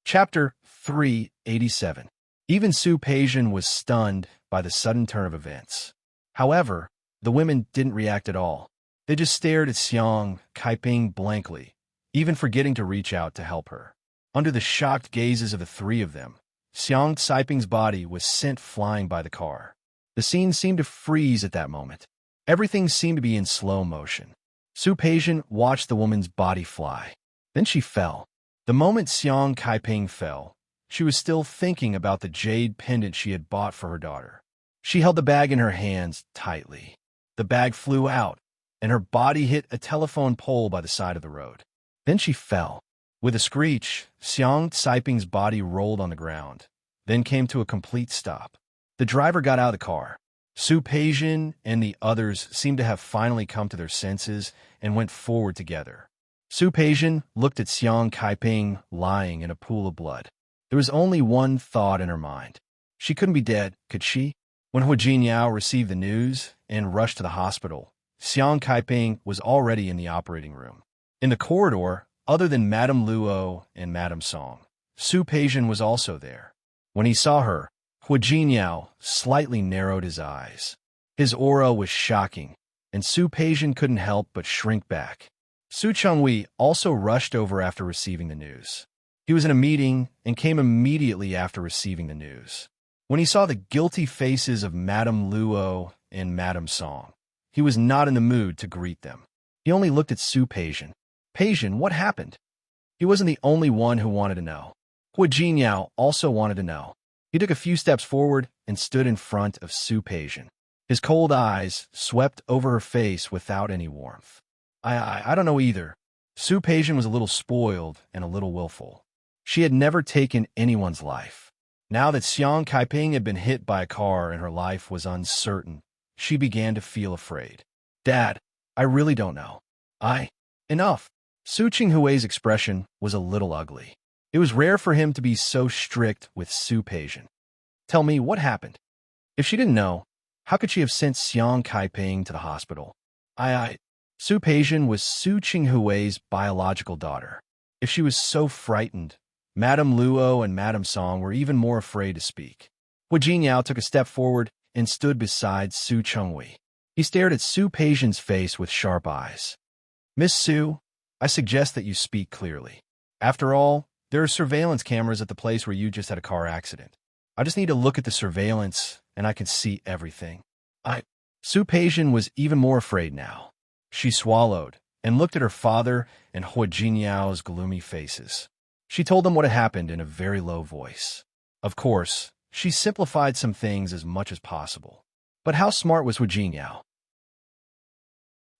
Chapter 387. Even Su Peijian was stunned by the sudden turn of events. However, the women didn't react at all. They just stared at Xiang Kaiping blankly, even forgetting to reach out to help her. Under the shocked gazes of the three of them, Xiang Kaiping's body was sent flying by the car. The scene seemed to freeze at that moment. Everything seemed to be in slow motion. Su Peijian watched the woman's body fly. Then she fell. The moment Xiang Kaiping fell, she was still thinking about the jade pendant she had bought for her daughter. She held the bag in her hands tightly. The bag flew out, and her body hit a telephone pole by the side of the road. Then she fell. With a screech, Xiang Kaiping's body rolled on the ground, then came to a complete stop. The driver got out of the car. Su Peijian and the others seemed to have finally come to their senses and went forward together. Su Peijian looked at Xiang Kaiping lying in a pool of blood. There was only one thought in her mind. She couldn't be dead, could she? When Hu Jinyao received the news and rushed to the hospital, Xiang Kaiping was already in the operating room. In the corridor, other than Madame Luo and Madame Song, Su Peijian was also there. When he saw her, Hu Jinyao slightly narrowed his eyes. His aura was shocking, and Su Peijian couldn't help but shrink back. Su Chenghui also rushed over after receiving the news. He was in a meeting and came immediately after receiving the news. When he saw the guilty faces of Madame Luo and Madame Song, he was not in the mood to greet them. He only looked at Su Peijian. Peijian, what happened? He wasn't the only one who wanted to know. Hu Jinyao also wanted to know. He took a few steps forward and stood in front of Su Peijian. His cold eyes swept over her face without any warmth. I don't know either. Su Peijian was a little spoiled and a little willful. She had never taken anyone's life. Now that Xiang Kaiping had been hit by a car and her life was uncertain, she began to feel afraid. Dad, I really don't know. Enough. Su Chenghui's expression was a little ugly. It was rare for him to be so strict with Su Peijian. Tell me, what happened? If she didn't know, how could she have sent Xiang Kaiping to the hospital? Su Peijian was Su Chenghui's biological daughter. If she was so frightened, Madame Luo and Madame Song were even more afraid to speak. Hu Jinyao took a step forward and stood beside Su Chenghui. He stared at Su Peijian's face with sharp eyes. Miss Su, I suggest that you speak clearly. After all, there are surveillance cameras at the place where you just had a car accident. I just need to look at the surveillance, and I can see everything. Su Peijian was even more afraid now. She swallowed and looked at her father and Hu Jinyao's gloomy faces. She told them what had happened in a very low voice. Of course, she simplified some things as much as possible. But how smart was Hu Jinyao?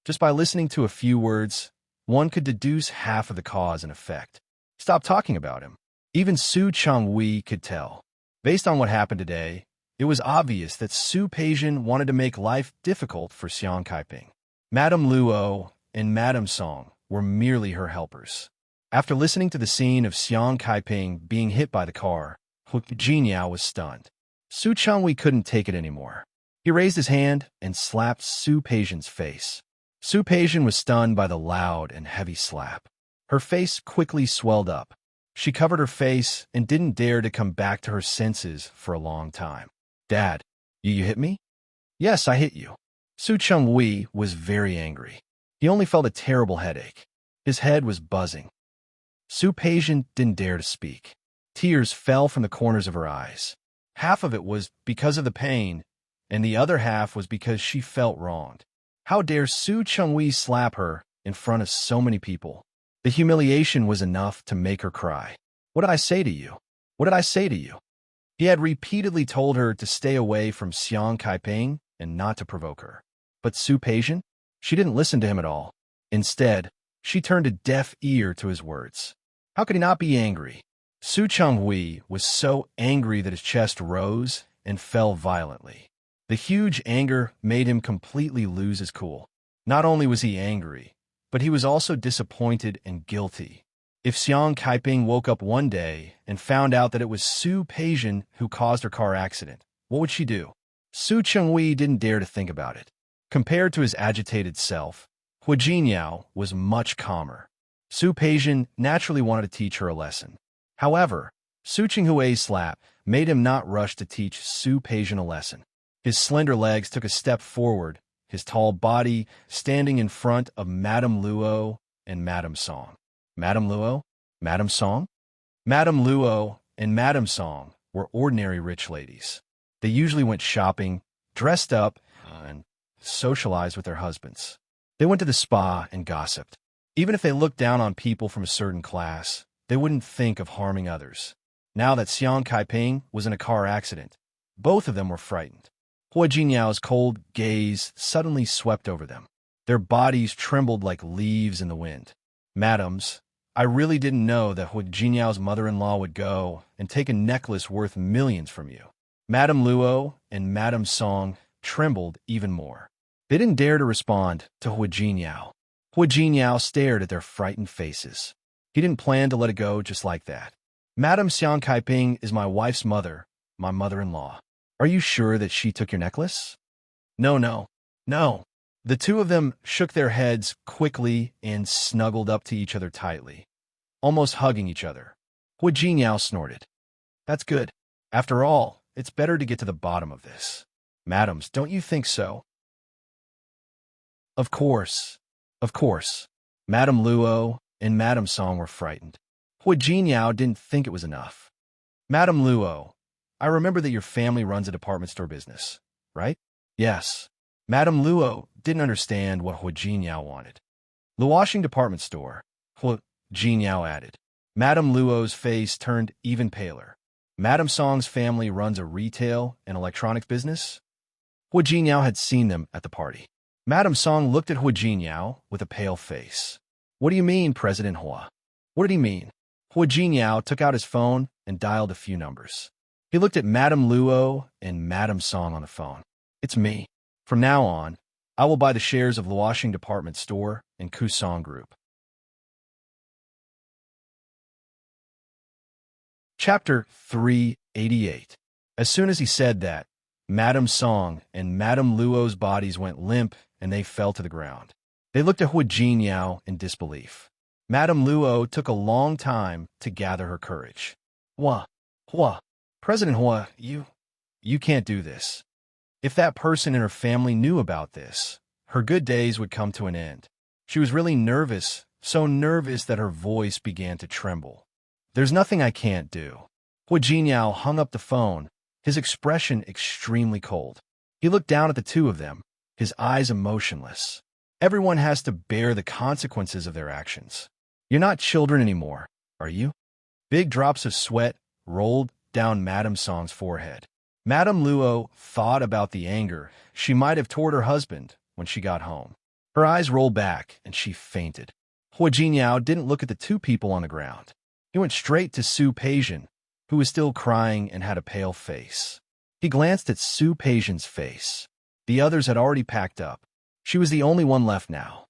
Just by listening to a few words, one could deduce half of the cause and effect. Stop talking about him. Even Su Chenghui could tell. Based on what happened today, it was obvious that Su Peijian wanted to make life difficult for Xiang Kaiping. Madame Luo and Madame Song were merely her helpers. After listening to the scene of Xiang Kaiping being hit by the car, Hu Jinyao was stunned. Su Chenghui couldn't take it anymore. He raised his hand and slapped Su Peijian's face. Su Peijian was stunned by the loud and heavy slap. Her face quickly swelled up. She covered her face and didn't dare to come back to her senses for a long time. Dad, you hit me? Yes, I hit you. Su Chenghui was very angry. He only felt a terrible headache. His head was buzzing. Su Peijian didn't dare to speak. Tears fell from the corners of her eyes. Half of it was because of the pain, and the other half was because she felt wronged. How dare Su Chenghui slap her in front of so many people? The humiliation was enough to make her cry. What did I say to you? What did I say to you? He had repeatedly told her to stay away from Xiang Kaiping and not to provoke her. But Su Peijian? She didn't listen to him at all. Instead, she turned a deaf ear to his words. How could he not be angry? Su Chenghui was so angry that his chest rose and fell violently. The huge anger made him completely lose his cool. Not only was he angry, but he was also disappointed and guilty. If Xiang Kaiping woke up one day and found out that it was Su Peijian who caused her car accident, what would she do? Su Chenghui didn't dare to think about it. Compared to his agitated self, Hu Jinyao was much calmer. Su Peijian naturally wanted to teach her a lesson. However, Su Chenghui's slap made him not rush to teach Su Peijian a lesson. His slender legs took a step forward, his tall body standing in front of Madame Luo and Madame Song. Madame Luo? Madame Song? Madame Luo and Madame Song were ordinary rich ladies. They usually went shopping, dressed up, and socialized with their husbands. They went to the spa and gossiped. Even if they looked down on people from a certain class, they wouldn't think of harming others. Now that Xiang Kaiping was in a car accident, both of them were frightened. Hu Jinyao's cold gaze suddenly swept over them. Their bodies trembled like leaves in the wind. Madams, I really didn't know that Hu Jinyao's mother-in-law would go and take a necklace worth millions from you. Madame Luo and Madame Song trembled even more. They didn't dare to respond to Hu Jinyao. Hu Jinyao stared at their frightened faces. He didn't plan to let it go just like that. Madame Xiang Kaiping is my wife's mother, my mother-in-law. Are you sure that she took your necklace? No. The two of them shook their heads quickly and snuggled up to each other tightly, almost hugging each other. Hu Jinyao snorted. That's good. After all, it's better to get to the bottom of this. Madams, don't you think so? Of course. Madame Luo and Madame Song were frightened. Hu Jinyao didn't think it was enough. Madame Luo, I remember that your family runs a department store business, right? Yes. Madame Luo didn't understand what Hu Jinyao wanted. Luoxing department store, Hu Jinyao added. Madame Luo's face turned even paler. Madame Song's family runs a retail and electronics business? Hu Jinyao had seen them at the party. Madame Song looked at Hu Jinyao with a pale face. What do you mean, President Hua? What did he mean? Hu Jinyao took out his phone and dialed a few numbers. He looked at Madame Luo and Madame Song on the phone. It's me. From now on, I will buy the shares of Luoxing Department Store and Kusong Group. Chapter 388. As soon as he said that, Madame Song and Madame Luo's bodies went limp and they fell to the ground. They looked at Hu Jinyao in disbelief. Madame Luo took a long time to gather her courage. Hua, President Hua, you can't do this. If that person and her family knew about this, her good days would come to an end. She was really nervous, so nervous that her voice began to tremble. There's nothing I can't do. Hu Jinyao hung up the phone, his expression extremely cold. He looked down at the two of them, his eyes emotionless. Everyone has to bear the consequences of their actions. You're not children anymore, are you? Big drops of sweat rolled down Madame Song's forehead. Madame Luo thought about the anger she might have toward her husband when she got home. Her eyes rolled back and she fainted. Hu Jinyao didn't look at the two people on the ground. He went straight to Su Peijian, who was still crying and had a pale face. He glanced at Su Peijian's face. The others had already packed up. She was the only one left now.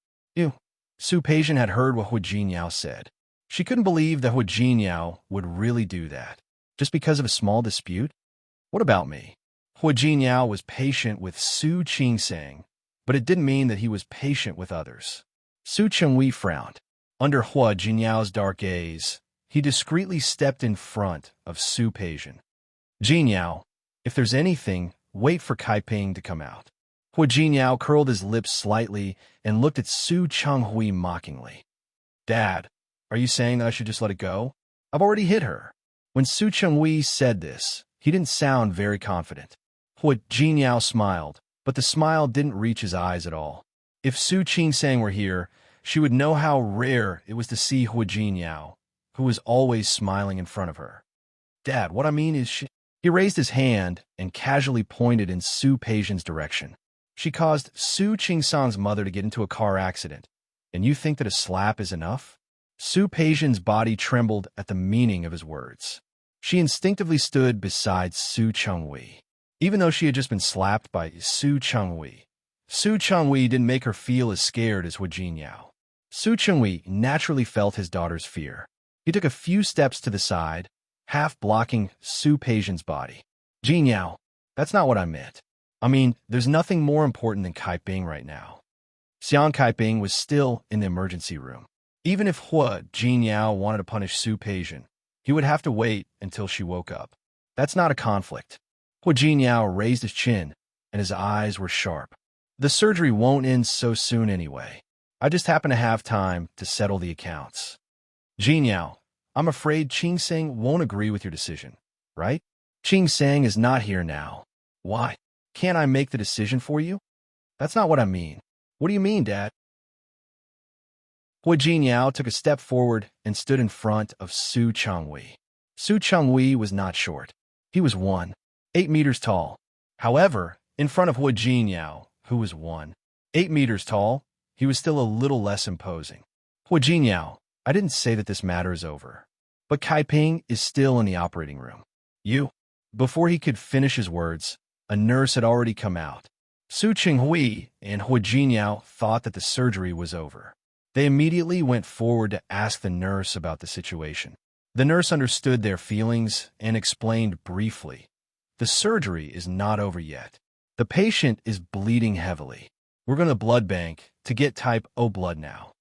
Su Peijian had heard what Hu Jinyao said. She couldn't believe that Hu Jinyao would really do that, just because of a small dispute. What about me? Hu Jinyao was patient with Su Qingsang, but it didn't mean that he was patient with others. Su Chenghui frowned. Under Hu Jinyao's dark gaze, he discreetly stepped in front of Su Peijian. Jinyao, if there's anything, wait for Kaiping to come out. Hu Jinyao curled his lips slightly and looked at Su Chenghui mockingly. Dad, are you saying that I should just let it go? I've already hit her. When Su Chenghui said this, he didn't sound very confident. Hu Jinyao smiled, but the smile didn't reach his eyes at all. If Su Qingsang were here, she would know how rare it was to see Hu Jinyao, who was always smiling in front of her. Dad, what I mean is He raised his hand and casually pointed in Su Peijian's direction. She caused Su Qingsang's mother to get into a car accident, and you think that a slap is enough? Su Peijian's body trembled at the meaning of his words. She instinctively stood beside Su Chenghui. Even though she had just been slapped by Su Chenghui, Su Chenghui didn't make her feel as scared as Hu Jinyao. Su Chenghui naturally felt his daughter's fear. He took a few steps to the side, half blocking Su Peijian's body. Jinyao, that's not what I meant. I mean, there's nothing more important than Kaiping right now. Xiang Kaiping was still in the emergency room. Even if Hu Jinyao wanted to punish Su Peijian, he would have to wait until she woke up. That's not a conflict. Hu Jinyao raised his chin, and his eyes were sharp. The surgery won't end so soon anyway. I just happen to have time to settle the accounts. Jinyao, I'm afraid Qingsang won't agree with your decision, right? Qingsang is not here now. Why? Can't I make the decision for you? That's not what I mean. What do you mean, Dad? Hu Jinyao took a step forward and stood in front of Su Chenghui. Su Chenghui was not short. He was 8 meters tall. However, in front of Hu Jinyao, who was 8 meters tall, he was still a little less imposing. Hu Jinyao, I didn't say that this matter is over. But Kaiping is still in the operating room. Before he could finish his words, a nurse had already come out. Su Chenghui and Hu Jinyao thought that the surgery was over. They immediately went forward to ask the nurse about the situation. The nurse understood their feelings and explained briefly. The surgery is not over yet. The patient is bleeding heavily. We're going to blood bank to get type O blood now.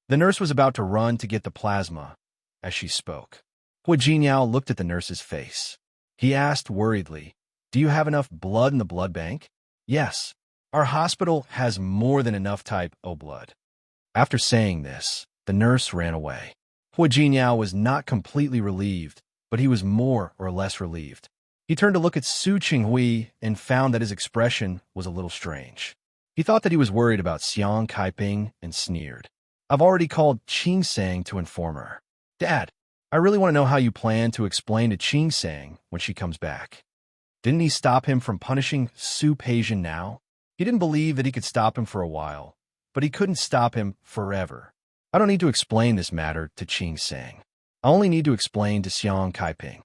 The nurse was about to run to get the plasma as she spoke. Hu Jinyao looked at the nurse's face. He asked worriedly, do you have enough blood in the blood bank? Yes. Our hospital has more than enough type O blood. After saying this, the nurse ran away. Hu Jinyao was not completely relieved, but he was more or less relieved. He turned to look at Su Chenghui and found that his expression was a little strange. He thought that he was worried about Xiang Kaiping and sneered. I've already called Qingsang to inform her. Dad, I really want to know how you plan to explain to Qingsang when she comes back. Didn't he stop him from punishing Su Peijian now? He didn't believe that he could stop him for a while, but he couldn't stop him forever. I don't need to explain this matter to Qingsang. I only need to explain to Xiang Kaiping.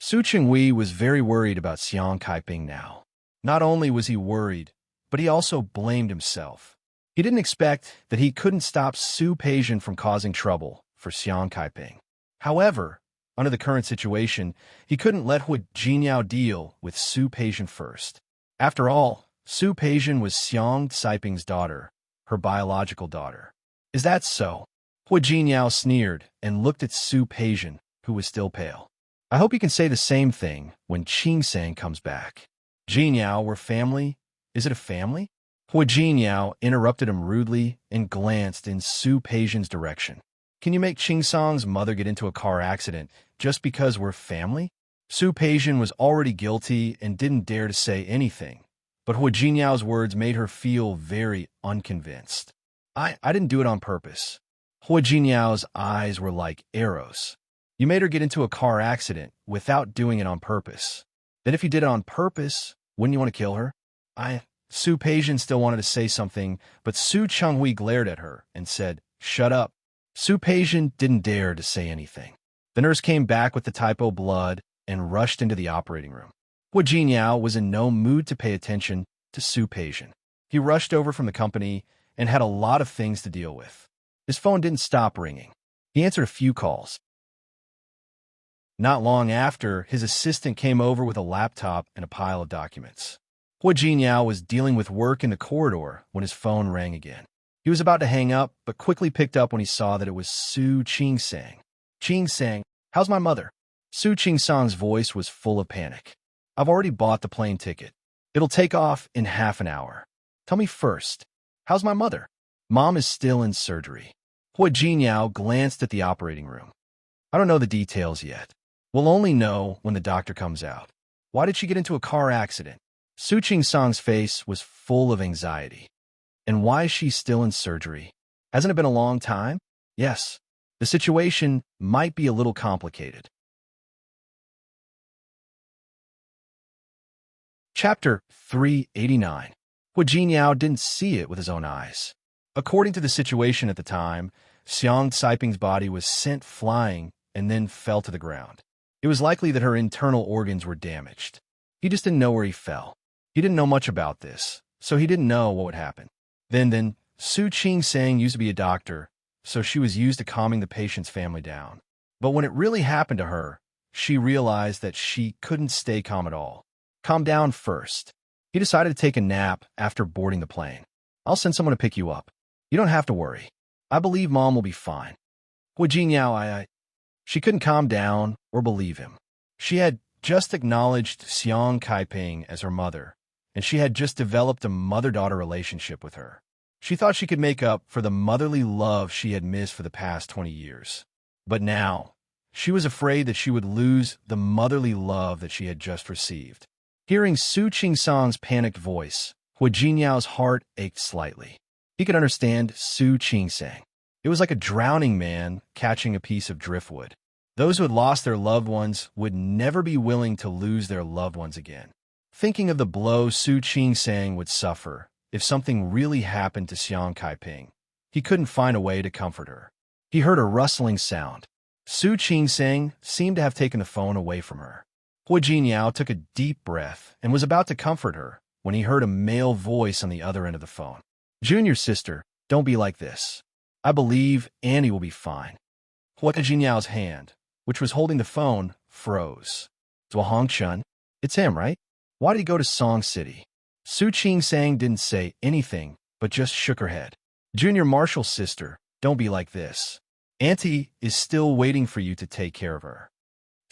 Su Chenghui was very worried about Xiang Kaiping now. Not only was he worried, but he also blamed himself. He didn't expect that he couldn't stop Su Peijian from causing trouble for Xiang Kaiping. However, under the current situation, he couldn't let Hu Jinyao deal with Su Peijian first. After all, Su Peijian was Xiang Caiping's daughter, her biological daughter. Is that so? Hu Jinyao sneered and looked at Su Peijian, who was still pale. I hope you can say the same thing when Qingsang comes back. Jinyao, we're family? Is it a family? Hu Jinyao interrupted him rudely and glanced in Su Peijian's direction. Can you make Qingsang's mother get into a car accident just because we're family? Su Peijian was already guilty and didn't dare to say anything, but Hu Jinyao's words made her feel very unconvinced. I didn't do it on purpose. Hu Jinyao's eyes were like arrows. You made her get into a car accident without doing it on purpose. Then if you did it on purpose, wouldn't you want to kill her? Su Peijian still wanted to say something, but Su Chenghui glared at her and said, shut up. Su Peijian didn't dare to say anything. The nurse came back with the type O blood and rushed into the operating room. Hu Jinyao was in no mood to pay attention to Su Peijian. He rushed over from the company and had a lot of things to deal with. His phone didn't stop ringing. He answered a few calls. Not long after, his assistant came over with a laptop and a pile of documents. Hu Jinyao was dealing with work in the corridor when his phone rang again. He was about to hang up, but quickly picked up when he saw that it was Su Qingsang. Qingsang, how's my mother? Su Qingsang's voice was full of panic. I've already bought the plane ticket. It'll take off in half an hour. Tell me first, how's my mother? Mom is still in surgery. Hu Jinyao glanced at the operating room. I don't know the details yet. We'll only know when the doctor comes out. Why did she get into a car accident? Su Qingsang's face was full of anxiety. And why is she still in surgery? Hasn't it been a long time? Yes. The situation might be a little complicated. Chapter 389. Hua Jinyao didn't see it with his own eyes. According to the situation at the time, Xiang Caiping's body was sent flying and then fell to the ground. It was likely that her internal organs were damaged. He just didn't know where he fell. He didn't know much about this, so he didn't know what would happen. Then, Su Qing-sang used to be a doctor, so she was used to calming the patient's family down. But when it really happened to her, she realized that she couldn't stay calm at all. Calm down first. He decided to take a nap after boarding the plane. I'll send someone to pick you up. You don't have to worry. I believe Mom will be fine. Hua Jinyao, She couldn't calm down or believe him. She had just acknowledged Xiang Caiping as her mother, and she had just developed a mother-daughter relationship with her. She thought she could make up for the motherly love she had missed for the past 20 years. But now, she was afraid that she would lose the motherly love that she had just received. Hearing Su Qing-sang's panicked voice, Hua Jinyao's heart ached slightly. He could understand Su Qing-sang. It was like a drowning man catching a piece of driftwood. Those who had lost their loved ones would never be willing to lose their loved ones again. Thinking of the blow Su Qing-sang would suffer if something really happened to Xiang Caiping, he couldn't find a way to comfort her. He heard a rustling sound. Su Qing-sang seemed to have taken the phone away from her. Hua Jinyao took a deep breath and was about to comfort her when he heard a male voice on the other end of the phone. "Junior sister, don't be like this. I believe Annie will be fine." Hua Jinyao's hand, which was holding the phone, froze. "Zhuo Hongchun? It's him, right? Why did he go to Song City?" Su Qing-sang didn't say anything, but just shook her head. "Junior Marshall's sister, don't be like this. Auntie is still waiting for you to take care of her."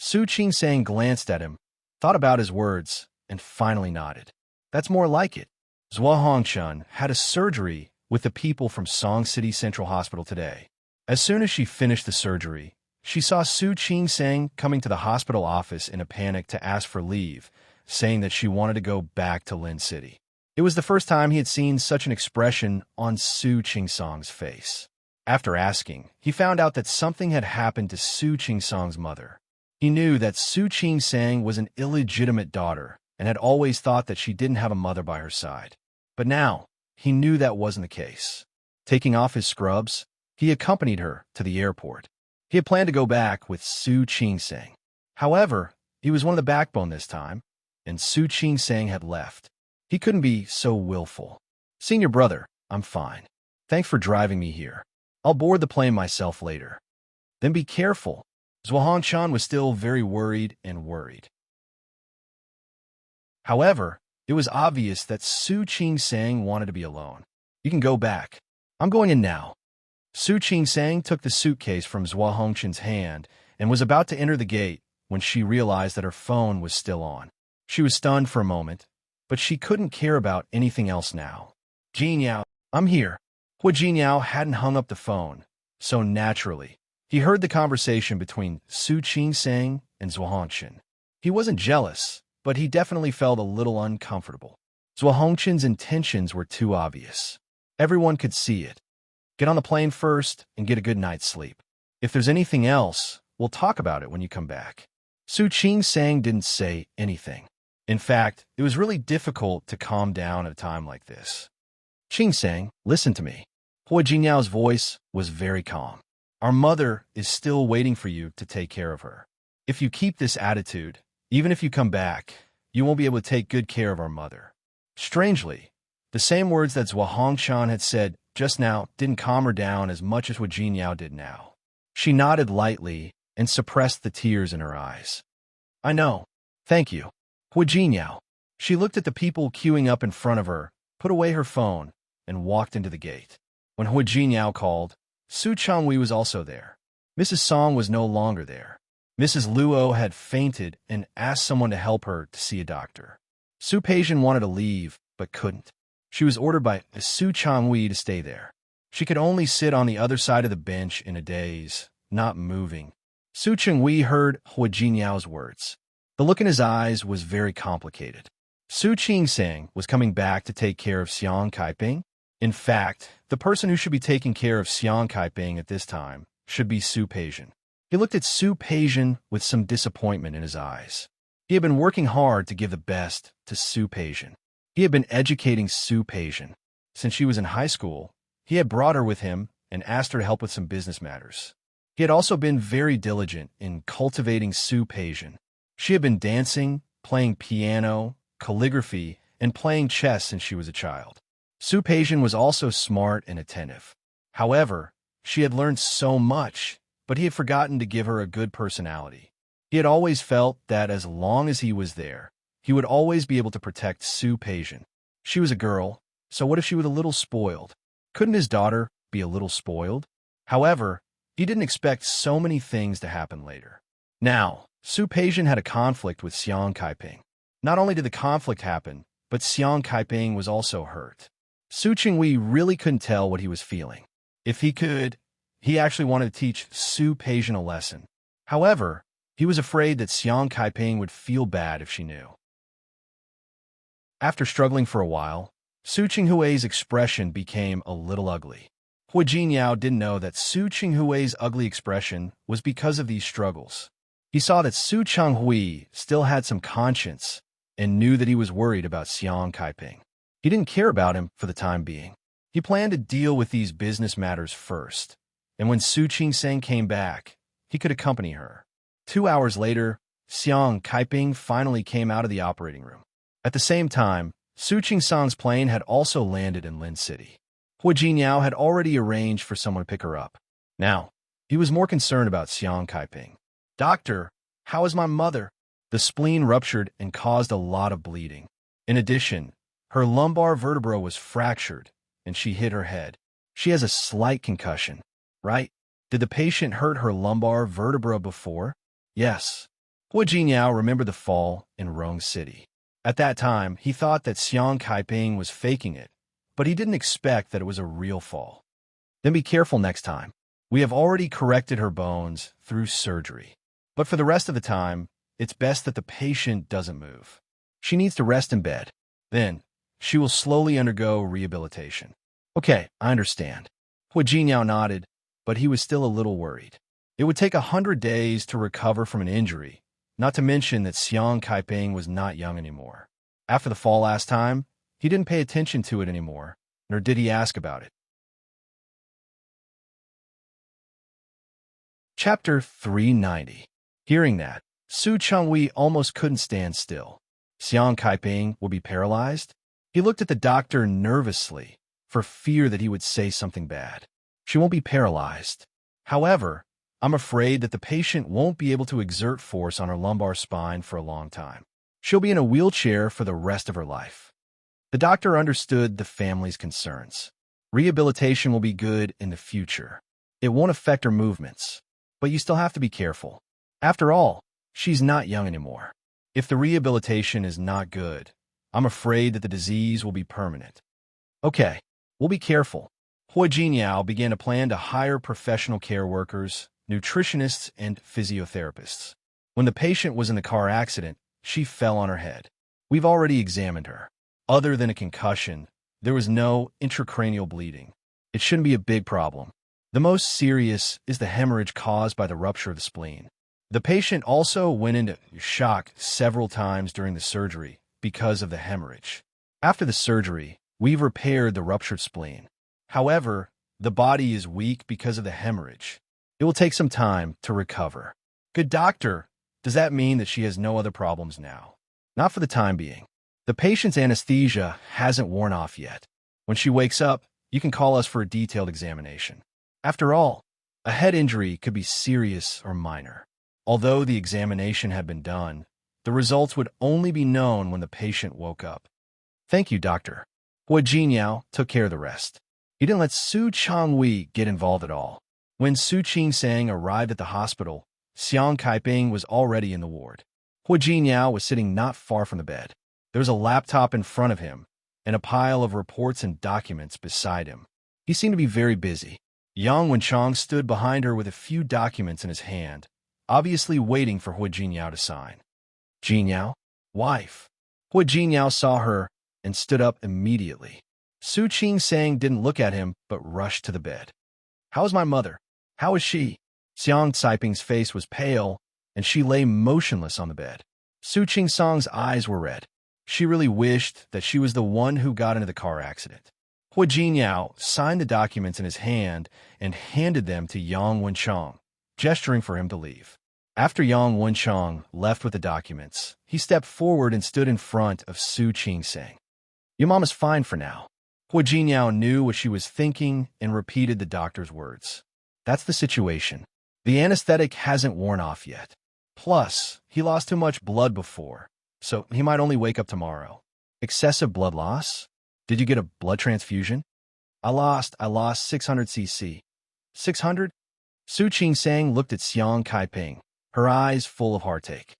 Su Qing-sang glanced at him, thought about his words, and finally nodded. "That's more like it. Zhuo Hongchun had a surgery with the people from Song City Central Hospital today. As soon as she finished the surgery, she saw Su Qing-sang coming to the hospital office in a panic to ask for leave, saying that she wanted to go back to Lin City. It was the first time he had seen such an expression on Su Qing-sang's face. After asking, he found out that something had happened to Su Qing-sang's mother. He knew that Su Qing-sang was an illegitimate daughter and had always thought that she didn't have a mother by her side. But now, he knew that wasn't the case. Taking off his scrubs, he accompanied her to the airport. He had planned to go back with Su Qing-sang. However, he was one of the backbone this time, and Su Qing-sang had left. He couldn't be so willful. "Senior brother, I'm fine. Thanks for driving me here. I'll board the plane myself later." "Then be careful." Zhuo Hongchun was still very worried. However, it was obvious that Su Qing-sang wanted to be alone. "You can go back. I'm going in now." Su Qing-sang took the suitcase from Zhuo Hongchun's hand and was about to enter the gate when she realized that her phone was still on. She was stunned for a moment, but she couldn't care about anything else now. "Jinyao, I'm here." Hua Jinyao hadn't hung up the phone, so naturally, he heard the conversation between Su Qing-sang and Zhuo Hongchun. He wasn't jealous, but he definitely felt a little uncomfortable. Zhuo Hongchun's intentions were too obvious. Everyone could see it. "Get on the plane first and get a good night's sleep. If there's anything else, we'll talk about it when you come back." Su Qing-sang didn't say anything. In fact, it was really difficult to calm down at a time like this. "Qing-sang, listen to me." Hua Jinyao's voice was very calm. "Our mother is still waiting for you to take care of her. If you keep this attitude, even if you come back, you won't be able to take good care of our mother." Strangely, the same words that Zhuo Hongchun had said just now didn't calm her down as much as what Jinyao did now. She nodded lightly and suppressed the tears in her eyes. "I know. Thank you." Hua Jinyao. She looked at the people queuing up in front of her, put away her phone, and walked into the gate. When Hua Jinyao called, Su Changwei was also there. Mrs. Song was no longer there. Mrs. Luo had fainted and asked someone to help her to see a doctor. Su Peijian wanted to leave, but couldn't. She was ordered by Su Changwei to stay there. She could only sit on the other side of the bench in a daze, not moving. Su Changwei heard Hua Jinyao's words. The look in his eyes was very complicated. Su Qing-sang was coming back to take care of Xiang Caiping. In fact, the person who should be taking care of Xiang Caiping at this time should be Su Peijian. He looked at Su Peijian with some disappointment in his eyes. He had been working hard to give the best to Su Peijian. He had been educating Su Peijian. Since she was in high school, he had brought her with him and asked her to help with some business matters. He had also been very diligent in cultivating Su Peijian. She had been dancing, playing piano, calligraphy, and playing chess since she was a child. Su Peijian was also smart and attentive. However, she had learned so much, but he had forgotten to give her a good personality. He had always felt that as long as he was there, he would always be able to protect Su Peijian. She was a girl, so what if she was a little spoiled? Couldn't his daughter be a little spoiled? However, he didn't expect so many things to happen later. Now, Su Peijian had a conflict with Xiang Kaiping. Not only did the conflict happen, but Xiang Kaiping was also hurt. Su Qingwei really couldn't tell what he was feeling. If he could, he actually wanted to teach Su Peijian a lesson. However, he was afraid that Xiang Kaiping would feel bad if she knew. After struggling for a while, Su Qinghui's expression became a little ugly. Hu Jinyao didn't know that Su Qinghui's ugly expression was because of these struggles. He saw that Su Qinghui still had some conscience and knew that he was worried about Xiang Kaiping. He didn't care about him for the time being. He planned to deal with these business matters first, and when Su Qingseng came back, he could accompany her. 2 hours later, Xiang Kaiping finally came out of the operating room. At the same time, Su Qingsang's plane had also landed in Lin City. Hu Jinyao had already arranged for someone to pick her up. Now, he was more concerned about Xiang Kaiping. "Doctor, how is my mother?" The spleen ruptured and caused a lot of bleeding. In addition, her lumbar vertebra was fractured, and she hit her head. She has a slight concussion, right? Did the patient hurt her lumbar vertebra before? Yes. Hu Jinyao remembered the fall in Rong City. At that time, he thought that Xiang Kaiping was faking it, but he didn't expect that it was a real fall. Then be careful next time. We have already corrected her bones through surgery. But for the rest of the time, it's best that the patient doesn't move. She needs to rest in bed. Then, she will slowly undergo rehabilitation. Okay, I understand. Hu Jinyao nodded, but he was still a little worried. It would take 100 days to recover from an injury, not to mention that Xiang Kaiping was not young anymore. After the fall last time, he didn't pay attention to it anymore, nor did he ask about it. Chapter 390. Hearing that, Su Changwei almost couldn't stand still. Xiang Kaiping will be paralyzed? He looked at the doctor nervously, for fear that he would say something bad. She won't be paralyzed. However, I'm afraid that the patient won't be able to exert force on her lumbar spine for a long time. She'll be in a wheelchair for the rest of her life. The doctor understood the family's concerns. Rehabilitation will be good in the future. It won't affect her movements, but you still have to be careful. After all, she's not young anymore. If the rehabilitation is not good, I'm afraid that the disease will be permanent. Okay, we'll be careful. Hu Jinyao began to plan to hire professional care workers, nutritionists, and physiotherapists. When the patient was in the car accident, she fell on her head. We've already examined her. Other than a concussion, there was no intracranial bleeding. It shouldn't be a big problem. The most serious is the hemorrhage caused by the rupture of the spleen. The patient also went into shock several times during the surgery because of the hemorrhage. After the surgery, we've repaired the ruptured spleen. However, the body is weak because of the hemorrhage. It will take some time to recover. Good doctor, does that mean that she has no other problems now? Not for the time being. The patient's anesthesia hasn't worn off yet. When she wakes up, you can call us for a detailed examination. After all, a head injury could be serious or minor. Although the examination had been done, the results would only be known when the patient woke up. Thank you, doctor. Hu Jinyao took care of the rest. He didn't let Su Changwei get involved at all. When Su Qingsang arrived at the hospital, Xiang Kaiping was already in the ward. Hu Jinyao was sitting not far from the bed. There was a laptop in front of him, and a pile of reports and documents beside him. He seemed to be very busy. Yang Wenchang stood behind her with a few documents in his hand, obviously waiting for Hu Jinyao to sign. Jinyao? Wife. Hu Jinyao saw her and stood up immediately. Su Qingsang didn't look at him, but rushed to the bed. How is my mother? How is she? Xiang Caiping's face was pale, and she lay motionless on the bed. Su Qing-sang's eyes were red. She really wished that she was the one who got into the car accident. Hua Jinyao signed the documents in his hand and handed them to Yang Wenchang, gesturing for him to leave. After Yang Wenchang left with the documents, he stepped forward and stood in front of Su Qing-sang. Your mom is fine for now. Hua Jinyao knew what she was thinking and repeated the doctor's words. That's the situation. The anesthetic hasn't worn off yet. Plus, he lost too much blood before, so he might only wake up tomorrow. Excessive blood loss? Did you get a blood transfusion? I lost 600 cc. 600? Su Qing-sang looked at Xiang Kaiping, her eyes full of heartache.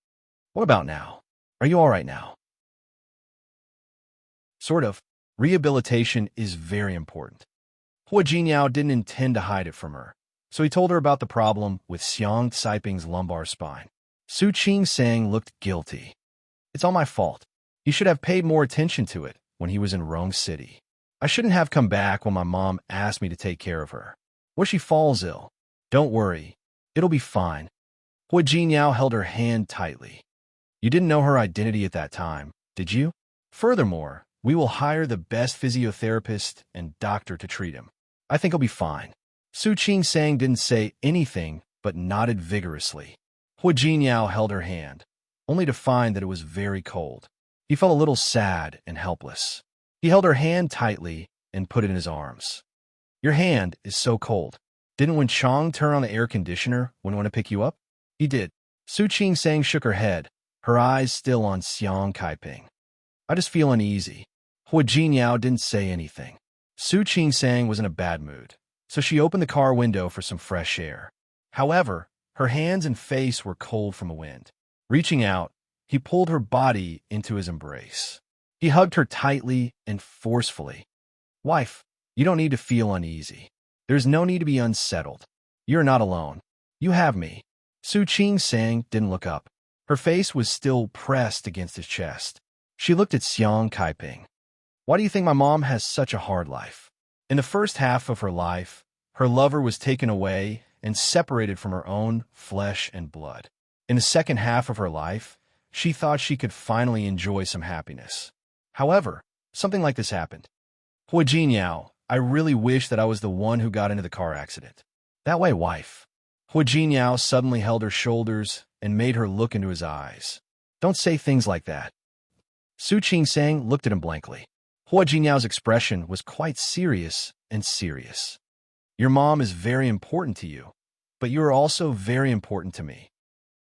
What about now? Are you all right now? Sort of. Rehabilitation is very important. Hua Jinyao didn't intend to hide it from her, so he told her about the problem with Xiang Caiping's lumbar spine. Su Qing-sang looked guilty. It's all my fault. He should have paid more attention to it when he was in Rome City. I shouldn't have come back when my mom asked me to take care of her. What if she falls ill? Don't worry. It'll be fine. Hua Jinyao held her hand tightly. You didn't know her identity at that time, did you? Furthermore, we will hire the best physiotherapist and doctor to treat him. I think he'll be fine. Su Qing-sang didn't say anything but nodded vigorously. Hua Jinyao held her hand, only to find that it was very cold. He felt a little sad and helpless. He held her hand tightly and put it in his arms. Your hand is so cold. Didn't Wenchang turn on the air conditioner when he went to pick you up? He did. Su Qing-sang shook her head, her eyes still on Xiang Kaiping. I just feel uneasy. Hua Jinyao didn't say anything. Su Qing-sang was in a bad mood, so she opened the car window for some fresh air. However, her hands and face were cold from the wind. Reaching out, he pulled her body into his embrace. He hugged her tightly and forcefully. Wife, you don't need to feel uneasy. There's no need to be unsettled. You're not alone. You have me. Su Qing-sang didn't look up. Her face was still pressed against his chest. She looked at Xiang Kaiping. Why do you think my mom has such a hard life? In the first half of her life, her lover was taken away and separated from her own flesh and blood. In the second half of her life, she thought she could finally enjoy some happiness. However, something like this happened. Hua Jinyao, I really wish that I was the one who got into the car accident. That way, wife. Hua Jinyao suddenly held her shoulders and made her look into his eyes. Don't say things like that. Su Qing-sang looked at him blankly. Hua Jinyao's expression was quite serious and serious. Your mom is very important to you, but you are also very important to me.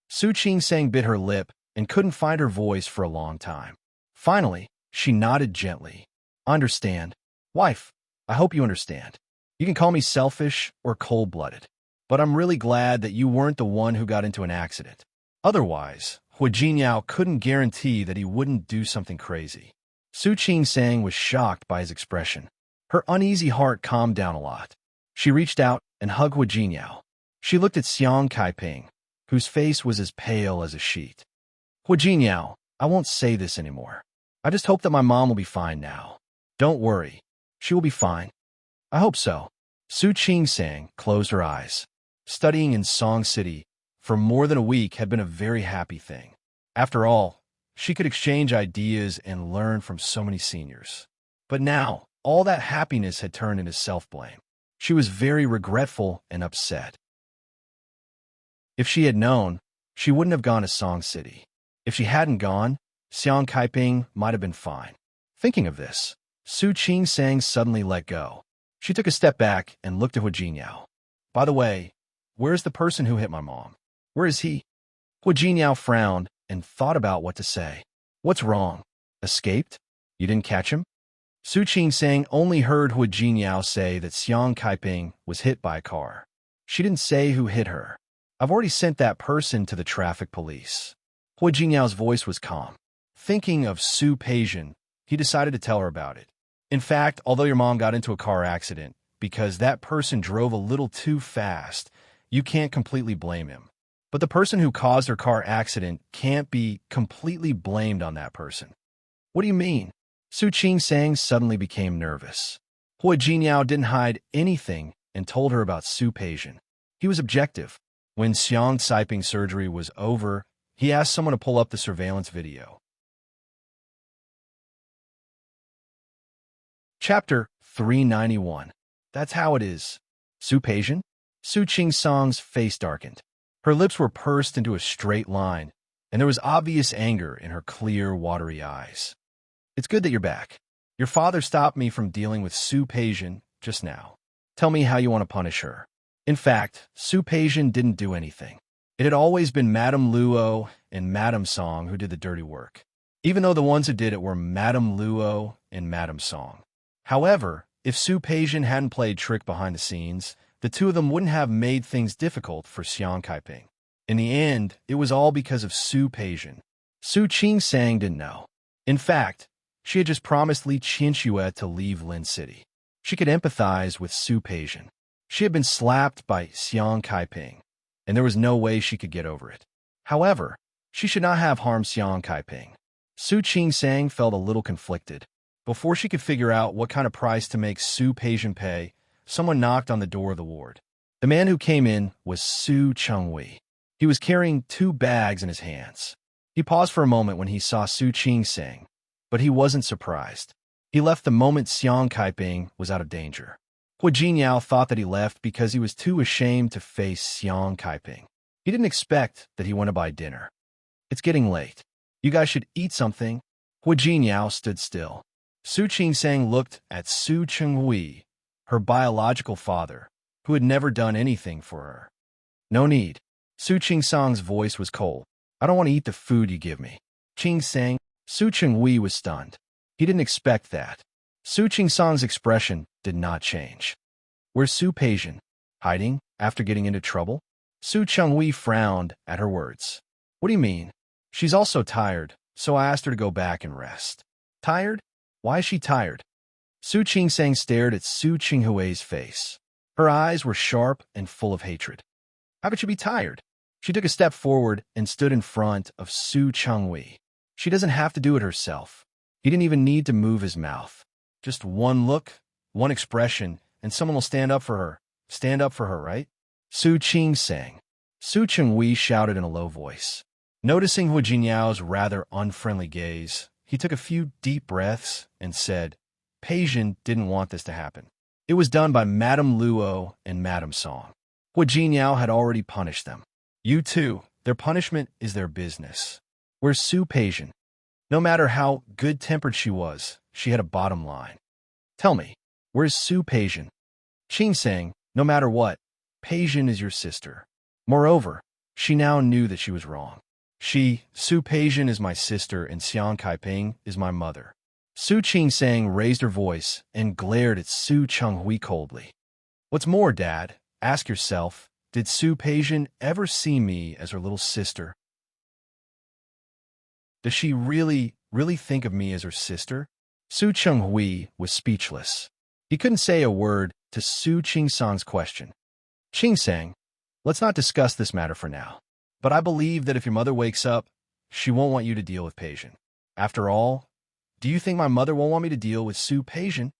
Su Qing-sang bit her lip and couldn't find her voice for a long time. Finally, she nodded gently. I understand. Wife, I hope you understand. You can call me selfish or cold-blooded, but I'm really glad that you weren't the one who got into an accident. Otherwise, Hua Jinyao couldn't guarantee that he wouldn't do something crazy. Su Qing-sang was shocked by his expression. Her uneasy heart calmed down a lot. She reached out and hugged Hua Jinyao. She looked at Xiang Kaiping, whose face was as pale as a sheet. Hua Jinyao, I won't say this anymore. I just hope that my mom will be fine now. Don't worry. She will be fine. I hope so. Su Qing-sang closed her eyes. Studying in Song City for more than a week had been a very happy thing. After all, she could exchange ideas and learn from so many seniors. But now, all that happiness had turned into self-blame. She was very regretful and upset. If she had known, she wouldn't have gone to Song City. If she hadn't gone, Xiang Kaiping might have been fine. Thinking of this, Su Qing-sang suddenly let go. She took a step back and looked at Hua Jinyao. By the way, where's the person who hit my mom? Where is he? Hua Jinyao frowned and thought about what to say. What's wrong? Escaped? You didn't catch him? Su Qing-sang only heard Hua Jinyao say that Xiang Kaiping was hit by a car. She didn't say who hit her. I've already sent that person to the traffic police. Hua Jinyao's voice was calm. Thinking of Su Peijian, he decided to tell her about it. In fact, although your mom got into a car accident because that person drove a little too fast, you can't completely blame him. But the person who caused her car accident can't be completely blamed on that person. What do you mean? Su Qing-sang suddenly became nervous. Hua Jinyao didn't hide anything and told her about Su Peijian. He was objective. When Xiang Caiping's surgery was over, He asked someone to pull up the surveillance video. Chapter 391. That's how it is. Su Peijian? Su Qingsong's face darkened. Her lips were pursed into a straight line, and there was obvious anger in her clear, watery eyes. It's good that you're back. Your father stopped me from dealing with Su Peijian just now. Tell me how you want to punish her. In fact, Su Peijian didn't do anything. It had always been Madame Luo and Madame Song who did the dirty work, even though the ones who did it were Madame Luo and Madame Song. However, if Su Peijian hadn't played trick behind the scenes, the two of them wouldn't have made things difficult for Xiang Kaiping. In the end, it was all because of Su Peijian. Su Qingsang didn't know. In fact, she had just promised Li Qianxue to leave Lin City. She could empathize with Su Peijian. She had been slapped by Xiang Kaiping, and there was no way she could get over it. However, she should not have harmed Xiang Kaiping. Su Qingsang felt a little conflicted. Before she could figure out what kind of price to make Su Peijian pay, someone knocked on the door of the ward. The man who came in was Su Chenghui. He was carrying 2 bags in his hands. He paused for a moment when he saw Su Qingsang, but he wasn't surprised. He left the moment Xiang Kaiping was out of danger. Hu Jinyao thought that he left because he was too ashamed to face Xiang Kaiping. He didn't expect that he went to buy dinner. It's getting late. You guys should eat something. Hu Jinyao stood still. Su Qingsang looked at Su Chenghui, her biological father, who had never done anything for her. No need. Su Qingsang's voice was cold. I don't want to eat the food you give me. Qingsang. Su Chenghui was stunned. He didn't expect that. Su Qingsang's expression did not change. Where's Su Peijian? Hiding after getting into trouble? Su Chenghui frowned at her words. What do you mean? She's also tired, so I asked her to go back and rest. Tired? Why is she tired? Su Qingsang stared at Su Chenghui's face. Her eyes were sharp and full of hatred. How could she be tired? She took a step forward and stood in front of Su Chenghui. She doesn't have to do it herself. He didn't even need to move his mouth. Just one look, one expression, and someone will stand up for her. Stand up for her, right? Su Qingsang. Su Chenghui shouted in a low voice. Noticing Hu Jinyao's rather unfriendly gaze, he took a few deep breaths and said, Peijian didn't want this to happen. It was done by Madame Luo and Madame Song. Hu Jinyao had already punished them. You too. Their punishment is their business. Where's Su Peijian? No matter how good-tempered she was, she had a bottom line. Tell me, where's Su Peijian? Qingsang, no matter what, Peijian is your sister. Moreover, she now knew that she was wrong. Su Peijian is my sister and Xiang Kaiping is my mother. Su Qingsang raised her voice and glared at Su Chenghui coldly. What's more, Dad, ask yourself, did Su Peijian ever see me as her little sister? Does she really think of me as her sister? Su Chenghui was speechless. He couldn't say a word to Su Qingsang's question. Qingsang, let's not discuss this matter for now. But I believe that if your mother wakes up, she won't want you to deal with Peijian. After all, do you think my mother won't want me to deal with Su Peijian?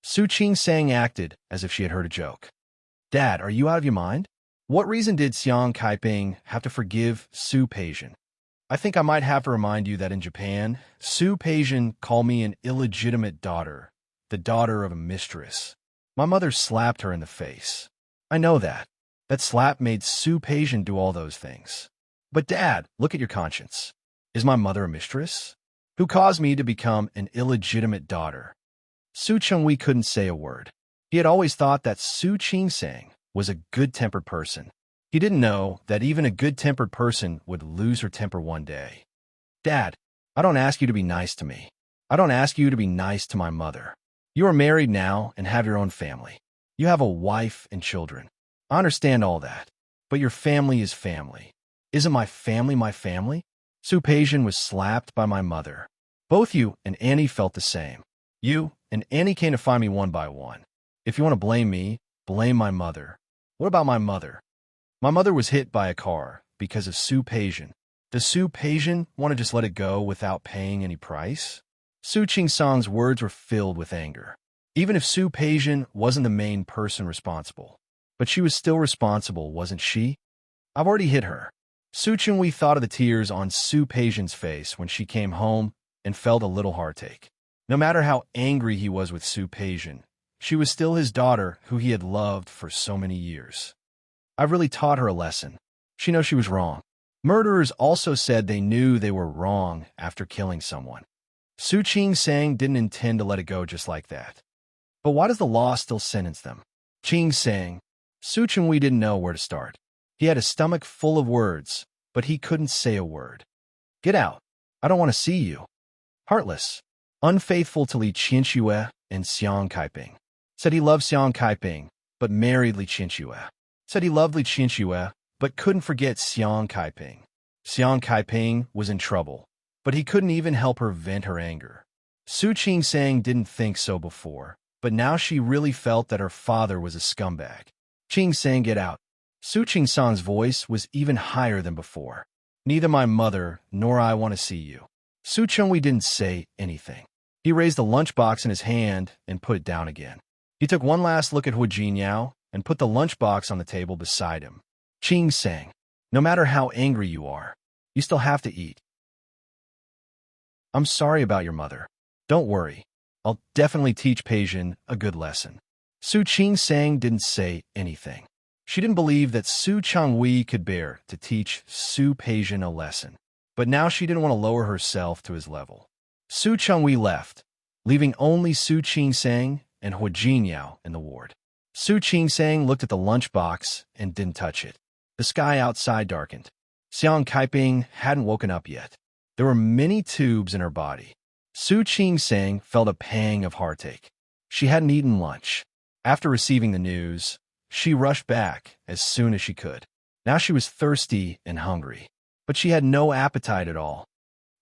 Su Qingsang acted as if she had heard a joke. Dad, are you out of your mind? What reason did Xiang Kaiping have to forgive Su Peijian? I think I might have to remind you that in Japan, Su Peijian called me an illegitimate daughter, the daughter of a mistress. My mother slapped her in the face. I know that. That slap made Su Peijian do all those things. But Dad, look at your conscience. Is my mother a mistress? Who caused me to become an illegitimate daughter? Su Chenghui couldn't say a word. He had always thought that Su Qingsang was a good-tempered person. He didn't know that even a good-tempered person would lose her temper one day. Dad, I don't ask you to be nice to me. I don't ask you to be nice to my mother. You are married now and have your own family. You have a wife and children. I understand all that. But your family is family. Isn't my family my family? Su Peijian was slapped by my mother. Both you and Annie felt the same. You and Annie came to find me one by one. If you want to blame me, blame my mother. What about my mother? My mother was hit by a car because of Su Peijian. Does Su Peijian want to just let it go without paying any price? Su Qingsang's words were filled with anger. Even if Su Peijian wasn't the main person responsible. But she was still responsible, wasn't she? I've already hit her. Su Chunhui thought of the tears on Su Peijian's face when she came home and felt a little heartache. No matter how angry he was with Su Peijian, she was still his daughter who he had loved for so many years. I've really taught her a lesson. She knows she was wrong. Murderers also said they knew they were wrong after killing someone. Su Qing-sang didn't intend to let it go just like that. But why does the law still sentence them? Qing-sang, Su Chunhui didn't know where to start. He had a stomach full of words, but he couldn't say a word. Get out. I don't want to see you. Heartless. Unfaithful to Li Qianxue and Xiang Kaiping. Said he loved Xiang Kaiping, but married Li Qianxue. Said he loved Li Qianxue, but couldn't forget Xiang Kaiping. Xiang Kaiping was in trouble, but he couldn't even help her vent her anger. Su Qing-sang didn't think so before, but now she really felt that her father was a scumbag. Qing-sang, get out. Su Qing-sang's voice was even higher than before. Neither my mother nor I want to see you. Su Chunhui didn't say anything. He raised the lunchbox in his hand and put it down again. He took one last look at Hu Jinyao and put the lunchbox on the table beside him. Qing-sang, no matter how angry you are, you still have to eat. I'm sorry about your mother. Don't worry. I'll definitely teach Peijian a good lesson. Su Qing-sang didn't say anything. She didn't believe that Su Chunhui could bear to teach Su Peijian a lesson. But now she didn't want to lower herself to his level. Su Chunhui left, leaving only Su Qing-sang and Hu Jinyao in the ward. Su Qing-sang looked at the lunchbox and didn't touch it. The sky outside darkened. Xiang Kaiping hadn't woken up yet. There were many tubes in her body. Su Qing-sang felt a pang of heartache. She hadn't eaten lunch. After receiving the news, she rushed back as soon as she could. Now she was thirsty and hungry, but she had no appetite at all.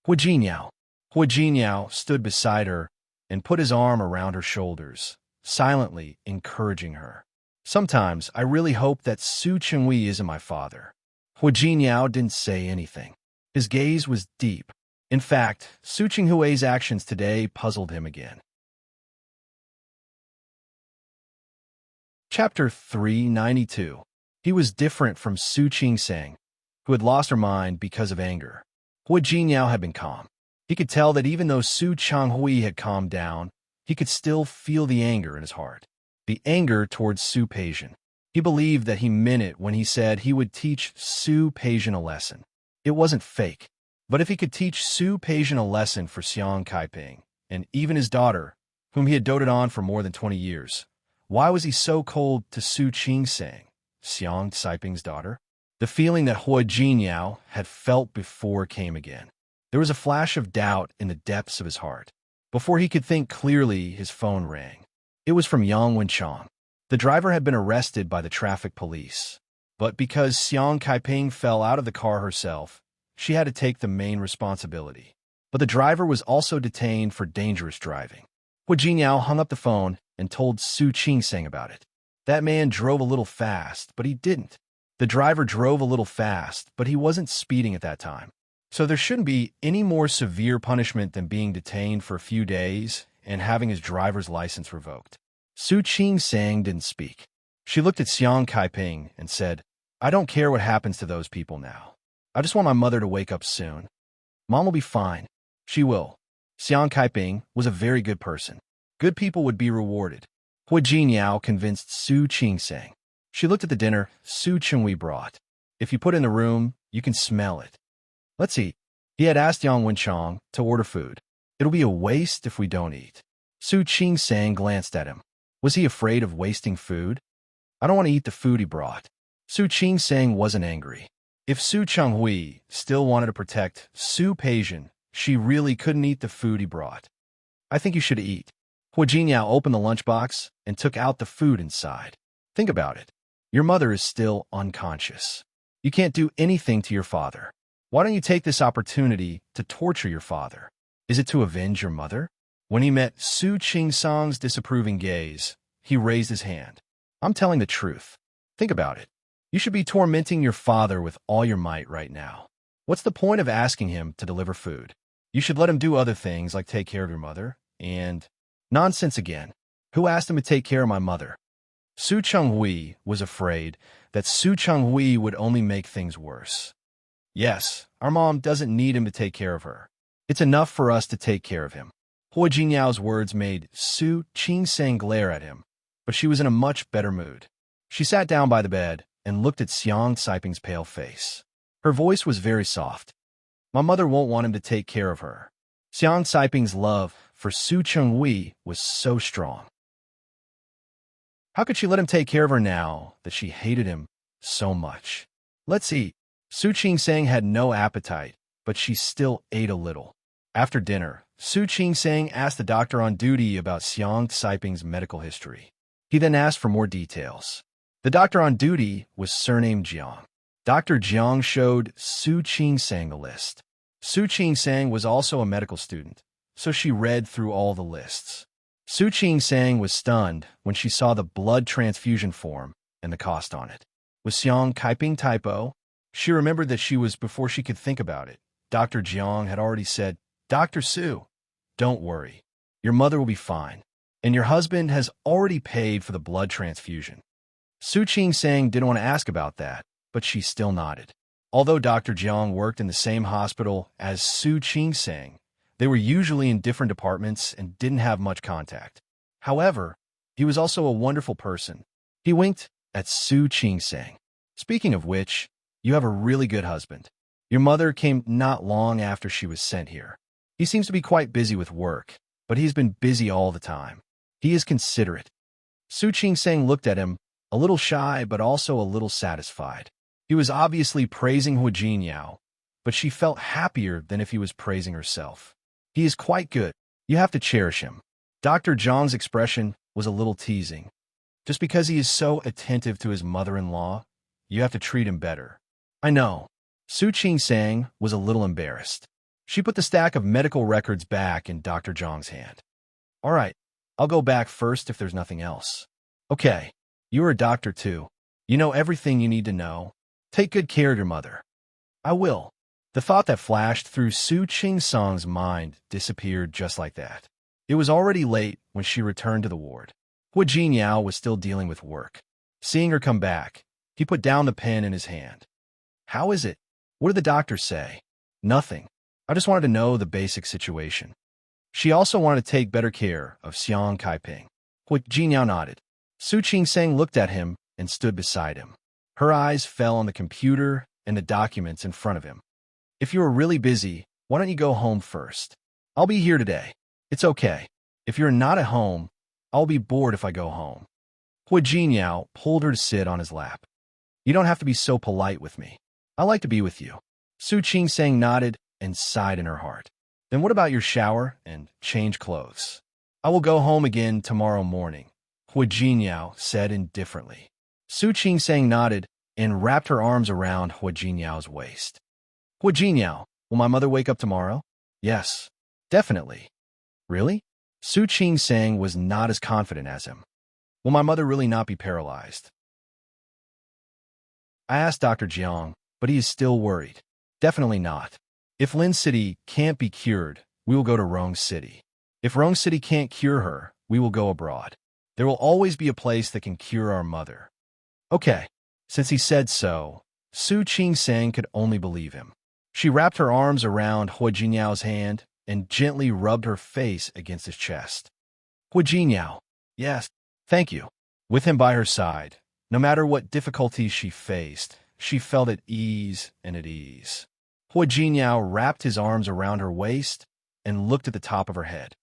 Hu Jinyao stood beside her and put his arm around her shoulders, silently encouraging her. Sometimes I really hope that Su Chunhui isn't my father. Hu Jinyao didn't say anything. His gaze was deep. In fact, Su Chinghui's actions today puzzled him again. Chapter 392. He was different from Su Qing-sang, who had lost her mind because of anger. Hu Jinyao had been calm. He could tell that even though Su Changhui had calmed down, he could still feel the anger in his heart. The anger towards Su Peijian. He believed that he meant it when he said he would teach Su Peijian a lesson. It wasn't fake. But if he could teach Su Peijian a lesson for Xiang Kaiping, and even his daughter, whom he had doted on for more than 20 years, why was he so cold to Su Qing-sang, Xiang Kaiping's daughter? The feeling that Hu Jinyao had felt before came again. There was a flash of doubt in the depths of his heart. Before he could think clearly, his phone rang. It was from Yang Wenchang. The driver had been arrested by the traffic police. But because Xiang Kaiping fell out of the car herself, she had to take the main responsibility. But the driver was also detained for dangerous driving. Hu Jinyao hung up the phone and told Su Qing-sang about it. That man drove a little fast, but he didn't. The driver drove a little fast, but he wasn't speeding at that time. So there shouldn't be any more severe punishment than being detained for a few days and having his driver's license revoked. Su Qing-sang didn't speak. She looked at Xiang Kaiping and said, I don't care what happens to those people now. I just want my mother to wake up soon. Mom will be fine. She will. Xiang Kaiping was a very good person. Good people would be rewarded. Hu Jinyao convinced Su Qing-sang. She looked at the dinner Su Chunhui brought. If you put it in the room, you can smell it. Let's eat. He had asked Yang Wenchang to order food. It'll be a waste if we don't eat. Su Qing-sang glanced at him. Was he afraid of wasting food? I don't want to eat the food he brought. Su Qing-sang wasn't angry. If Su Changhui still wanted to protect Su Peijian, she really couldn't eat the food he brought. I think you should eat. Hu Jinyao opened the lunchbox and took out the food inside. Think about it. Your mother is still unconscious. You can't do anything to your father. Why don't you take this opportunity to torture your father? Is it to avenge your mother? When he met Su Qing-sang's disapproving gaze, he raised his hand. I'm telling the truth. Think about it. You should be tormenting your father with all your might right now. What's the point of asking him to deliver food? You should let him do other things like take care of your mother, and... Nonsense again. Who asked him to take care of my mother? Su Changhui was afraid that Su Changhui would only make things worse. Yes, our mom doesn't need him to take care of her. It's enough for us to take care of him. Hua Jinyao's words made Su Qingsang glare at him, but she was in a much better mood. She sat down by the bed and looked at Xiang Saiping's pale face. Her voice was very soft. My mother won't want him to take care of her. Xiang Saiping's love for Su Chenghui was so strong. How could she let him take care of her now that she hated him so much? Let's eat. Su Qingsang had no appetite, but she still ate a little. After dinner, Su Qingsang asked the doctor on duty about Xiang Saiping's medical history. He then asked for more details. The doctor on duty was surnamed Jiang. Dr. Jiang showed Su Qingsang the list. Su Qingsang was also a medical student, so she read through all the lists. Su Qingsang was stunned when she saw the blood transfusion form and the cost on it. Was Xiang Kaiping typo? She remembered that she was before she could think about it. Dr. Jiang had already said, Dr. Su, don't worry. Your mother will be fine, and your husband has already paid for the blood transfusion. Su Qingsang didn't want to ask about that, but she still nodded. Although Dr. Jiang worked in the same hospital as Su Qingsang, they were usually in different departments and didn't have much contact. However, he was also a wonderful person. He winked at Su Qingsang. Speaking of which, you have a really good husband. Your mother came not long after she was sent here. He seems to be quite busy with work, but he's been busy all the time. He is considerate. Su Qingsang looked at him, a little shy but also a little satisfied. He was obviously praising Hua Jinyao, but she felt happier than if he was praising herself. He is quite good. You have to cherish him. Dr. Zhang's expression was a little teasing. Just because he is so attentive to his mother-in-law, you have to treat him better. I know. Su Qingsang was a little embarrassed. She put the stack of medical records back in Dr. Zhang's hand. All right, I'll go back first if there's nothing else. Okay, you are a doctor too. You know everything you need to know. Take good care of your mother. I will. The thought that flashed through Su Qingsang's mind disappeared just like that. It was already late when she returned to the ward. Hua Jinyao was still dealing with work. Seeing her come back, he put down the pen in his hand. How is it? What did the doctor say? Nothing. I just wanted to know the basic situation. She also wanted to take better care of Xiang Kaiping. Hua Jinyao nodded. Su Qingsang looked at him and stood beside him. Her eyes fell on the computer and the documents in front of him. If you are really busy, why don't you go home first? I'll be here today. It's okay. If you're not at home, I'll be bored if I go home. Hua Jinyao pulled her to sit on his lap. You don't have to be so polite with me. I like to be with you. Su Qingsang nodded and sighed in her heart. Then what about your shower and change clothes? I will go home again tomorrow morning, Hua Jinyao said indifferently. Su Qingsang nodded and wrapped her arms around Hua Jinyao's waist. Hua Jinyao, will my mother wake up tomorrow? Yes, definitely. Really? Su Qingsang was not as confident as him. Will my mother really not be paralyzed? I asked Dr. Jiang, but he is still worried. Definitely not. If Lin City can't be cured, we will go to Rong City. If Rong City can't cure her, we will go abroad. There will always be a place that can cure our mother. Okay. Since he said so, Su Qingsang could only believe him. She wrapped her arms around Hua Jinyao's hand and gently rubbed her face against his chest. Hua Jinyao, yes, thank you. With him by her side, no matter what difficulties she faced, she felt at ease and at ease. Hua Jinyao wrapped his arms around her waist and looked at the top of her head.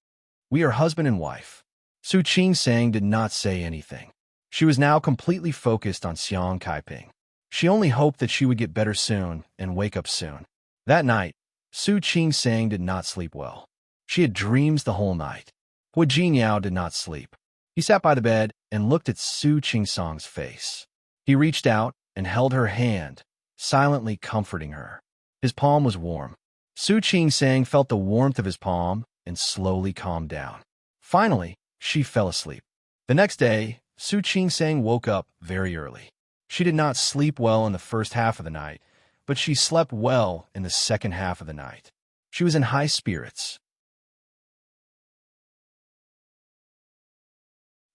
We are husband and wife. Su Qingsang did not say anything. She was now completely focused on Xiang Kaiping. She only hoped that she would get better soon and wake up soon. That night, Su Qingsang did not sleep well. She had dreams the whole night. Hua Jinyao did not sleep. He sat by the bed and looked at Su Qingsang's face. He reached out and held her hand, silently comforting her. His palm was warm. Su Qingsang felt the warmth of his palm and slowly calmed down. Finally, she fell asleep. The next day, Su Qingsang woke up very early. She did not sleep well in the first half of the night, but she slept well in the second half of the night. She was in high spirits.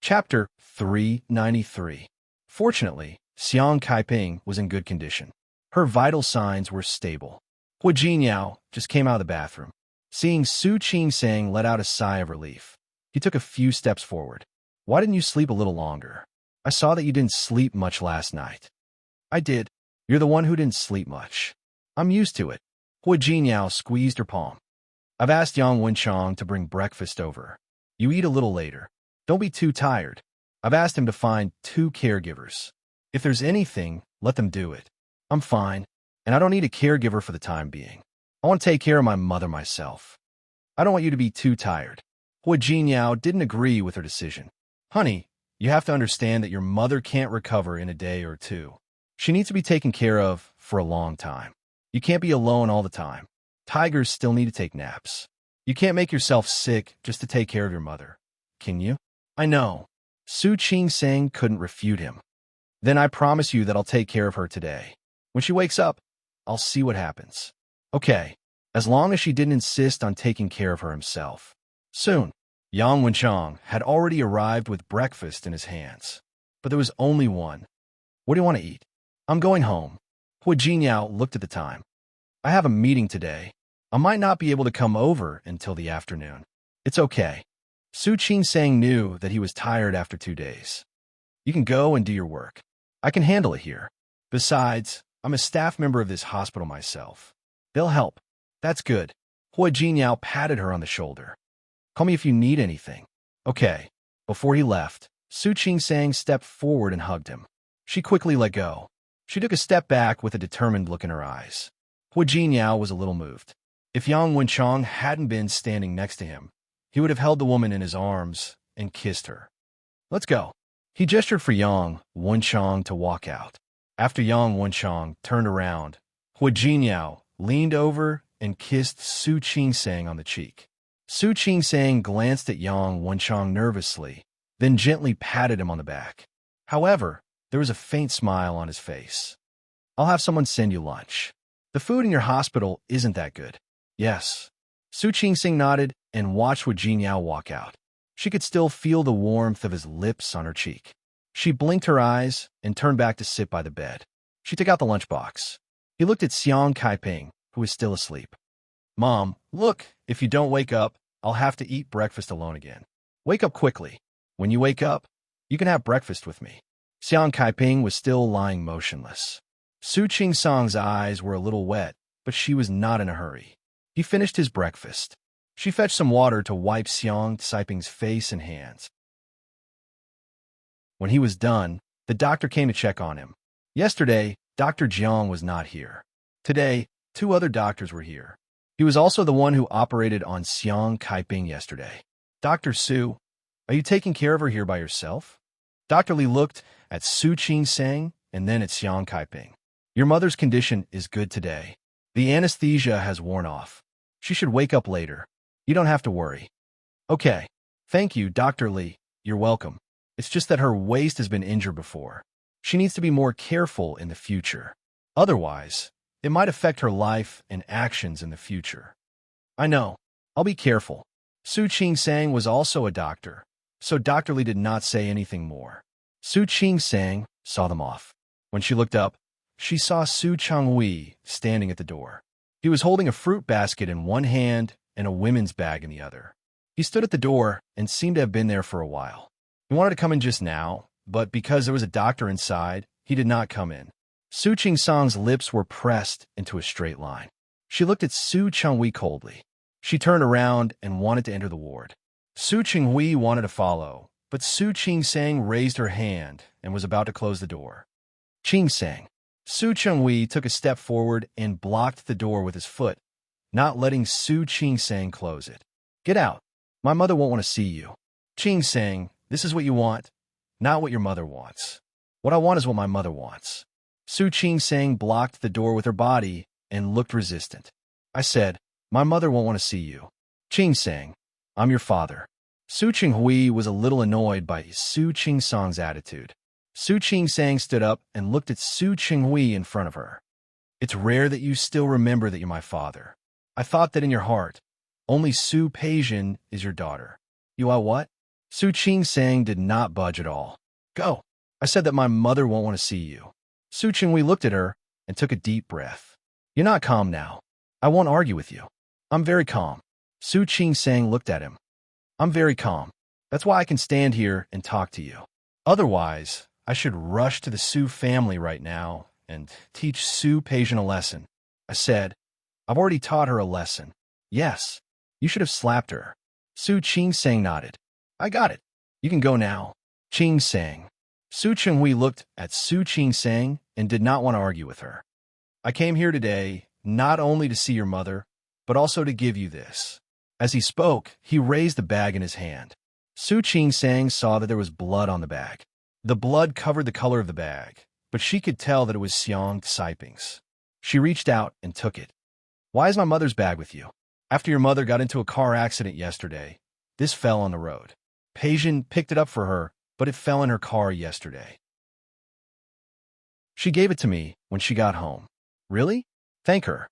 Chapter 393. Fortunately, Xiang Kaiping was in good condition. Her vital signs were stable. Hua Jinyao just came out of the bathroom. Seeing Su Qingsang let out a sigh of relief. He took a few steps forward. Why didn't you sleep a little longer? I saw that you didn't sleep much last night. I did. You're the one who didn't sleep much. I'm used to it. Hua Jinyao squeezed her palm. I've asked Yang Wenchang to bring breakfast over. You eat a little later. Don't be too tired. I've asked him to find 2 caregivers. If there's anything, let them do it. I'm fine, and I don't need a caregiver for the time being. I want to take care of my mother myself. I don't want you to be too tired. Hua Jinyao didn't agree with her decision. Honey, you have to understand that your mother can't recover in a day or 2. She needs to be taken care of for a long time. You can't be alone all the time. Tigers still need to take naps. You can't make yourself sick just to take care of your mother. Can you? I know. Su Qingsang couldn't refute him. Then I promise you that I'll take care of her today. When she wakes up, I'll see what happens. Okay, as long as she didn't insist on taking care of her himself. Soon, Yang Wenchang had already arrived with breakfast in his hands. But there was only one. What do you want to eat? I'm going home. Hua Jinyao looked at the time. I have a meeting today. I might not be able to come over until the afternoon. It's okay. Su Qingsang knew that he was tired after 2 days. You can go and do your work. I can handle it here. Besides, I'm a staff member of this hospital myself. They'll help. That's good. Hua Jinyao patted her on the shoulder. Call me if you need anything. Okay. Before he left, Su Qingsang stepped forward and hugged him. She quickly let go. She took a step back with a determined look in her eyes. Hua Jinyao was a little moved. If Yang Wenchang hadn't been standing next to him, he would have held the woman in his arms and kissed her. Let's go. He gestured for Yang Wenchang to walk out. After Yang Wenchang turned around, Hua Jinyao leaned over and kissed Su Qingsang on the cheek. Su Qingsang glanced at Yang Wenchang nervously, then gently patted him on the back. However, there was a faint smile on his face. I'll have someone send you lunch. The food in your hospital isn't that good. Yes. Su Qingsang nodded and watched Hua Jinyao walk out. She could still feel the warmth of his lips on her cheek. She blinked her eyes and turned back to sit by the bed. She took out the lunchbox. He looked at Xiang Kaiping, who was still asleep. Mom, look, if you don't wake up, I'll have to eat breakfast alone again. Wake up quickly. When you wake up, you can have breakfast with me. Xiang Kaiping was still lying motionless. Su Qingsang's eyes were a little wet, but she was not in a hurry. He finished his breakfast. She fetched some water to wipe Xiang Kaiping's face and hands. When he was done, the doctor came to check on him. Yesterday, Dr. Jiang was not here. Today, 2 other doctors were here. He was also the one who operated on Xiang Kaiping yesterday. Dr. Su, are you taking care of her here by yourself? Dr. Li looked at Su Qingsang and then at Xiang Kaiping. Your mother's condition is good today. The anesthesia has worn off. She should wake up later. You don't have to worry. Okay. Thank you, Dr. Li. You're welcome. It's just that her waist has been injured before. She needs to be more careful in the future. Otherwise, it might affect her life and actions in the future. I know. I'll be careful. Su Qingsang was also a doctor, so Dr. Li did not say anything more. Su Qingsang saw them off. When she looked up, she saw Su Changhui standing at the door. He was holding a fruit basket in one hand and a women's bag in the other. He stood at the door and seemed to have been there for a while. He wanted to come in just now, but because there was a doctor inside, he did not come in. Su Qingsang's lips were pressed into a straight line. She looked at Su Changhui coldly. She turned around and wanted to enter the ward. Su Changhui wanted to follow, but Su Qingsang raised her hand and was about to close the door. Qingsang. Su Changhui took a step forward and blocked the door with his foot, not letting Su Qingsang close it. Get out. My mother won't want to see you. Qingsang, this is what you want, not what your mother wants. What I want is what my mother wants. Su Qingsang blocked the door with her body and looked resistant. I said, my mother won't want to see you. Qingsang, I'm your father. Su Changhui was a little annoyed by Su Qingsang's attitude. Su Qingsang stood up and looked at Su Changhui in front of her. It's rare that you still remember that you're my father. I thought that in your heart, only Su Peijian is your daughter. You are what? Su Qingsang did not budge at all. Go. I said that my mother won't want to see you. Su Changhui looked at her and took a deep breath. You're not calm now. I won't argue with you. I'm very calm. Su Qingsang looked at him. I'm very calm. That's why I can stand here and talk to you. Otherwise, I should rush to the Su family right now and teach Su Peijian a lesson. I said, I've already taught her a lesson. Yes, you should have slapped her. Su Qingsang nodded. I got it. You can go now. Qingsang. Su Chenghui looked at Su Qingsang and did not want to argue with her. I came here today not only to see your mother, but also to give you this. As he spoke, he raised the bag in his hand. Su Qingsang saw that there was blood on the bag. The blood covered the color of the bag, but she could tell that it was Xiang Caiping's. She reached out and took it. Why is my mother's bag with you? After your mother got into a car accident yesterday, this fell on the road. Peijian picked it up for her, but it fell in her car yesterday. She gave it to me when she got home. Really? Thank her.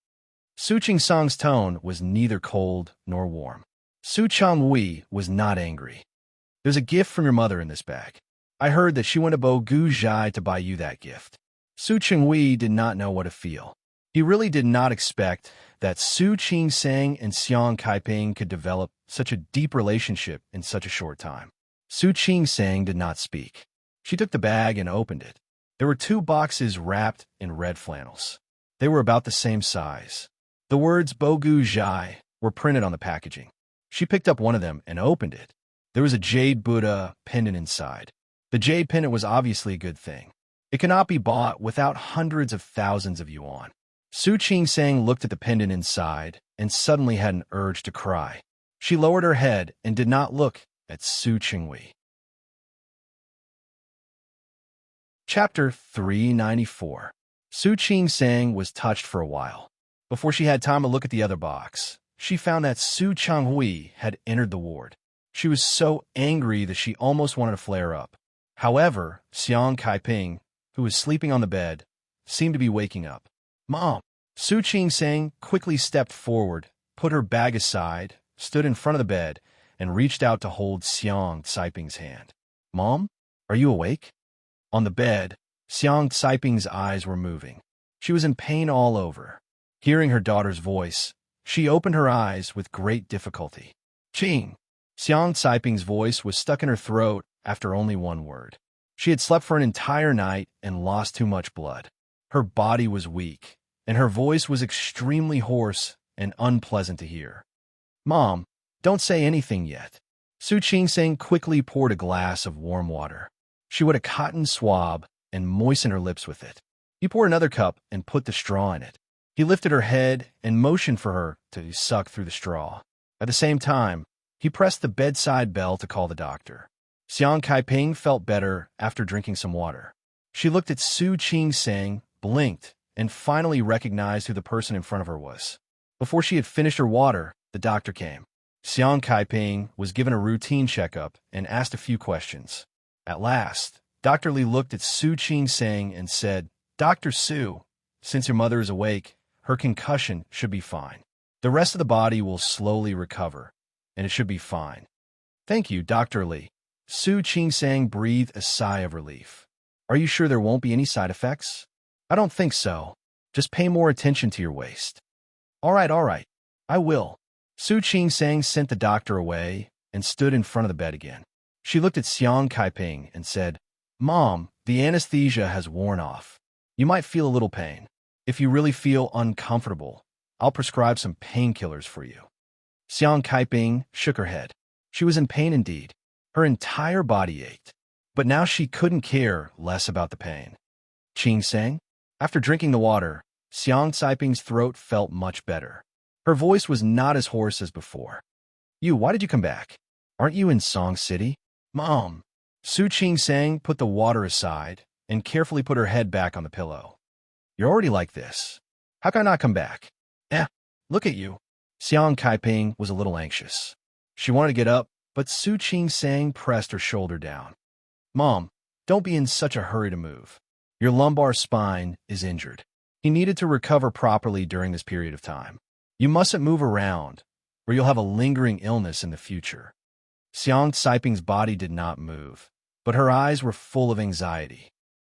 Su Qingsang's tone was neither cold nor warm. Su Changhui was not angry. There's a gift from your mother in this bag. I heard that she went to Bo Gu Zhai to buy you that gift. Su Chenghui did not know what to feel. He really did not expect that Su Qingsang and Xiang Caiping could develop such a deep relationship in such a short time. Su Qingsang did not speak. She took the bag and opened it. There were 2 boxes wrapped in red flannels. They were about the same size. The words Bo Gu Zhai were printed on the packaging. She picked up one of them and opened it. There was a jade Buddha pendant inside. The jade pendant was obviously a good thing. It cannot be bought without hundreds of thousands of yuan. Su Qingsang looked at the pendant inside and suddenly had an urge to cry. She lowered her head and did not look at Su Chenghui. Chapter 394. Su Qingsang was touched for a while. Before she had time to look at the other box, she found that Su Changhui had entered the ward. She was so angry that she almost wanted to flare up. However, Xiang Caiping, who was sleeping on the bed, seemed to be waking up. Mom! Su Qingsang quickly stepped forward, put her bag aside, stood in front of the bed, and reached out to hold Xiang Caiping's hand. Mom, are you awake? On the bed, Xiang Caiping's eyes were moving. She was in pain all over. Hearing her daughter's voice, she opened her eyes with great difficulty. Qing! Xiang Caiping's voice was stuck in her throat after only one word. She had slept for an entire night and lost too much blood. Her body was weak, and her voice was extremely hoarse and unpleasant to hear. Mom, don't say anything yet. Su Qingsang quickly poured a glass of warm water. She wet a cotton swab and moistened her lips with it. He poured another cup and put the straw in it. He lifted her head and motioned for her to suck through the straw. At the same time, he pressed the bedside bell to call the doctor. Xiang Caiping felt better after drinking some water. She looked at Su Qingsang, blinked, and finally recognized who the person in front of her was. Before she had finished her water, the doctor came. Xiang Caiping was given a routine checkup and asked a few questions. At last, Dr. Li looked at Su Qingsang and said, Dr. Su, since your mother is awake, her concussion should be fine. The rest of the body will slowly recover, and it should be fine. Thank you, Dr. Li. Su Qingsang breathed a sigh of relief. Are you sure there won't be any side effects? I don't think so. Just pay more attention to your waist. All right. I will. Su Qingsang sent the doctor away and stood in front of the bed again. She looked at Xiang Caiping and said, Mom, the anesthesia has worn off. You might feel a little pain. If you really feel uncomfortable, I'll prescribe some painkillers for you. Xiang Caiping shook her head. She was in pain indeed. Her entire body ached. But now she couldn't care less about the pain. Qingsang? After drinking the water, Xiang Caiping's throat felt much better. Her voice was not as hoarse as before. Why did you come back? Aren't you in Song City? Mom. Su Qingsang put the water aside and carefully put her head back on the pillow. You're already like this. How can I not come back? Look at you. Xiang Caiping was a little anxious. She wanted to get up, but Su Qingsang pressed her shoulder down. Mom, don't be in such a hurry to move. Your lumbar spine is injured. He needed to recover properly during this period of time. You mustn't move around, or you'll have a lingering illness in the future. Xiang Caiping's body did not move, but her eyes were full of anxiety.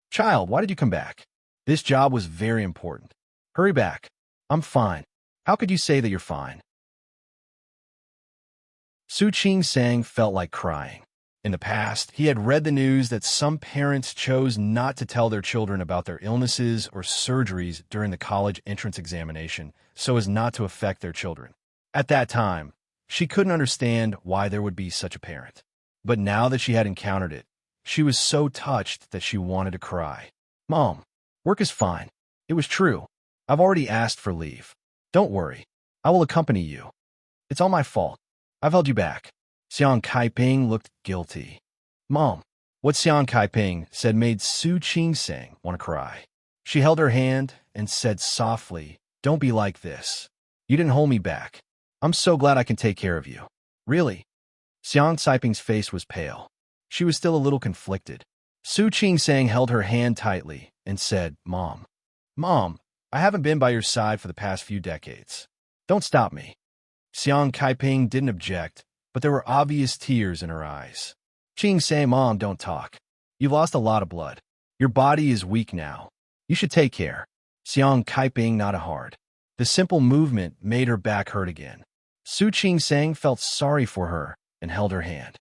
Child, why did you come back? This job was very important. Hurry back. I'm fine. How could you say that you're fine? Su Ching-sang felt like crying. In the past, he had read the news that some parents chose not to tell their children about their illnesses or surgeries during the college entrance examination so as not to affect their children. At that time, she couldn't understand why there would be such a parent. But now that she had encountered it, she was so touched that she wanted to cry. Mom, work is fine. It was true. I've already asked for leave. Don't worry. I will accompany you. It's all my fault. I've held you back. Xiang Kaiping looked guilty. Mom, what Xiang Kaiping said made Su Ching-sang want to cry. She held her hand and said softly, "Don't be like this. You didn't hold me back. I'm so glad I can take care of you." Really? Xiang Kaiping's face was pale. She was still a little conflicted. Su Ching-sang held her hand tightly and said, Mom, I haven't been by your side for the past few decades. Don't stop me." Xiang Kaiping didn't object, but there were obvious tears in her eyes. Ching-sang, Mom, don't talk. You've lost a lot of blood. Your body is weak now. You should take care. Xiang Kaiping nodded hard. The simple movement made her back hurt again. Su Ching-sang felt sorry for her and held her hand.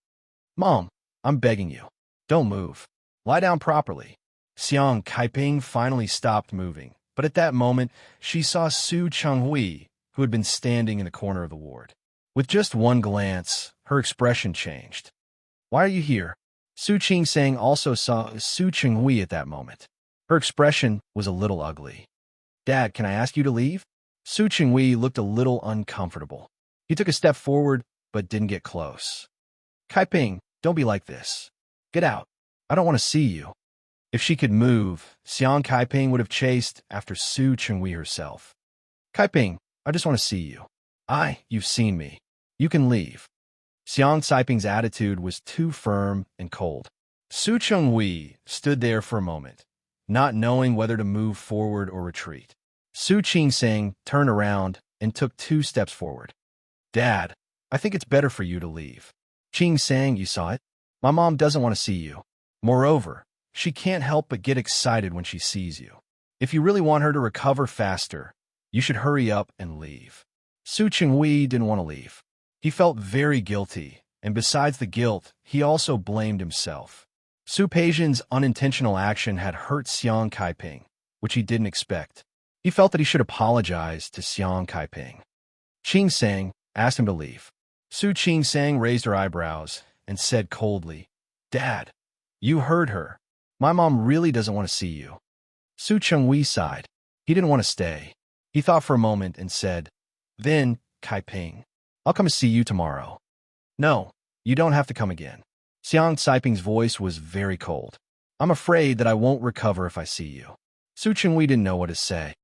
Mom, I'm begging you. Don't move. Lie down properly. Xiang Kaiping finally stopped moving, but at that moment, she saw Su Chenghui, who had been standing in the corner of the ward. With just one glance, her expression changed. Why are you here? Su Ching-sang also saw Su Chenghui at that moment. Her expression was a little ugly. Dad, can I ask you to leave? Su Chenghui looked a little uncomfortable. He took a step forward, but didn't get close. Kaiping, don't be like this. Get out. I don't want to see you. If she could move, Xiang Kaiping would have chased after Su Chenghui herself. Kaiping, I just want to see you. You've seen me. You can leave. Xiang Kaiping's attitude was too firm and cold. Su Chenghui stood there for a moment, not knowing whether to move forward or retreat. Su Ching-sang turned around and took 2 steps forward. Dad, I think it's better for you to leave. Ching-sang, you saw it? My mom doesn't want to see you. Moreover, she can't help but get excited when she sees you. If you really want her to recover faster, you should hurry up and leave. Su Chenghui didn't want to leave. He felt very guilty, and besides the guilt, he also blamed himself. Su Peijian's unintentional action had hurt Xiang Kaiping, which he didn't expect. He felt that he should apologize to Xiang Kaiping. Ching-sang asked him to leave. Su Ching-sang raised her eyebrows and said coldly, Dad, you heard her. My mom really doesn't want to see you. Su Chenghui sighed. He didn't want to stay. He thought for a moment and said, Then, Kaiping, I'll come to see you tomorrow. No, you don't have to come again. Xiang Kaiping's voice was very cold. I'm afraid that I won't recover if I see you. Su Chenghui didn't know what to say.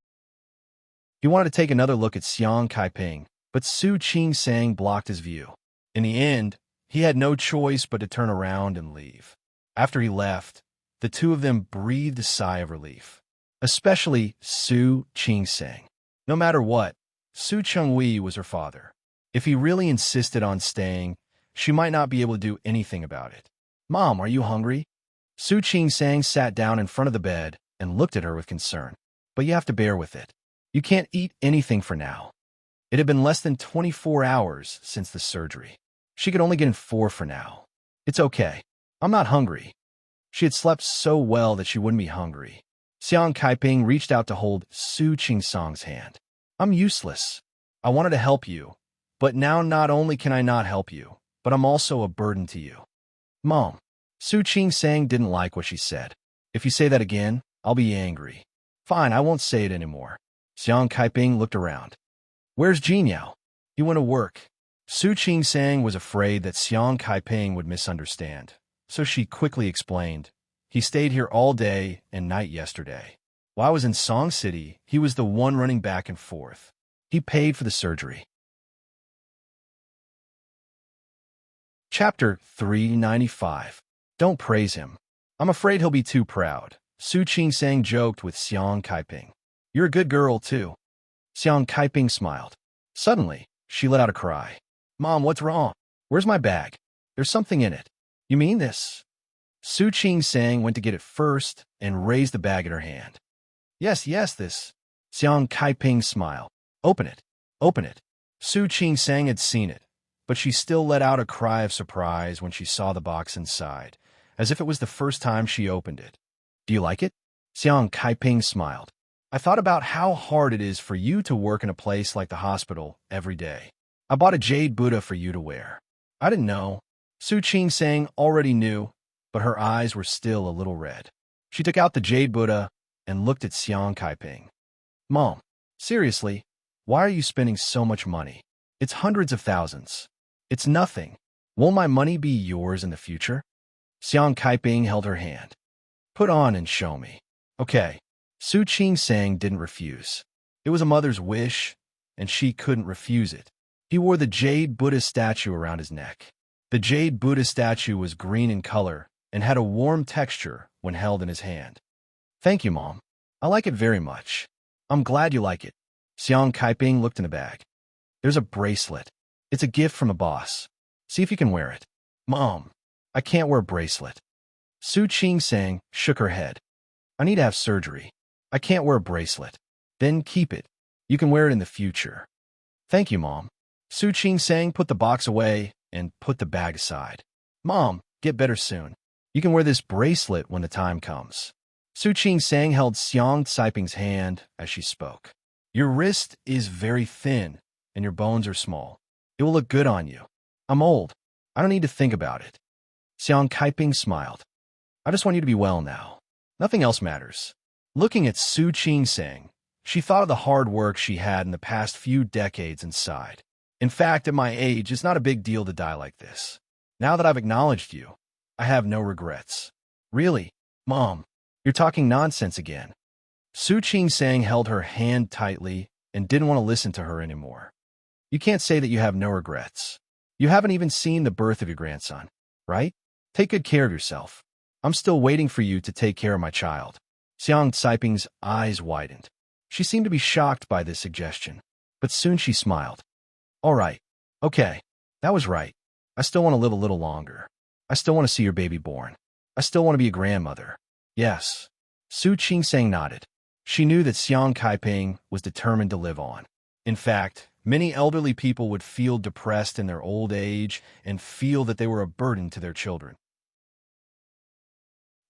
He wanted to take another look at Xiang Kaiping, but Su Ching-sang blocked his view. In the end, he had no choice but to turn around and leave. After he left, the two of them breathed a sigh of relief, especially Su Ching-sang. No matter what, Su Chenghui was her father. If he really insisted on staying, she might not be able to do anything about it. Mom, are you hungry? Su Ching-sang sat down in front of the bed and looked at her with concern. But you have to bear with it. You can't eat anything for now. It had been less than 24 hours since the surgery. She could only get in 4 for now. It's okay. I'm not hungry. She had slept so well that she wouldn't be hungry. Xiang Kaiping reached out to hold Su Ching-sang's hand. I'm useless. I wanted to help you, but now not only can I not help you, but I'm also a burden to you. Mom, Su Ching-sang didn't like what she said. If you say that again, I'll be angry. Fine, I won't say it anymore. Xiang Kaiping looked around. Where's Jinyao? He went to work. Su Ching-sang was afraid that Xiang Kaiping would misunderstand, so she quickly explained. He stayed here all day and night yesterday. While I was in Song City, he was the one running back and forth. He paid for the surgery. Chapter 395. Don't praise him. I'm afraid he'll be too proud. Su Ching-sang joked with Xiang Kaiping. You're a good girl, too. Xiang Kaiping smiled. Suddenly, she let out a cry. Mom, what's wrong? Where's my bag? There's something in it. You mean this? Su Ching-sang went to get it first and raised the bag in her hand. Yes, yes, this. Xiang Kaiping smiled. Open it. Open it. Su Qing-sang had seen it, but she still let out a cry of surprise when she saw the box inside, as if it was the first time she opened it. Do you like it? Xiang Kaiping smiled. I thought about how hard it is for you to work in a place like the hospital every day. I bought a jade Buddha for you to wear. I didn't know. Su Qing-sang already knew, but her eyes were still a little red. She took out the jade Buddha and looked at Xiang Kaiping. Mom, seriously, why are you spending so much money? It's hundreds of thousands. It's nothing. Won't my money be yours in the future? Xiang Kaiping held her hand. Put on and show me. Okay. Su Qing-sang didn't refuse. It was a mother's wish, and she couldn't refuse it. He wore the jade Buddha statue around his neck. The jade Buddha statue was green in color and had a warm texture when held in his hand. Thank you, Mom. I like it very much. I'm glad you like it. Xiang Kaiping looked in the bag. There's a bracelet. It's a gift from a boss. See if you can wear it. Mom, I can't wear a bracelet. Su Qing-sang shook her head. I need to have surgery. I can't wear a bracelet. Then keep it. You can wear it in the future. Thank you, Mom. Su Qing-sang put the box away and put the bag aside. Mom, get better soon. You can wear this bracelet when the time comes. Su Qing-sang held Xiang Caiping's hand as she spoke. Your wrist is very thin, and your bones are small. It will look good on you. I'm old. I don't need to think about it. Xiang Kaiping smiled. I just want you to be well now. Nothing else matters. Looking at Su Qing-sang, she thought of the hard work she had in the past few decades and sighed. In fact, at my age, it's not a big deal to die like this. Now that I've acknowledged you, I have no regrets. Really, Mom, you're talking nonsense again. Su Qing-sang held her hand tightly and didn't want to listen to her anymore. You can't say that you have no regrets. You haven't even seen the birth of your grandson, right? Take good care of yourself. I'm still waiting for you to take care of my child. Xiang Caiping's eyes widened. She seemed to be shocked by this suggestion, but soon she smiled. All right. Okay. That was right. I still want to live a little longer. I still want to see your baby born. I still want to be a grandmother. Yes. Su Qing-sang nodded. She knew that Xiang Kaiping was determined to live on. In fact, many elderly people would feel depressed in their old age and feel that they were a burden to their children.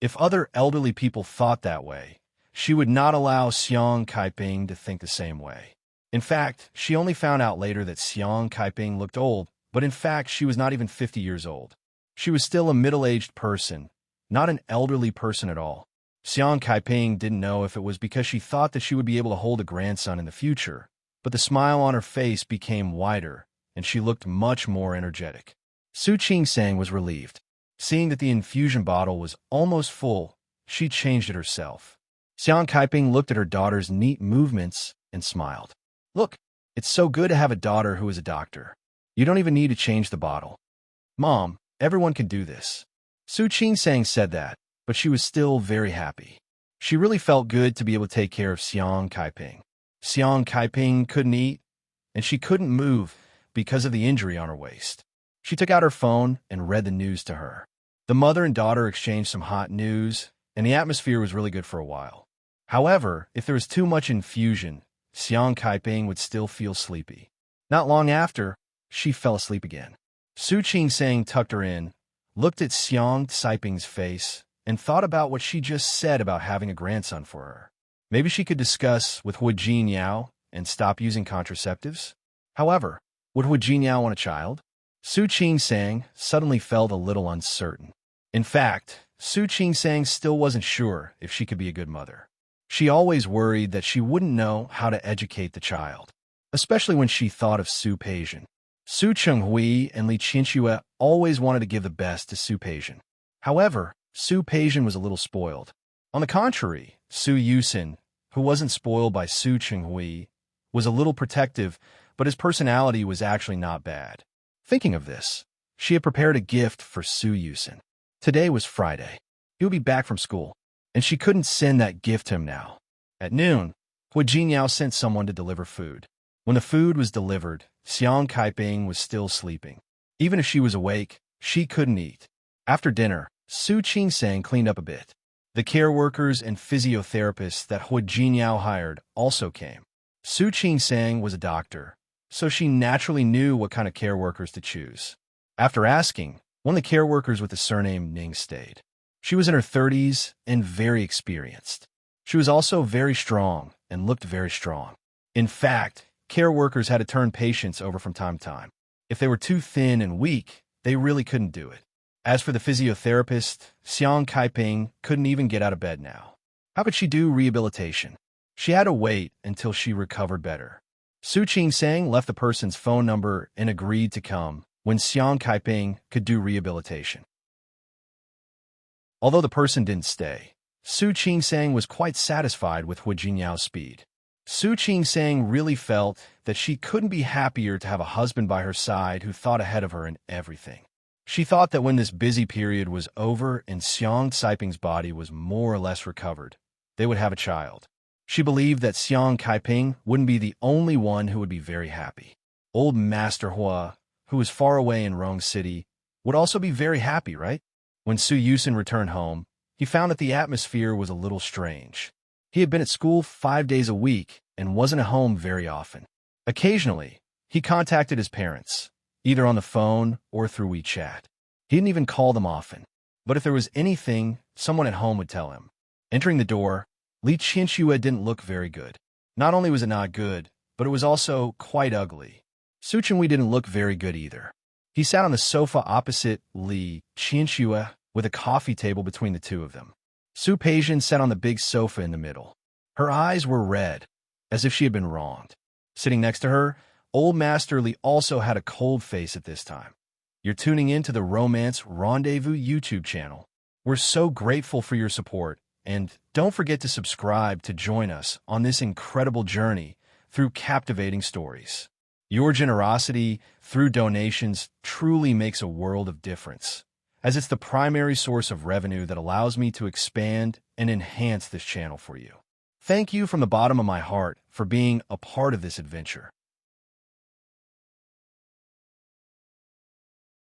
If other elderly people thought that way, she would not allow Xiang Kaiping to think the same way. In fact, she only found out later that Xiang Kaiping looked old, but in fact she was not even 50 years old. She was still a middle-aged person, not an elderly person at all. Xiang Kaiping didn't know if it was because she thought that she would be able to hold a grandson in the future, but the smile on her face became wider, and she looked much more energetic. Su Qing-sang was relieved. Seeing that the infusion bottle was almost full, she changed it herself. Xiang Kaiping looked at her daughter's neat movements and smiled. Look, it's so good to have a daughter who is a doctor. You don't even need to change the bottle. Mom, everyone can do this. Su Qing-sang said that, but she was still very happy. She really felt good to be able to take care of Xiang Kaiping. Xiang Kaiping couldn't eat, and she couldn't move because of the injury on her waist. She took out her phone and read the news to her. The mother and daughter exchanged some hot news, and the atmosphere was really good for a while. However, if there was too much infusion, Xiang Kaiping would still feel sleepy. Not long after, she fell asleep again. Su Qing-sang tucked her in, looked at Xiang Caiping's face, and thought about what she just said about having a grandson for her. Maybe she could discuss with Hu Jinyao and stop using contraceptives? However, would Hu Jinyao want a child? Su Qing-sang suddenly felt a little uncertain. In fact, Su Qing-sang still wasn't sure if she could be a good mother. She always worried that she wouldn't know how to educate the child, especially when she thought of Su Peijian. Su Chenghui and Li Qinxue always wanted to give the best to Su Peijian. However, Su Peijian was a little spoiled. On the contrary, Su Yusin, who wasn't spoiled by Su Chenghui, was a little protective, but his personality was actually not bad. Thinking of this, she had prepared a gift for Su Yusin. Today was Friday. He would be back from school, and she couldn't send that gift to him now. At noon, Hu Jinyao sent someone to deliver food. When the food was delivered, Xiang Kaiping was still sleeping. Even if she was awake, she couldn't eat. After dinner, Su Qing-sang cleaned up a bit. The care workers and physiotherapists that Hu Jinyao hired also came. Su Qing-sang was a doctor, so she naturally knew what kind of care workers to choose. After asking, one of the care workers with the surname Ning stayed. She was in her 30s and very experienced. She was also very strong and looked very strong. In fact, care workers had to turn patients over from time to time. If they were too thin and weak, they really couldn't do it. As for the physiotherapist, Xiang Kaiping couldn't even get out of bed now. How could she do rehabilitation? She had to wait until she recovered better. Su Qing-sang left the person's phone number and agreed to come when Xiang Kaiping could do rehabilitation. Although the person didn't stay, Su Qing-sang was quite satisfied with Hu Jinyao's speed. Su Qing-sang really felt that she couldn't be happier to have a husband by her side who thought ahead of her in everything. She thought that when this busy period was over and Xiang Kaiping's body was more or less recovered, they would have a child. She believed that Xiang Kaiping wouldn't be the only one who would be very happy. Old Master Hua, who was far away in Rong City, would also be very happy, right? When Su Yusin returned home, he found that the atmosphere was a little strange. He had been at school 5 days a week and wasn't at home very often. Occasionally, he contacted his parents, either on the phone or through WeChat. He didn't even call them often. But if there was anything, someone at home would tell him. Entering the door, Li Qianxue didn't look very good. Not only was it not good, but it was also quite ugly. Su Qingwei didn't look very good either. He sat on the sofa opposite Li Qianxue with a coffee table between the two of them. Su Peijian sat on the big sofa in the middle. Her eyes were red, as if she had been wronged. Sitting next to her, Old Master Li also had a cold face at this time. You're tuning in to the Romance Rendezvous YouTube channel. We're so grateful for your support, and don't forget to subscribe to join us on this incredible journey through captivating stories. Your generosity through donations truly makes a world of difference, as it's the primary source of revenue that allows me to expand and enhance this channel for you. Thank you from the bottom of my heart for being a part of this adventure.